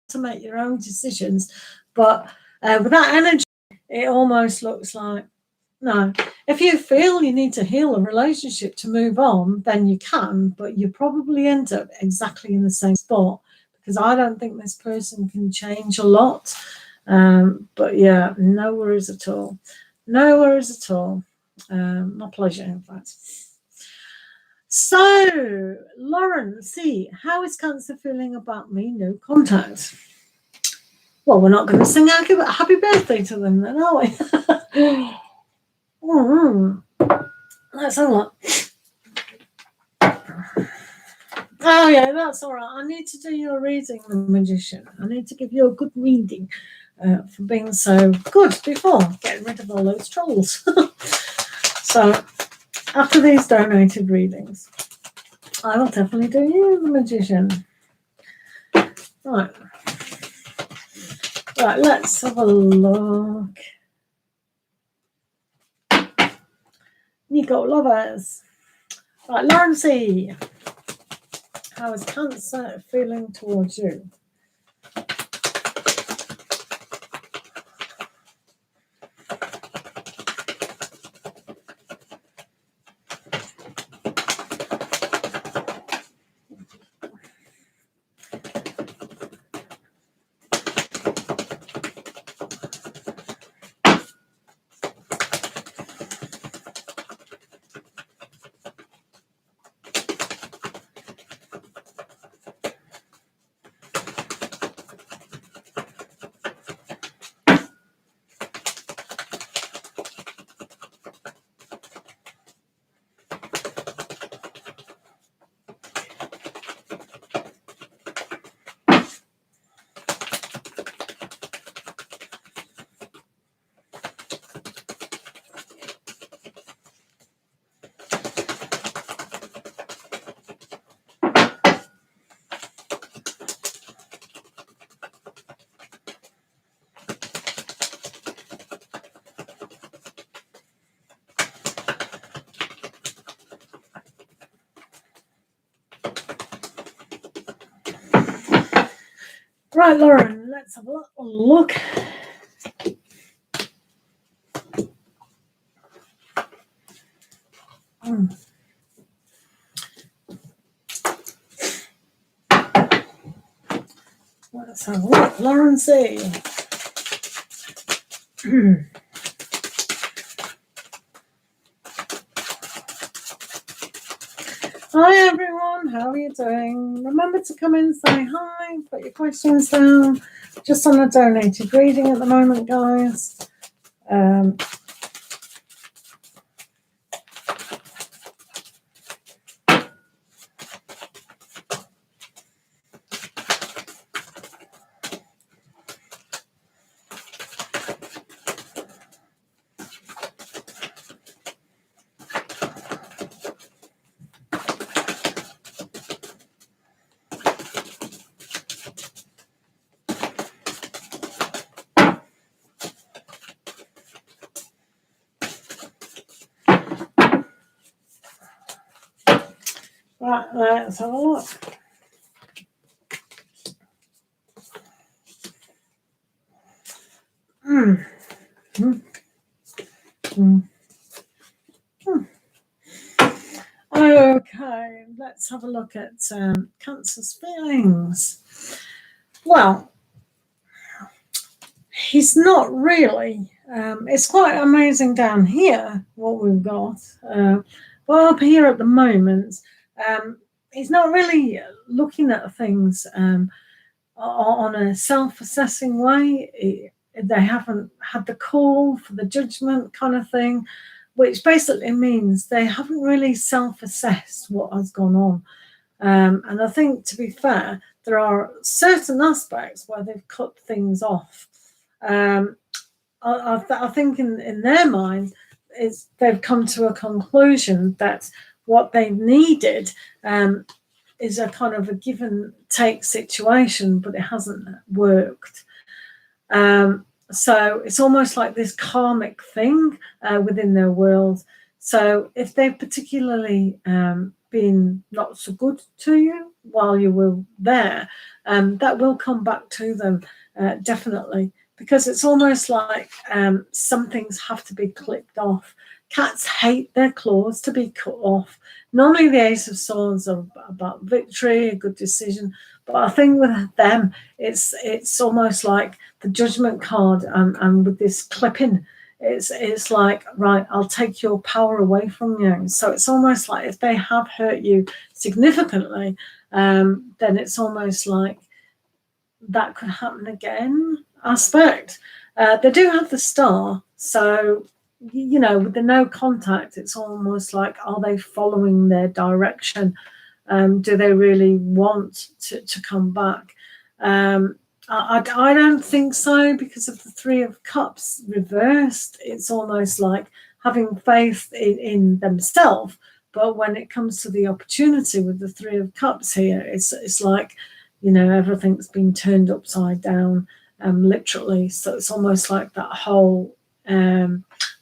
to make your own decisions, but with that energy, it almost looks like no. If you feel you need to heal a relationship to move on, then you can, but you probably end up exactly in the same spot, because I don't think this person can change a lot. But yeah, no worries at all. No worries at all. My pleasure, in fact. So, Lauren, see, how is Cancer feeling about me? No contact. Well, we're not going to sing happy birthday to them then, are we? Let's have a look. Oh yeah, that's all right. I need to do your reading, the Magician. I need to give you a good reading for being so good before getting rid of all those trolls. So after these donated readings, I will definitely do you, the Magician. Right, let's have a look. You got lovers. Right, Lauren C. How is Cancer feeling towards you? Right, Lauren, let's have a look. Let's have a look. Lauren C. Hi everyone, how are you doing? Remember to come in, say hi, put your questions down. Just on a donated reading at the moment, guys. Right, let's have a look. Okay, let's have a look at Cancer's feelings. Well, he's not really. It's quite amazing down here what we've got. Well, up here at the moment, he's not really looking at things on a self-assessing way. They haven't had the call for the judgment kind of thing, which basically means they haven't really self-assessed what has gone on. And I think, to be fair, there are certain aspects where they've cut things off. I think in their mind, they've come to a conclusion that what they needed is a kind of a give and take situation, but it hasn't worked. So it's almost like this karmic thing within their world. So if they've particularly been not so good to you while you were there, that will come back to them definitely, because it's almost like some things have to be clipped off. Cats hate their claws to be cut off. Normally the Ace of Swords are about victory, a good decision, but I think with them, it's almost like the Judgment card, and with this clipping, it's like, right, I'll take your power away from you. So it's almost like if they have hurt you significantly, then it's almost like that could happen again aspect. They do have the Star, so with the no contact, it's almost like, are they following their direction? Do they really want to come back? I don't think so, because of the Three of Cups reversed. It's almost like having faith in themselves, but when it comes to the opportunity with the Three of Cups here, it's like, everything's been turned upside down, literally. So it's almost like that whole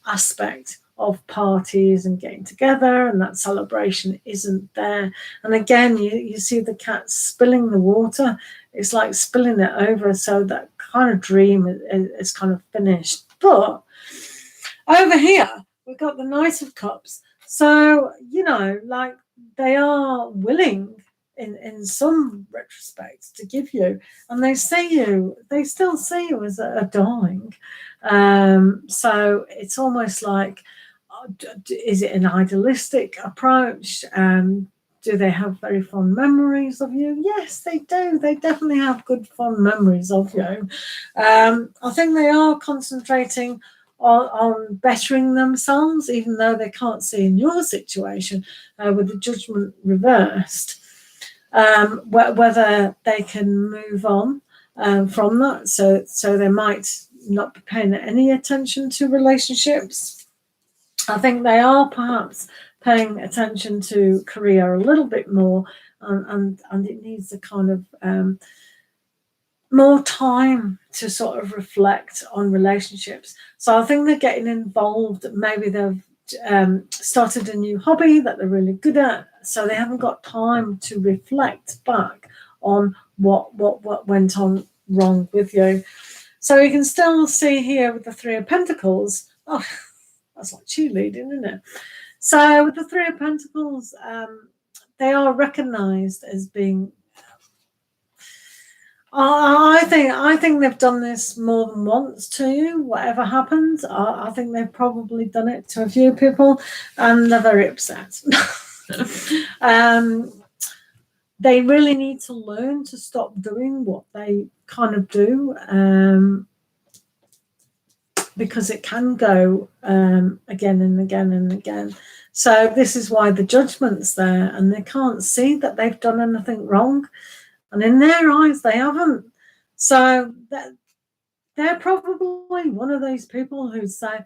aspect of parties and getting together and that celebration isn't there. And again, you see the cat spilling the water. It's like spilling it over, so that kind of dream is kind of finished. But over here, we've got the Knight of Cups. So, like, they are willing in some retrospects to give you, and they still see you as a darling. So it's almost like, is it an idealistic approach? Do they have very fond memories of you? Yes, they do. They definitely have good fond memories of you. I think they are concentrating on bettering themselves, even though they can't see in your situation with the Judgment reversed, whether they can move on from that. So they might not be paying any attention to relationships. I think they are perhaps paying attention to career a little bit more, and it needs a kind of more time to sort of reflect on relationships. So I think they're getting involved. Maybe they've started a new hobby that they're really good at, so they haven't got time to reflect back on what went on wrong with you. So you can still see here with the Three of Pentacles. Oh, that's like cheerleading, isn't it? So with the Three of Pentacles, they are recognized as being, I think they've done this more than once to you. Whatever happens, I think they've probably done it to a few people, and they're very upset. They really need to learn to stop doing what they kind of do, because it can go again and again and again. So this is why the Judgment's there, and they can't see that they've done anything wrong. And in their eyes, they haven't. So they're probably one of those people who say,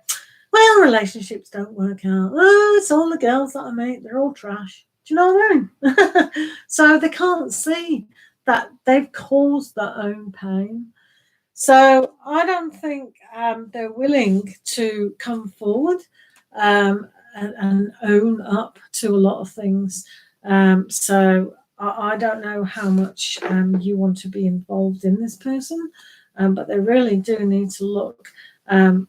well, relationships don't work out. Oh, it's all the girls that I meet. They're all trash. Do you know what I mean? So they can't see that they've caused their own pain. So I don't think they're willing to come forward and own up to a lot of things. So I don't know how much you want to be involved in this person, but they really do need to look. And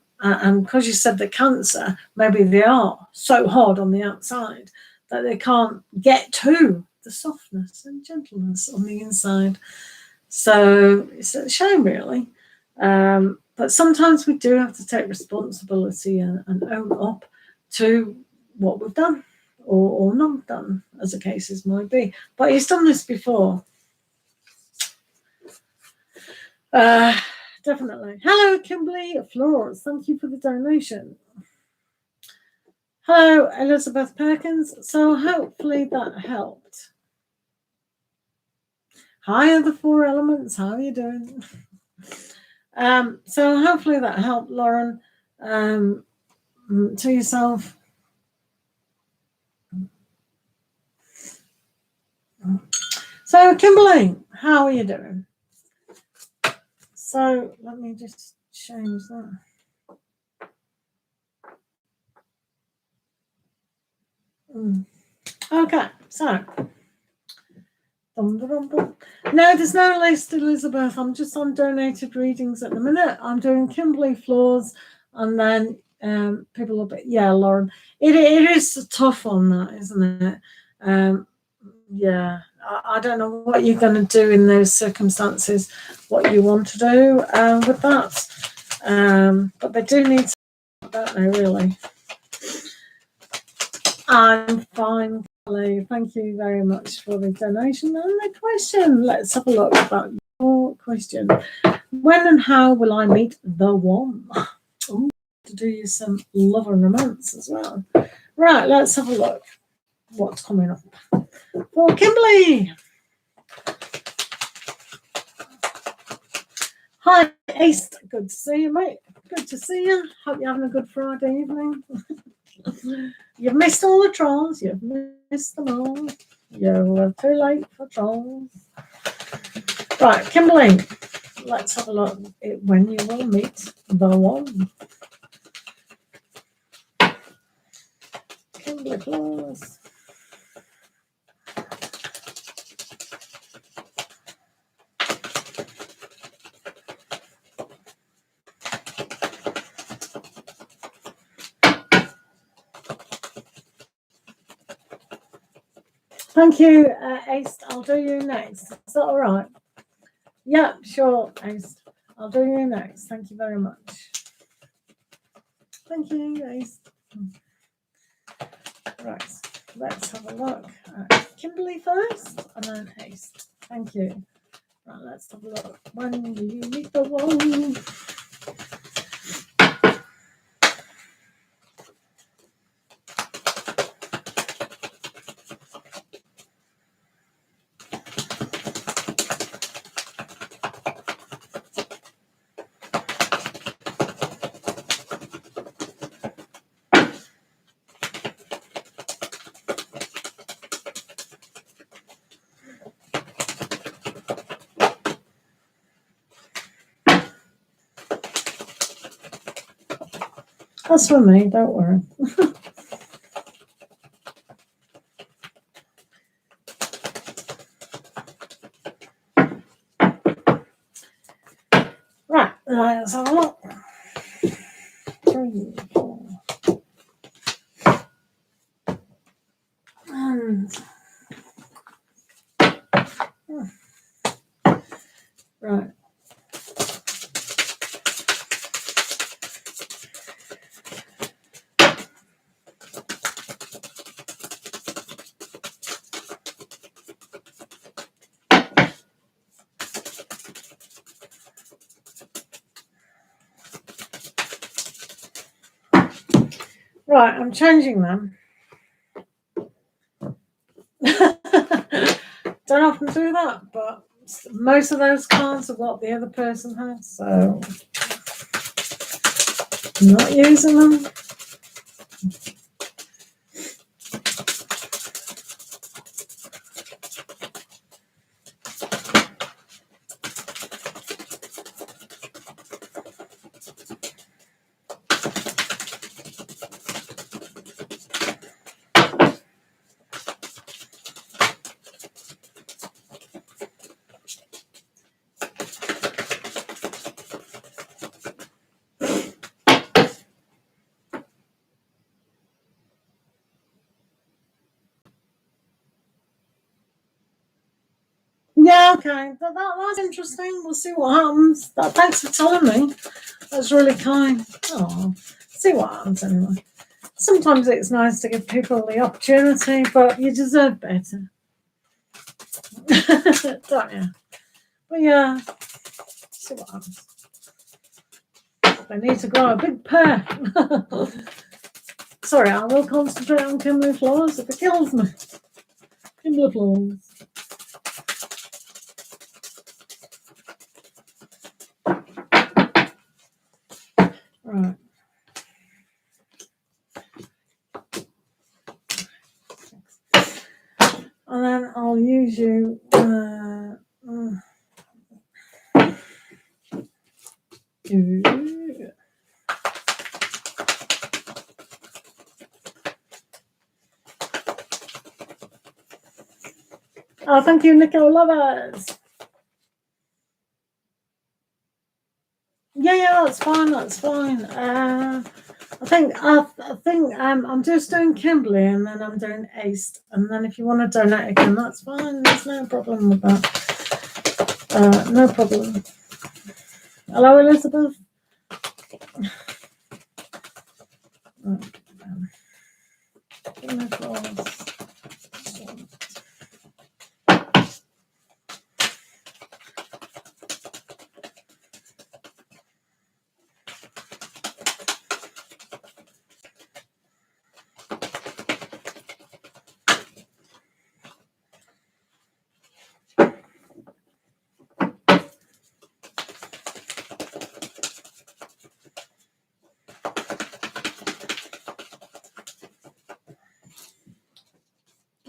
because you said the Cancer, maybe they are so hard on the outside that they can't get to the softness and gentleness on the inside. So it's a shame, really. But sometimes we do have to take responsibility and own up to what we've done or not done, as the cases might be. But he's done this before. Definitely. Hello, Kimberly Flores. Thank you for the donation. Hello, Elizabeth Perkins. So hopefully that helped. Hi, the Four Elements. How are you doing? So hopefully that helped, Lauren. To yourself. So, Kimberly, how are you doing? So, let me just change that. Okay, so. No, there's no list, Elizabeth. I'm just on donated readings at the minute. I'm doing Kimberly Floors, and then people will be, yeah, Lauren. It is a tough one, that, isn't it? Yeah, I don't know what you're going to do in those circumstances, what you want to do with that. But they do need to, don't they, really? I'm fine, Kelly. Thank you very much for the donation and the question. Let's have a look about your question. When and how will I meet the one? Ooh, to do you some love and romance as well. Right, let's have a look. What's coming up for Kimberly? Hi, Ace. Good to see you, mate. Good to see you. Hope you're having a good Friday evening. You've missed all the trolls. You've missed them all. You're too late for trolls. Right, Kimberly. Let's have a look at when you will meet the one. Kimberly Claus. Thank you, Ace. I'll do you next. Is that all right? Yeah, sure, Ace. I'll do you next. Thank you very much. Thank you, Ace. Right, let's have a look at Kimberly first, and then Ace. Thank you. Right, let's have a look. When do you meet the one? That's for me, don't worry. Right, let's have a look. 3, 4. And right. Right, I'm changing them. Don't often do that, but most of those cards are what the other person has, so I'm not using them. Yeah, okay. That's interesting. We'll see what happens. Thanks for telling me. That's really kind. Oh, see what happens anyway. Sometimes it's nice to give people the opportunity, but you deserve better. Don't you? But yeah, see what happens. They need to grow a big pair. Sorry, I will concentrate on Kimberly Flowers if it kills me. Kimberly Flowers. Right. And then I'll use you. Oh, thank you, Nico Lovers. Yeah, that's fine. That's fine. I think I'm just doing Kimberly, and then I'm doing Ace, and then if you want to donate again, that's fine. There's no problem with that. No problem. Hello, Elizabeth.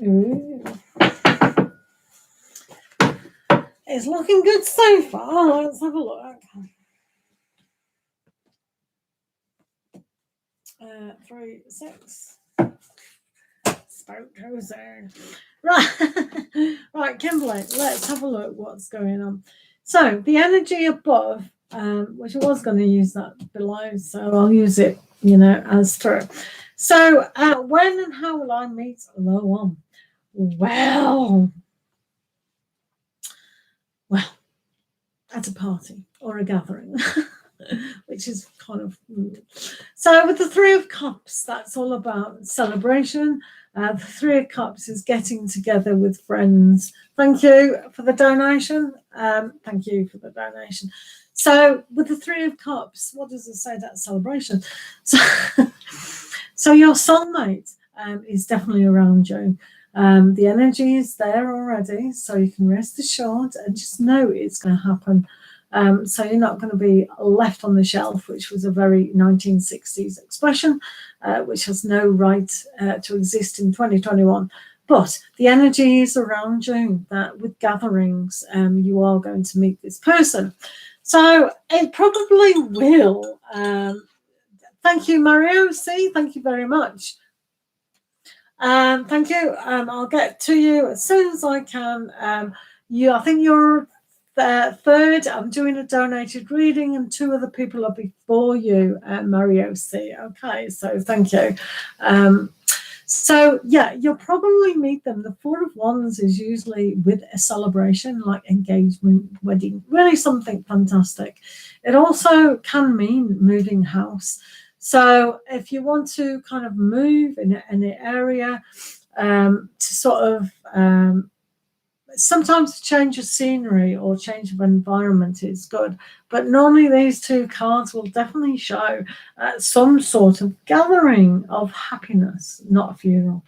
Ooh. It's looking good so far. Let's have a look. 3, 6. Spoke too soon. Right. Right, Kimberly, let's have a look what's going on. So the energy above, which I was going to use that below, so I'll use it, as through. So when and how will I meet low on? Well, at a party or a gathering, which is kind of rude. So with the 3 of Cups, that's all about celebration. The 3 of Cups is getting together with friends. Thank you for the donation. Thank you for the donation. So with the 3 of Cups, what does it say? That's celebration. So your soulmate is definitely around you. The energy is there already, so you can rest assured and just know it's going to happen. So you're not going to be left on the shelf, which was a very 1960s expression, which has no right to exist in 2021. But the energy is around you that with gatherings, you are going to meet this person. So it probably will. Thank you, Mario. C. Thank you very much. Thank you. I'll get to you as soon as I can. I think you're 3rd, I'm doing a donated reading, and 2 other people are before you, Mario C. Okay, so thank you. So yeah, you'll probably meet them. The 4 of Wands is usually with a celebration like engagement, wedding, really something fantastic. It also can mean moving house. So if you want to kind of move in an area, to sort of sometimes change of scenery or change of environment is good, but normally these 2 cards will definitely show some sort of gathering of happiness, not a funeral.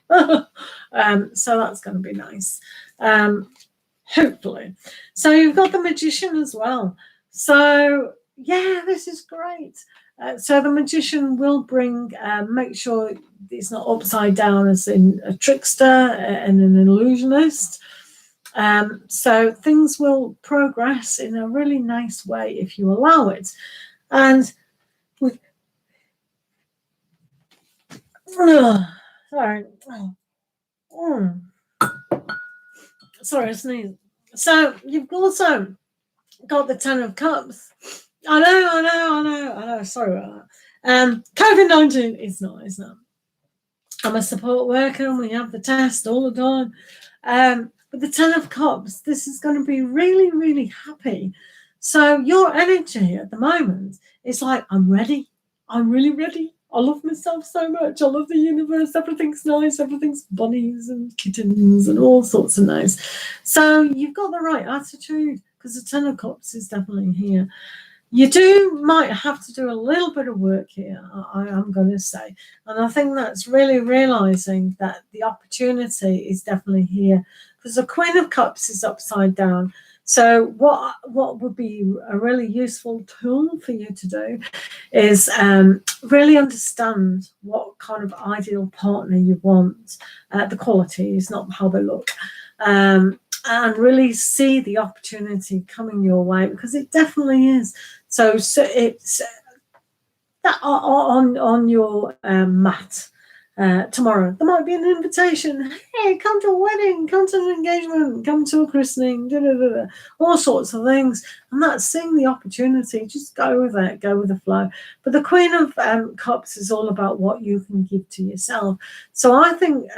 So that's going to be nice, hopefully. So you've got the Magician as well. So yeah, this is great. So the Magician will bring, make sure it's not upside down as in a trickster and an illusionist. So things will progress in a really nice way if you allow it. And with sorry, I sneezed. So you've also got the 10 of Cups. I know. Sorry about that. COVID-19 is not. I'm a support worker and we have the test all the time. But the 10 of Cups, this is going to be really, really happy. So your energy at the moment is like, I'm ready. I'm really ready. I love myself so much. I love the universe. Everything's nice. Everything's bunnies and kittens and all sorts of nice. So you've got the right attitude because the 10 of Cups is definitely here. You might have to do a little bit of work here, I am going to say. And I think that's really realizing that the opportunity is definitely here because the Queen of Cups is upside down. So what would be a really useful tool for you to do is really understand what kind of ideal partner you want, the qualities, not how they look. And really see the opportunity coming your way because it definitely is. So it's that on your mat tomorrow. There might be an invitation. Hey, come to a wedding, come to an engagement, come to a christening, all sorts of things. And that's seeing the opportunity. Just go with it, go with the flow. But the Queen of Cups is all about what you can give to yourself. So I think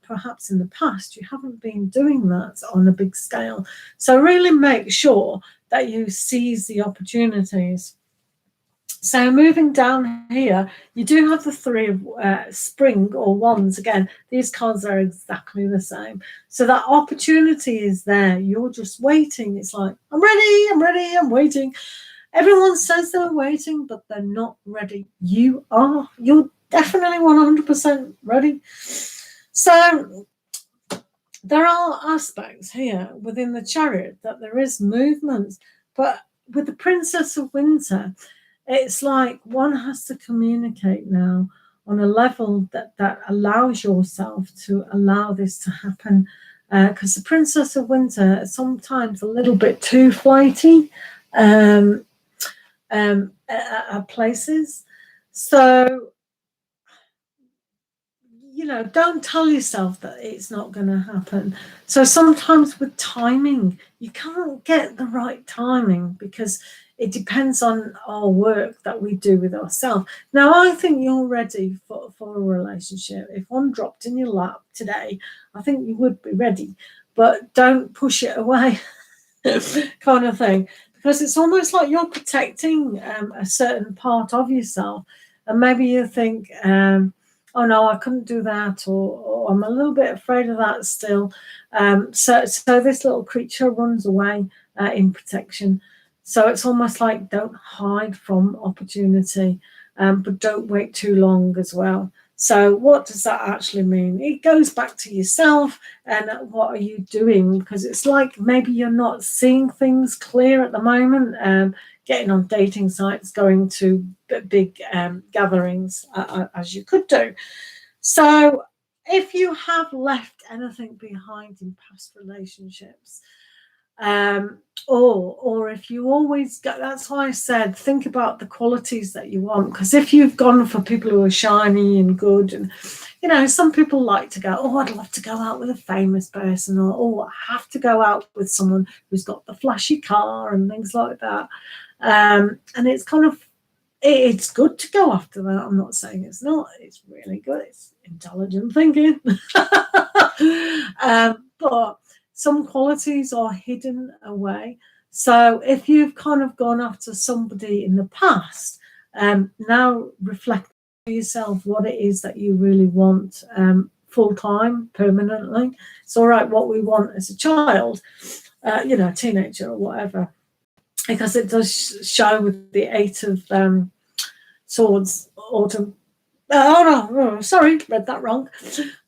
perhaps in the past you haven't been doing that on a big scale. So really make sure that you seize the opportunities. So moving down here, you do have the 3 of Spring or Wands. Again, these cards are exactly the same. So that opportunity is there. You're just waiting. It's like, I'm ready, I'm waiting. Everyone says they're waiting, but they're not ready. You are. You're definitely 100% ready. So there are aspects here within the Chariot that there is movement, but with the Princess of Winter, it's like one has to communicate now on a level that allows yourself to allow this to happen. Because the Princess of Winter is sometimes a little bit too flighty at places. So, don't tell yourself that it's not going to happen. So sometimes with timing, you can't get the right timing because it depends on our work that we do with ourselves. Now, I think you're ready for a relationship. If one dropped in your lap today, I think you would be ready, but don't push it away kind of thing, because it's almost like you're protecting a certain part of yourself. And maybe you think, oh no, I couldn't do that, or I'm a little bit afraid of that still. So this little creature runs away in protection. So it's almost like don't hide from opportunity, but don't wait too long as well. So what does that actually mean? It goes back to yourself and what are you doing? Because it's like maybe you're not seeing things clear at the moment. Getting on dating sites, going to big gatherings as you could do. So if you have left anything behind in past relationships, Or if you always go, that's why I said think about the qualities that you want, because if you've gone for people who are shiny and good, and you know, some people like to go, oh, I'd love to go out with a famous person, or oh, I have to go out with someone who's got the flashy car and things like that. And it's kind of, it's good to go after that. I'm not saying it's not. It's really good. It's intelligent thinking. But some qualities are hidden away. So if you've kind of gone after somebody in the past, now reflect for yourself what it is that you really want full-time, permanently. It's all right what we want as a child, you know, teenager or whatever, because it does show with the Eight of Swords, autumn. Oh no, sorry, read that wrong.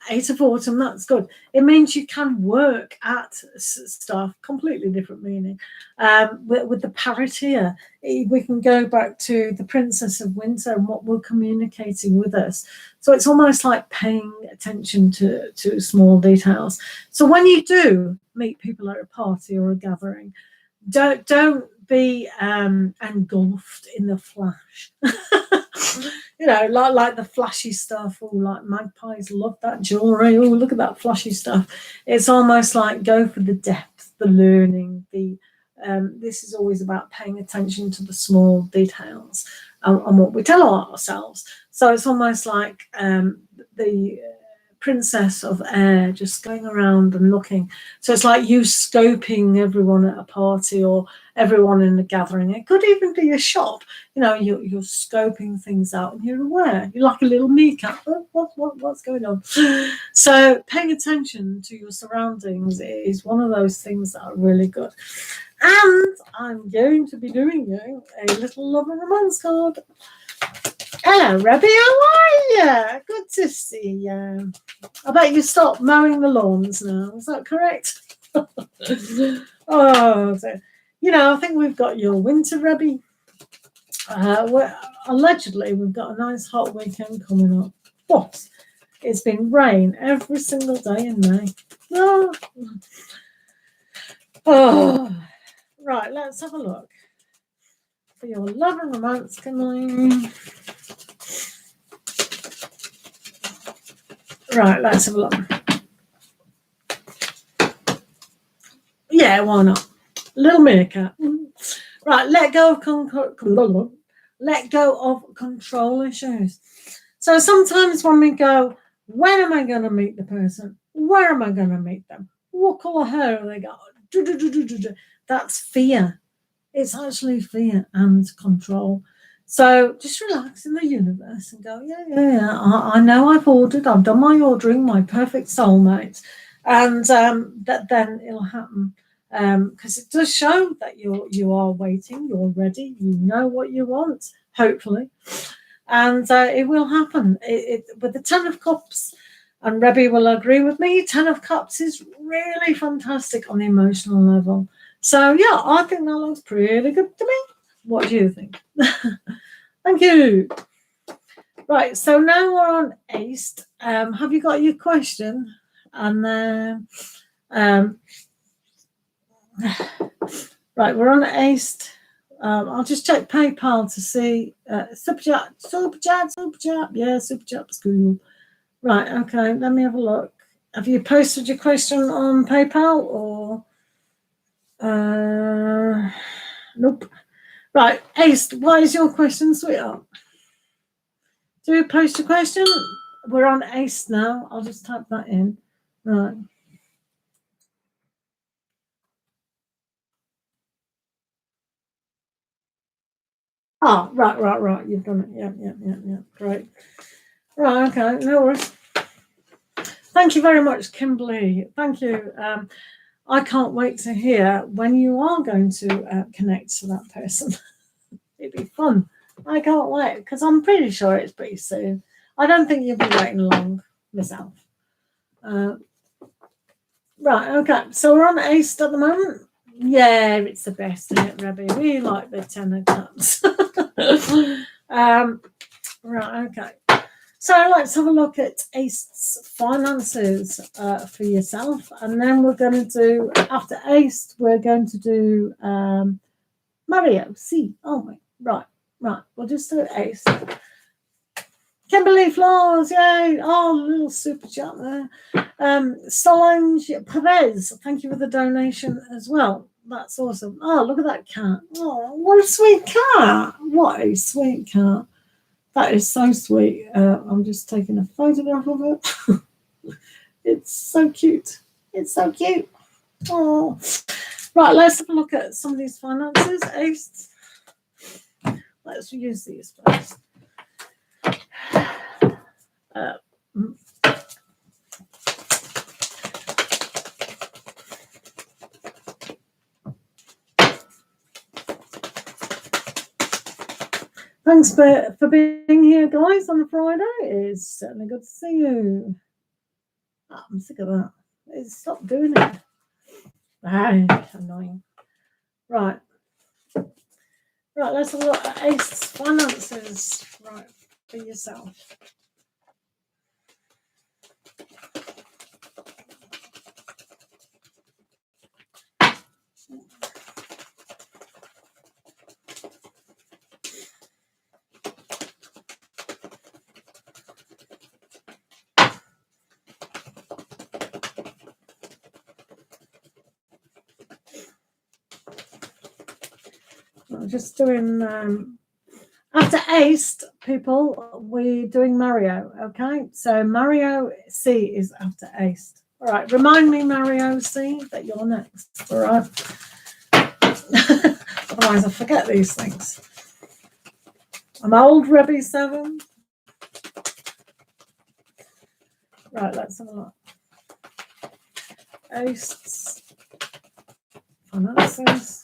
Eight of Autumn, that's good. It means you can work at stuff, completely different meaning. With the parrot here, we can go back to the Princess of Winter and what we're communicating with us. So it's almost like paying attention to small details. So when you do meet people at a party or a gathering, don't be engulfed in the flash. You know, like the flashy stuff. Oh, like magpies love that jewelry. Oh, look at that flashy stuff. It's almost like go for the depth, the learning. This is always about paying attention to the small details and what we tell ourselves. So it's almost like the Princess of Air, just going around and looking. So it's like you scoping everyone at a party or everyone in a gathering. It could even be a shop. You know, you're scoping things out and you're aware. You're like a little meerkat. What's going on? So paying attention to your surroundings is one of those things that are really good. And I'm going to be doing you a little love and romance card. Hello, Rebby, how are you? Good to see you. I bet you stopped mowing the lawns now. Is that correct? Oh, so, you know, I think we've got your winter, Rebby. Allegedly, we've got a nice hot weekend coming up. But it's been rain every single day in May. Oh. Right, let's have a look. For your love and romance, can I... Right, let's have a look. Yeah, why not? Little meerkat. Right, let go of control issues. So sometimes when we go, when am I going to meet the person? Where am I going to meet them? What colour hair have they got? That's fear. It's actually fear and control. So just relax in the universe and go, yeah. I know I've done my ordering, my perfect soulmate, and that then it'll happen. Because it does show that you are waiting, you're ready, you know what you want, hopefully, and it will happen. With the Ten of Cups, and Rebby will agree with me, Ten of Cups is really fantastic on the emotional level. So yeah, I think that looks pretty good to me. What do you think? Thank you. Right, so now we're on Ace. Have you got your question? And then, right, we're on Ace. I'll just check PayPal to see. Super chat. Yeah, super chat's cool. Right, okay, let me have a look. Have you posted your question on PayPal or? Nope. Right, Ace, what is your question, sweetheart? Do you post your question? We're on Ace now. I'll just type that in. Right. Oh, right. You've done it. Yeah. Great. Right, okay. No worries. Thank you very much, Kimberly. Thank you. I can't wait to hear when you are going to connect to that person. It'd be fun. I can't wait because I'm pretty sure it's pretty soon. I don't think you'll be waiting long myself. Right, okay. So we're on Ace at the moment. Yeah, it's the best, isn't it, Rebby? We like the Ten of Cups. Right, okay. So let's have a look at Ace finances for yourself, and then we're going to do, after Ace, we're going to do Mario C, aren't we? Right, we'll just do Ace. Kimberly Flores, yay! Oh, little super chat there. Solange Perez, thank you for the donation as well. That's awesome. Oh, look at that cat. Oh, what a sweet cat. What a sweet cat. That is so sweet. I'm just taking a photograph of it. It's so cute. It's so cute. Oh, right. Let's have a look at some of these finances. Ace. Let's use these first. Thanks for being here, guys, on a Friday. It's certainly good to see you. Oh, I'm sick of that. Stop doing it. Annoying. Right, let's have a look at Ace finances. Right, for yourself. I'm just doing, after Ace, people, we're doing Mario, okay? So Mario C is after Ace. All right, remind me, Mario C, that you're next, all right? Otherwise, I forget these things. I'm old, Rebby 7. Right, let's have a look. Ace finances.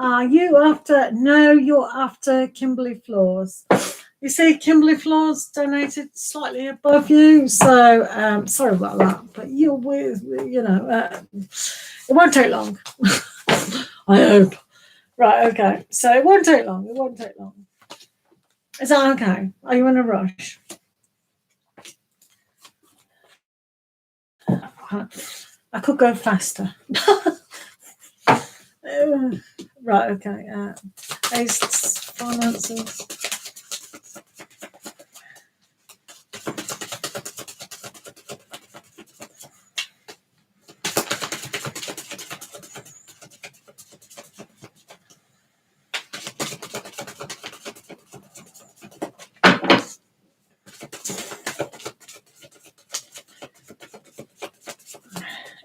Are you after? No, you're after Kimberly Flores. You see, Kimberly Flores donated slightly above you, so sorry about that. But you're with, you know, it won't take long. I hope. Right, okay. So it won't take long. It won't take long. Is that okay? Are you in a rush? I could go faster. Right, okay. Ace finances.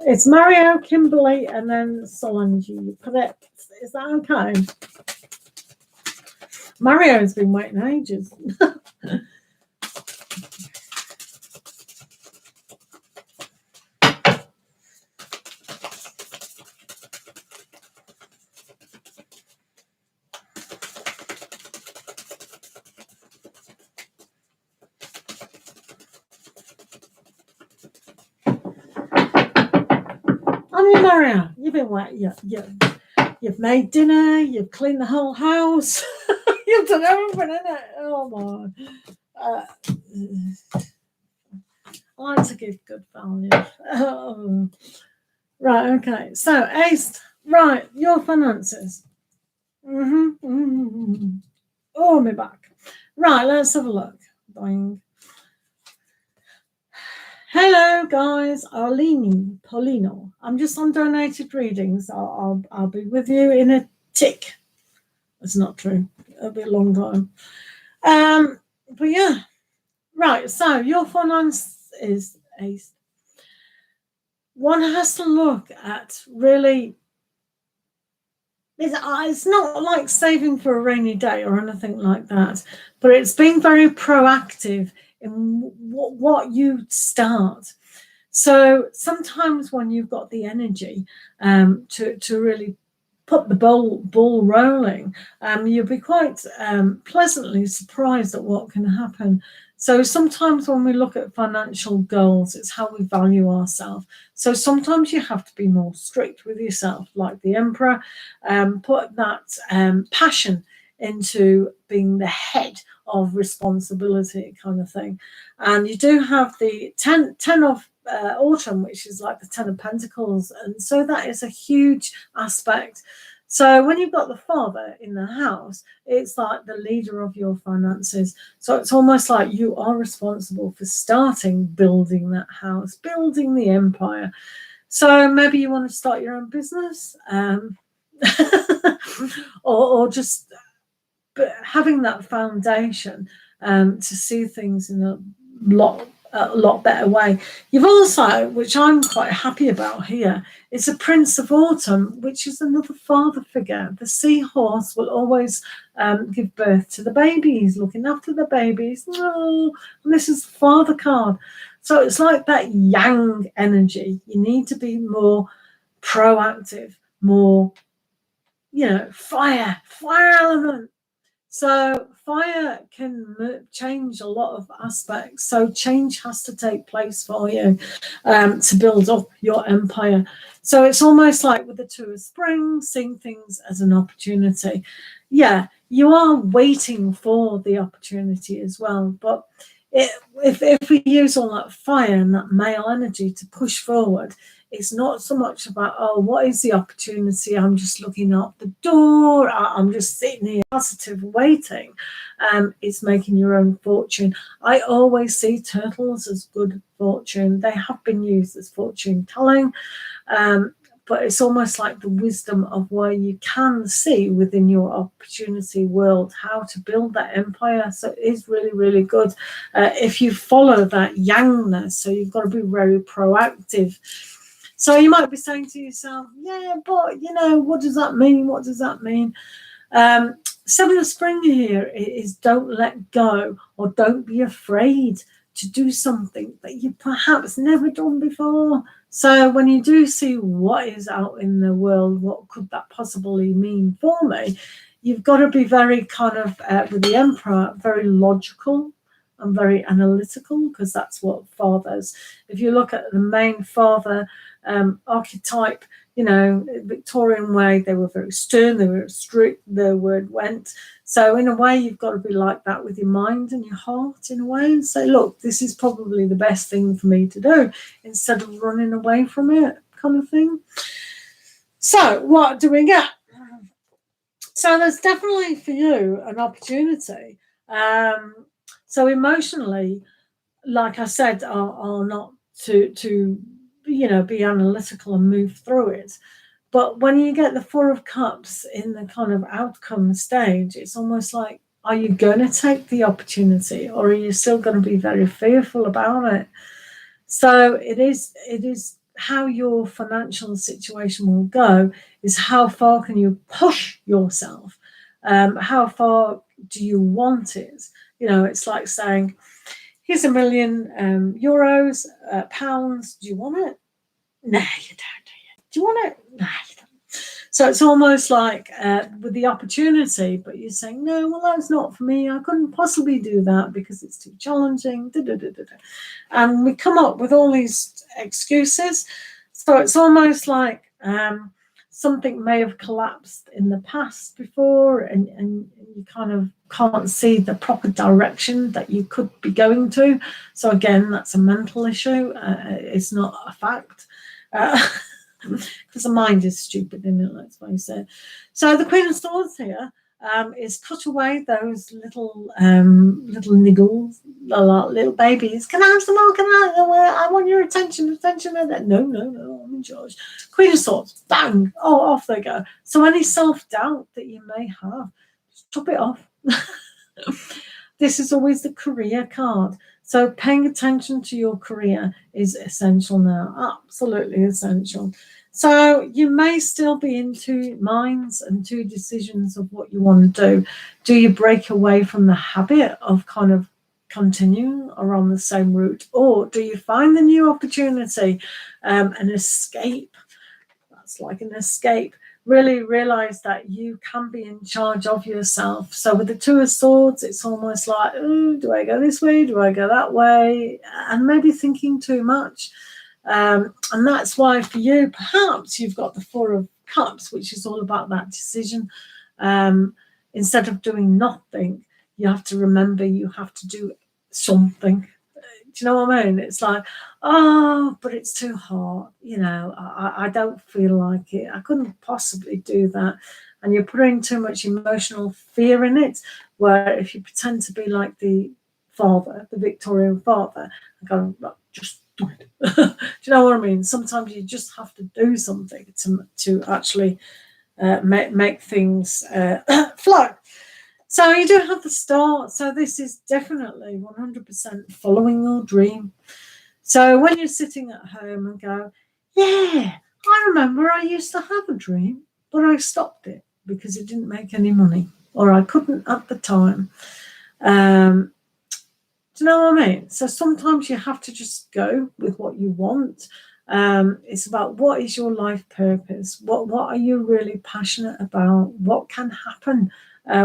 It's Mario, Kimberly, and then Solange. Correct. Is that okay? Mario's been waiting ages. Mario, you've been waiting. You've made dinner. You've cleaned the whole house. You've done everything in it. Oh my! I like to give good value. Oh. Right. Okay. So Ace. Right. Your finances. Oh, my back. Right. Let's have a look. Boing. Hello, guys. Arlene Polino. I'm just on donated readings. I'll be with you in a tick. That's not true. It'll be a long time. But yeah. Right. So your finance is Ace. one has to look at really, it's not like saving for a rainy day or anything like that, but it's being very proactive in what you start. So sometimes when you've got the energy to really put the ball rolling, you'll be quite pleasantly surprised at what can happen. So sometimes when we look at financial goals, it's how we value ourselves. So sometimes you have to be more strict with yourself, like the Emperor, put that passion into being the head of responsibility kind of thing. And you do have the 10 of autumn, which is like the 10 of Pentacles, and so that is a huge aspect. So when you've got the father in the house, it's like the leader of your finances. So it's almost like you are responsible for starting building that house, building the empire. So maybe you want to start your own business, or just having that foundation to see things in a lot better way. You've also, which I'm quite happy about here, it's a Prince of Autumn, which is another father figure. The seahorse will always give birth to the babies, looking after the babies. Oh, and this is the father card. So it's like that yang energy. You need to be more proactive, more, fire element. So fire can change a lot of aspects. So change has to take place for you to build up your empire. So it's almost like with the Two of Spring, seeing things as an opportunity. Yeah, you are waiting for the opportunity as well. But if we use all that fire and that male energy to push forward, it's not so much about, oh, what is the opportunity? I'm just looking out the door. I'm just sitting here positive waiting. It's making your own fortune. I always see turtles as good fortune. They have been used as fortune telling. But it's almost like the wisdom of where you can see within your opportunity world how to build that empire. So it is really, really good if you follow that yangness. So you've got to be very proactive. So you might be saying to yourself, yeah, but, what does that mean? What does that mean? Seven of Spring here is don't let go, or don't be afraid to do something that you perhaps never done before. So when you do see what is out in the world, what could that possibly mean for me? You've got to be very kind of, with the Emperor, very logical and very analytical, because that's what fathers, if you look at the main father archetype, Victorian way, they were very stern, they were strict, their word went. So in a way, you've got to be like that with your mind and your heart in a way, and say, look, this is probably the best thing for me to do, instead of running away from it kind of thing. So what do we get? So there's definitely for you an opportunity. So emotionally, like I said, are not to be analytical and move through it. But when you get the Four of Cups in the kind of outcome stage, it's almost like, are you going to take the opportunity, or are you still going to be very fearful about it? So it is how your financial situation will go, is how far can you push yourself? How far do you want it? It's like saying, here's €1 million, pounds. Do you want it? No, you don't. Do you want it? No, you don't. So it's almost like with the opportunity, but you're saying, no, well, that's not for me. I couldn't possibly do that because it's too challenging. And we come up with all these excuses. So it's almost like something may have collapsed in the past before, and you kind of can't see the proper direction that you could be going to. So again, that's a mental issue. It's not a fact. Because the mind is stupid, isn't it? Let's face it. So the Queen of Swords here is cut away those little niggles, little babies. Can I have some more? I want your attention. No, I'm in charge. Queen of Swords, bang! Oh, off they go. So any self-doubt that you may have, just chop it off. This is always the career card. So paying attention to your career is essential now, absolutely essential. So you may still be in two minds and two decisions of what you want to do. Do you break away from the habit of kind of continuing or on the same route, or do you find the new opportunity, an escape? That's like an escape. Really realize that you can be in charge of yourself. So with the Two of Swords, it's almost like, oh, do I go this way? Do I go that way? And maybe thinking too much. And that's why for you, perhaps you've got the Four of Cups, which is all about that decision. Instead of doing nothing, you have to remember you have to do something. Do you know what I mean? It's like, oh, but it's too hard. You know, I don't feel like it. I couldn't possibly do that. And you're putting too much emotional fear in it, where if you pretend to be like the father, the Victorian father, and go, just do it. Do you know what I mean? Sometimes you just have to do something to actually make things flow. So you do have the start. So this is definitely 100% following your dream. So when you're sitting at home and go, yeah, I remember I used to have a dream, but I stopped it because it didn't make any money, or I couldn't at the time. Do you know what I mean? So sometimes you have to just go with what you want. It's about what is your life purpose? What are you really passionate about? What can happen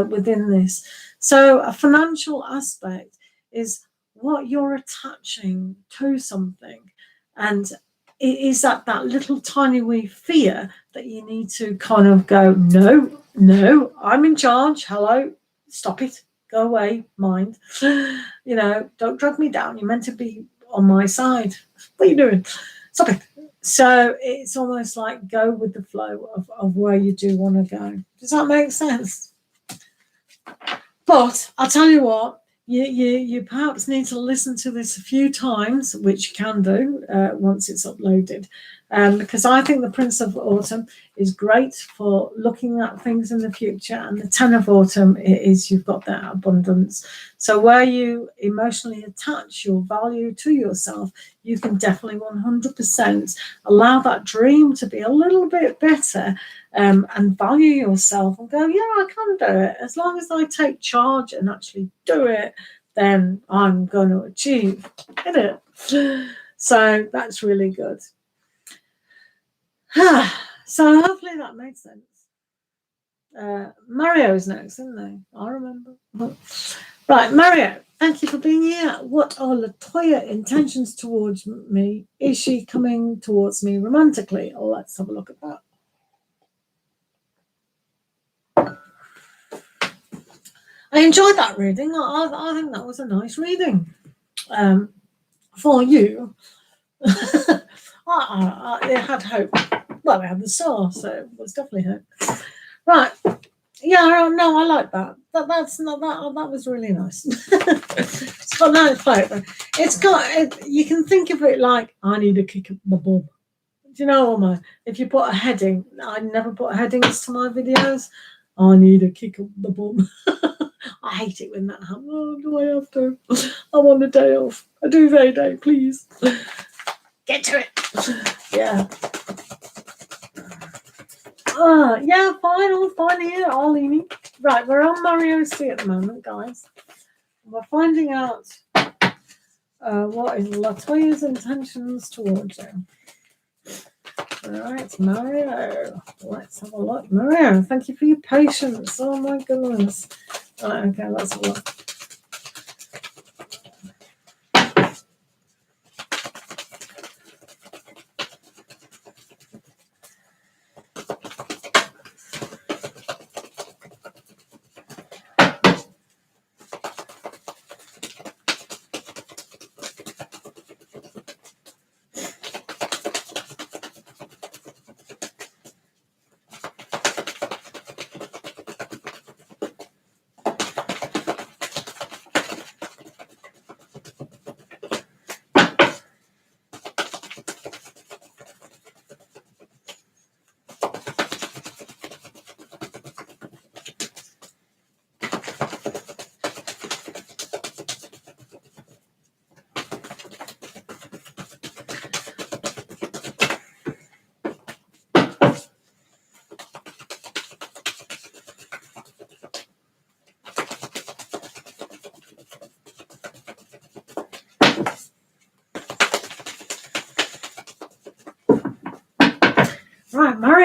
within this? So a financial aspect is what you're attaching to something, and it is that little tiny wee fear that you need to kind of go, no, I'm in charge. Hello, stop it. Go away, mind. You know, don't drag me down. You're meant to be on my side. What are you doing? Stop it. So it's almost like go with the flow of where you do want to go. Does that make sense? But I'll tell you what, you perhaps need to listen to this a few times, which you can do once it's uploaded, because I think the Prince of Autumn is great for looking at things in the future, and the Ten of Autumn is you've got that abundance. So where you emotionally attach your value to yourself, you can definitely 100% allow that dream to be a little bit better, and value yourself and go, yeah, I can do it. As long as I take charge and actually do it, then I'm going to achieve it. So that's really good. So hopefully that made sense. Mario's next, isn't they? I remember. Right, Mario, thank you for being here. What are Latoya intentions towards me? Is she coming towards me romantically? Oh, let's have a look at that. I enjoyed that reading. I think that was a nice reading for you. It had hope. Well, we had the star, so it was definitely hope. Right. Yeah, no, I like that. That was really nice. It's got nice flavour. It's got. You can think of it like, I need a kick up the bum. Do you know what I mean? If you put a heading, I never put headings to my videos. I need a kick up the bum. I hate it when that happens. Oh, do I have to? I want a day off. A duvet day, please. Get to it. Yeah. Yeah, fine. All fine here, Arlene. Right, we're on Mario's feet at the moment, guys. We're finding out what is Latoya's intentions towards you. All right, Mario. Let's have a look. Mario, thank you for your patience. Oh, my goodness. Right, okay, let's have a look.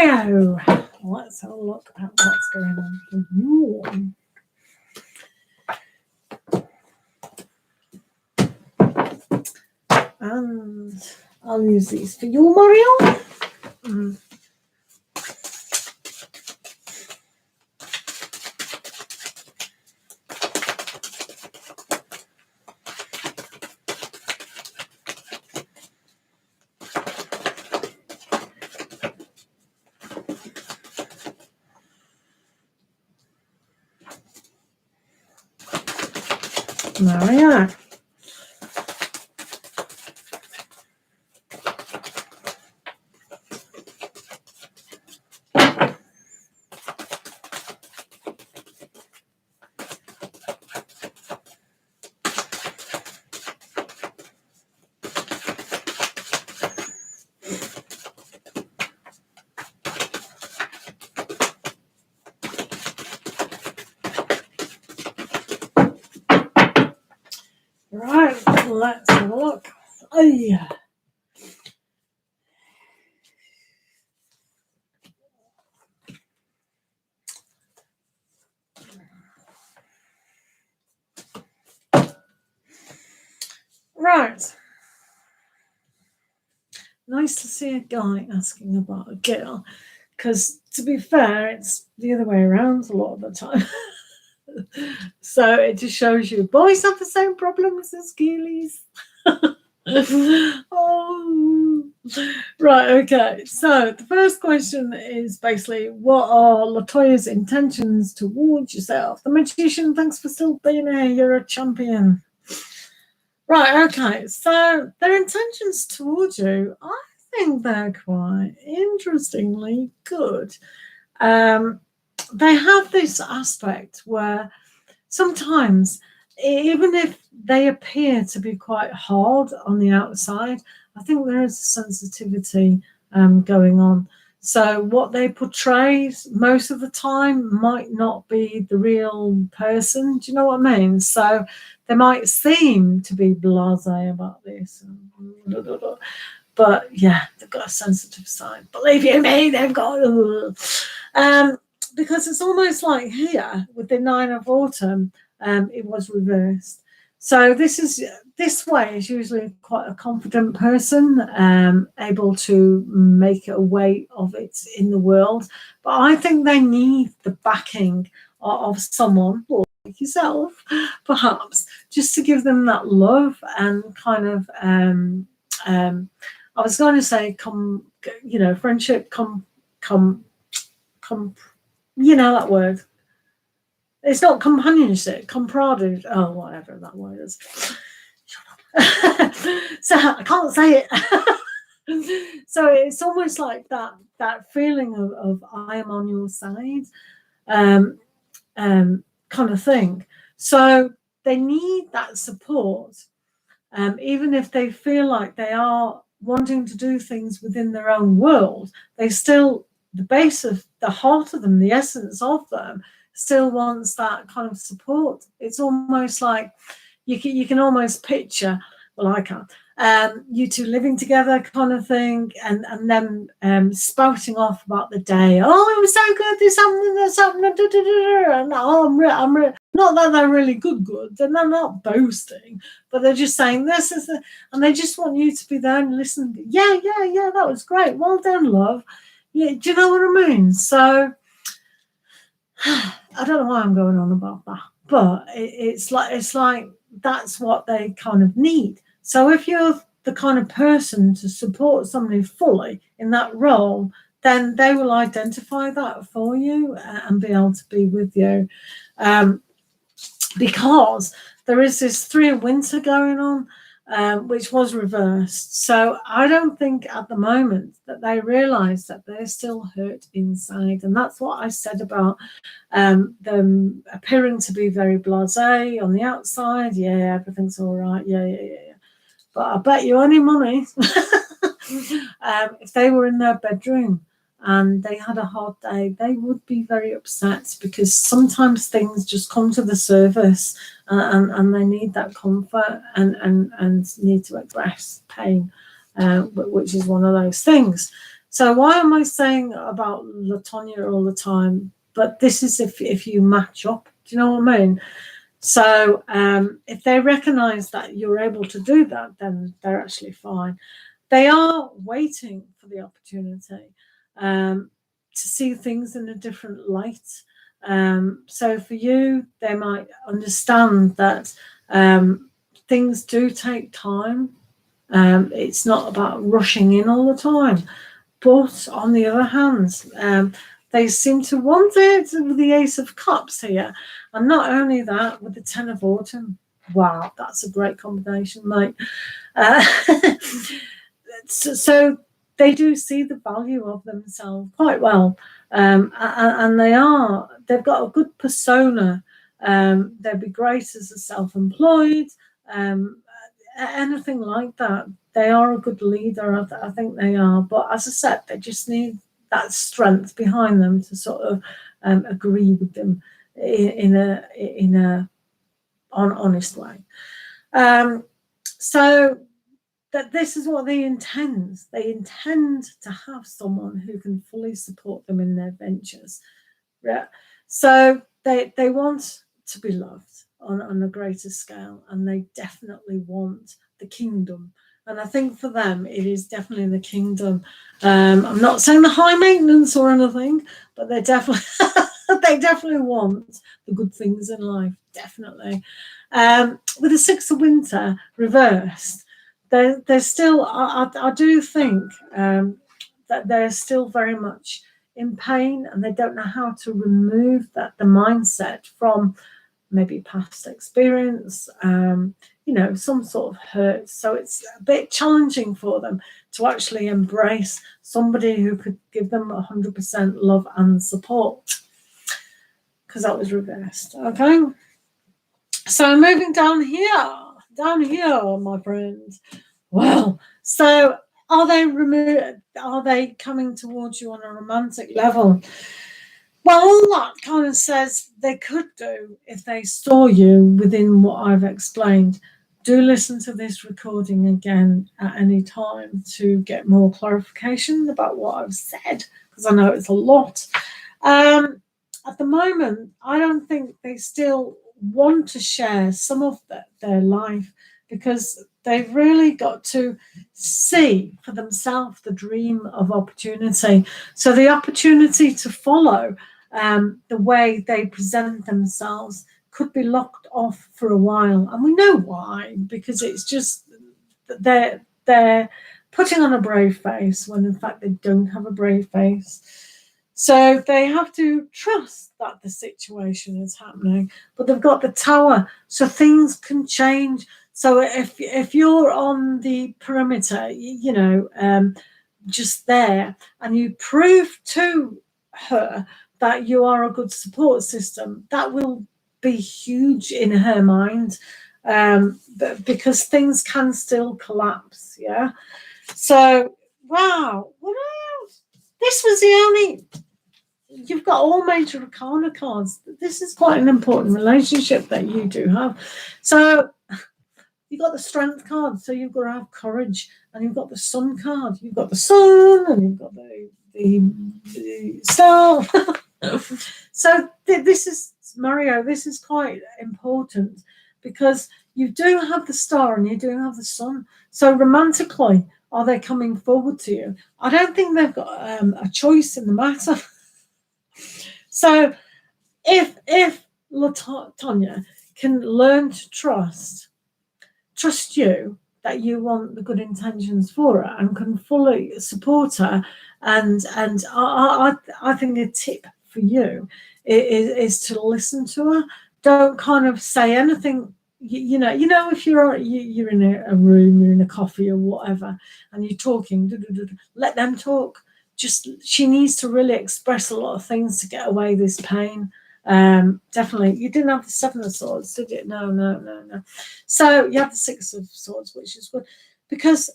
Leo, let's have a look at what's going on for you. And I'll use these for you, Mario. Maria. Right, let's have a look. Oh, yeah. Right. Nice to see a guy asking about a girl, because to be fair, it's the other way around a lot of the time. So it just shows you boys have the same problems as girlies. Oh, right, okay. So the first question is basically, what are Latoya's intentions towards yourself? The Magician, thanks for still being here. You're a champion. Right, okay. So their intentions towards you, I think they're quite interestingly good. They have this aspect where sometimes, even if they appear to be quite hard on the outside, I think there is a sensitivity going on. So what they portray most of the time might not be the real person. Do you know what I mean? So they might seem to be blasé about this. But yeah, they've got a sensitive side. Believe you me, they've got... because it's almost like here with the Nine of Autumn, it was reversed. So this way is usually quite a confident person, able to make a way of it in the world. But I think they need the backing of someone like yourself, perhaps, just to give them that love and kind of, I was going to say, friendship, you know that word. It's not companionship, comradeship. Oh, whatever that word is. So I can't say it. So it's almost like that feeling of I am on your side, kind of thing. So they need that support, even if they feel like they are wanting to do things within their own world. They still, the base of the heart of them, the essence of them, still wants that kind of support. It's almost like you can almost picture, well, I can't, you two living together kind of thing, and them spouting off about the day. Oh, it was so good, this happened, this happened, and I'm not that they're really good, they're not boasting, but they're just saying this is the, and they just want you to be there and listen. Yeah, that was great, well done, love. Yeah, do you know what I mean? So I don't know why I'm going on about that, but it's like that's what they kind of need. So if you're the kind of person to support somebody fully in that role, then they will identify that for you and be able to be with you, because there is this Three of Winter going on, which was reversed. So I don't think at the moment that they realise that they're still hurt inside. And that's what I said about them appearing to be very blasé on the outside. Yeah, everything's all right. Yeah. But I bet you any money, if they were in their bedroom and they had a hard day, they would be very upset, because sometimes things just come to the surface, and they need that comfort and need to express pain, which is one of those things. So why am I saying about Latonia all the time? But this is if you match up. Do you know what I mean? So if they recognize that you're able to do that, then they're actually fine. They are waiting for the opportunity to see things in a different light. So for you, they might understand that things do take time. It's not about rushing in all the time. But on the other hand, they seem to want it with the Ace of Cups here. And not only that, with the Ten of Autumn. Wow, that's a great combination, mate. So they do see the value of themselves quite well. And they've got a good persona. They'd be great as a self-employed, anything like that. They are a good leader, I think they are. But as I said, they just need that strength behind them to sort of agree with them in a honest way. So that this is what they intend. They intend to have someone who can fully support them in their ventures. Yeah. So they want to be loved on a greater scale, and they definitely want the kingdom. And I think for them, it is definitely the kingdom. I'm not saying the high maintenance or anything, but they definitely they definitely want the good things in life. Definitely. With the Six of Winter reversed, they're still. I do think that they're still very much in pain, and they don't know how to remove the mindset from maybe past experience, some sort of hurt. So it's a bit challenging for them to actually embrace somebody who could give them 100% love and support, because that was reversed. Okay, so moving down here, my friends. Well, so are they coming towards you on a romantic level? Well, all that kind of says they could do if they saw you within what I've explained. Do listen to this recording again at any time to get more clarification about what I've said, because I know it's a lot. At the moment, I don't think they still want to share some of their life, because they've really got to see for themselves the dream of opportunity. So the opportunity to follow the way they present themselves could be locked off for a while. And we know why, because it's just they're putting on a brave face when in fact they don't have a brave face. So they have to trust that the situation is happening, but they've got the Tower, so things can change. So if you're on the perimeter, just there, and you prove to her that you are a good support system, that will be huge in her mind, because things can still collapse. Yeah. So wow, what else? This was the only. You've got all major arcana cards. This is quite an important relationship that you do have. So you've got the Strength card, so you've got to have courage, and you've got the Sun card. You've got the Sun, and you've got the Star. So this is, Mario, this is quite important, because you do have the Star and you do have the Sun. So romantically, are they coming forward to you? I don't think they've got a choice in the matter. So if Latonia can learn to trust you, that you want the good intentions for her and can fully support her, and I think a tip for you is to listen to her. Don't kind of say anything. If you're in a room, you're in a coffee or whatever, and you're talking, let them talk. She needs to really express a lot of things to get away this pain. Definitely. You didn't have the Seven of Swords, did you? No. So you have the Six of Swords, which is good, because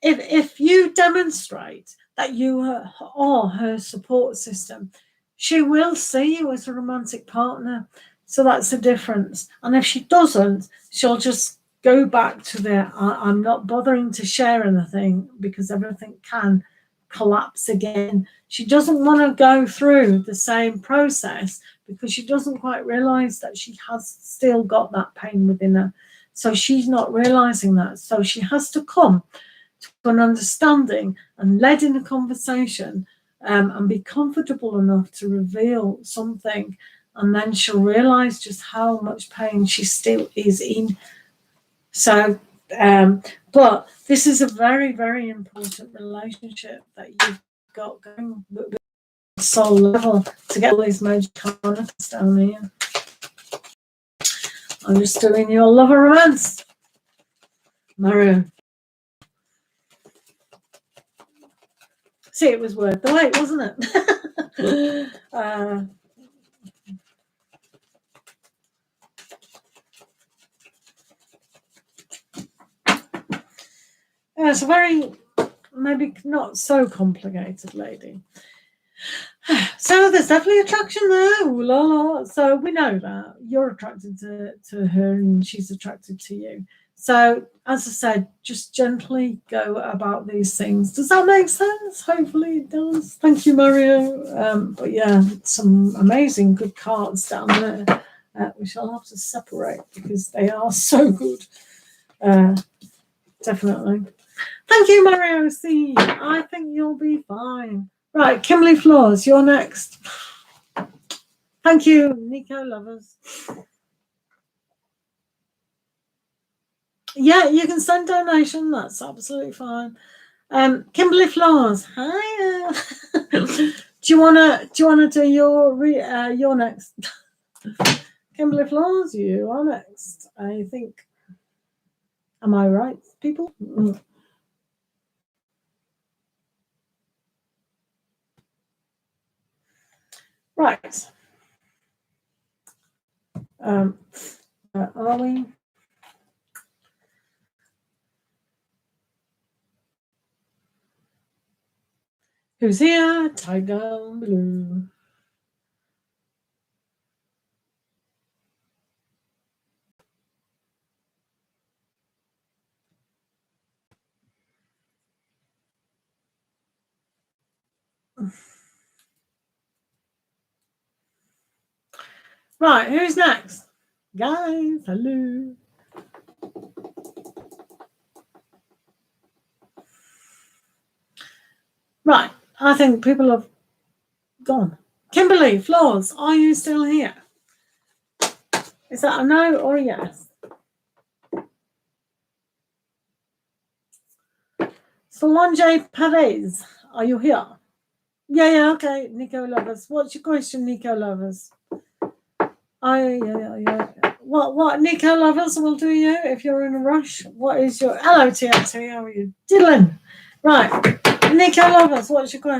if you demonstrate that you are her support system, she will see you as a romantic partner. So that's the difference. And if she doesn't, she'll just go back to I'm not bothering to share anything, because everything can collapse again. She doesn't want to go through the same process because she doesn't quite realize that she has still got that pain within her. So she's not realizing that. So she has to come to an understanding and lead in a conversation and be comfortable enough to reveal something. And then she'll realize just how much pain she still is in. So, but this is a very, very important relationship that you've got going with the soul level to get all these major cards down here. I'm just doing your love and romance, Mario. See, it was worth the wait, wasn't it? Yeah, it's a very, maybe not so complicated lady. So there's definitely attraction there. Ooh, la, la. So we know that you're attracted to her and she's attracted to you. So as I said, just gently go about these things. Does that make sense? Hopefully it does. Thank you, Mario. But yeah, some amazing good cards down there. We shall have to separate because they are so good. Definitely. Thank you, Mario C. I think you'll be fine. Right, Kimberly Flores, you're next. Thank you, Nico Lovers. Yeah, you can send donation. That's absolutely fine. Kimberly Flores, hi. do you wanna do your next? Kimberly Flores, you are next. I think. Am I right, people? Right. Are we? Who's here? Tiger Blue. Right, who's next? Guys, hello. Right, I think people have gone. Kimberly Flores, are you still here? Is that a no or a yes? Solange Perez, are you here? Yeah, okay. Nico Lovers. What's your question, Nico Lovers? Yeah. What Nico Lovers will do you if you're in a rush? What is your... Hello, TLT, how are you? Dylan. Right. Nico Lovers, what's your question?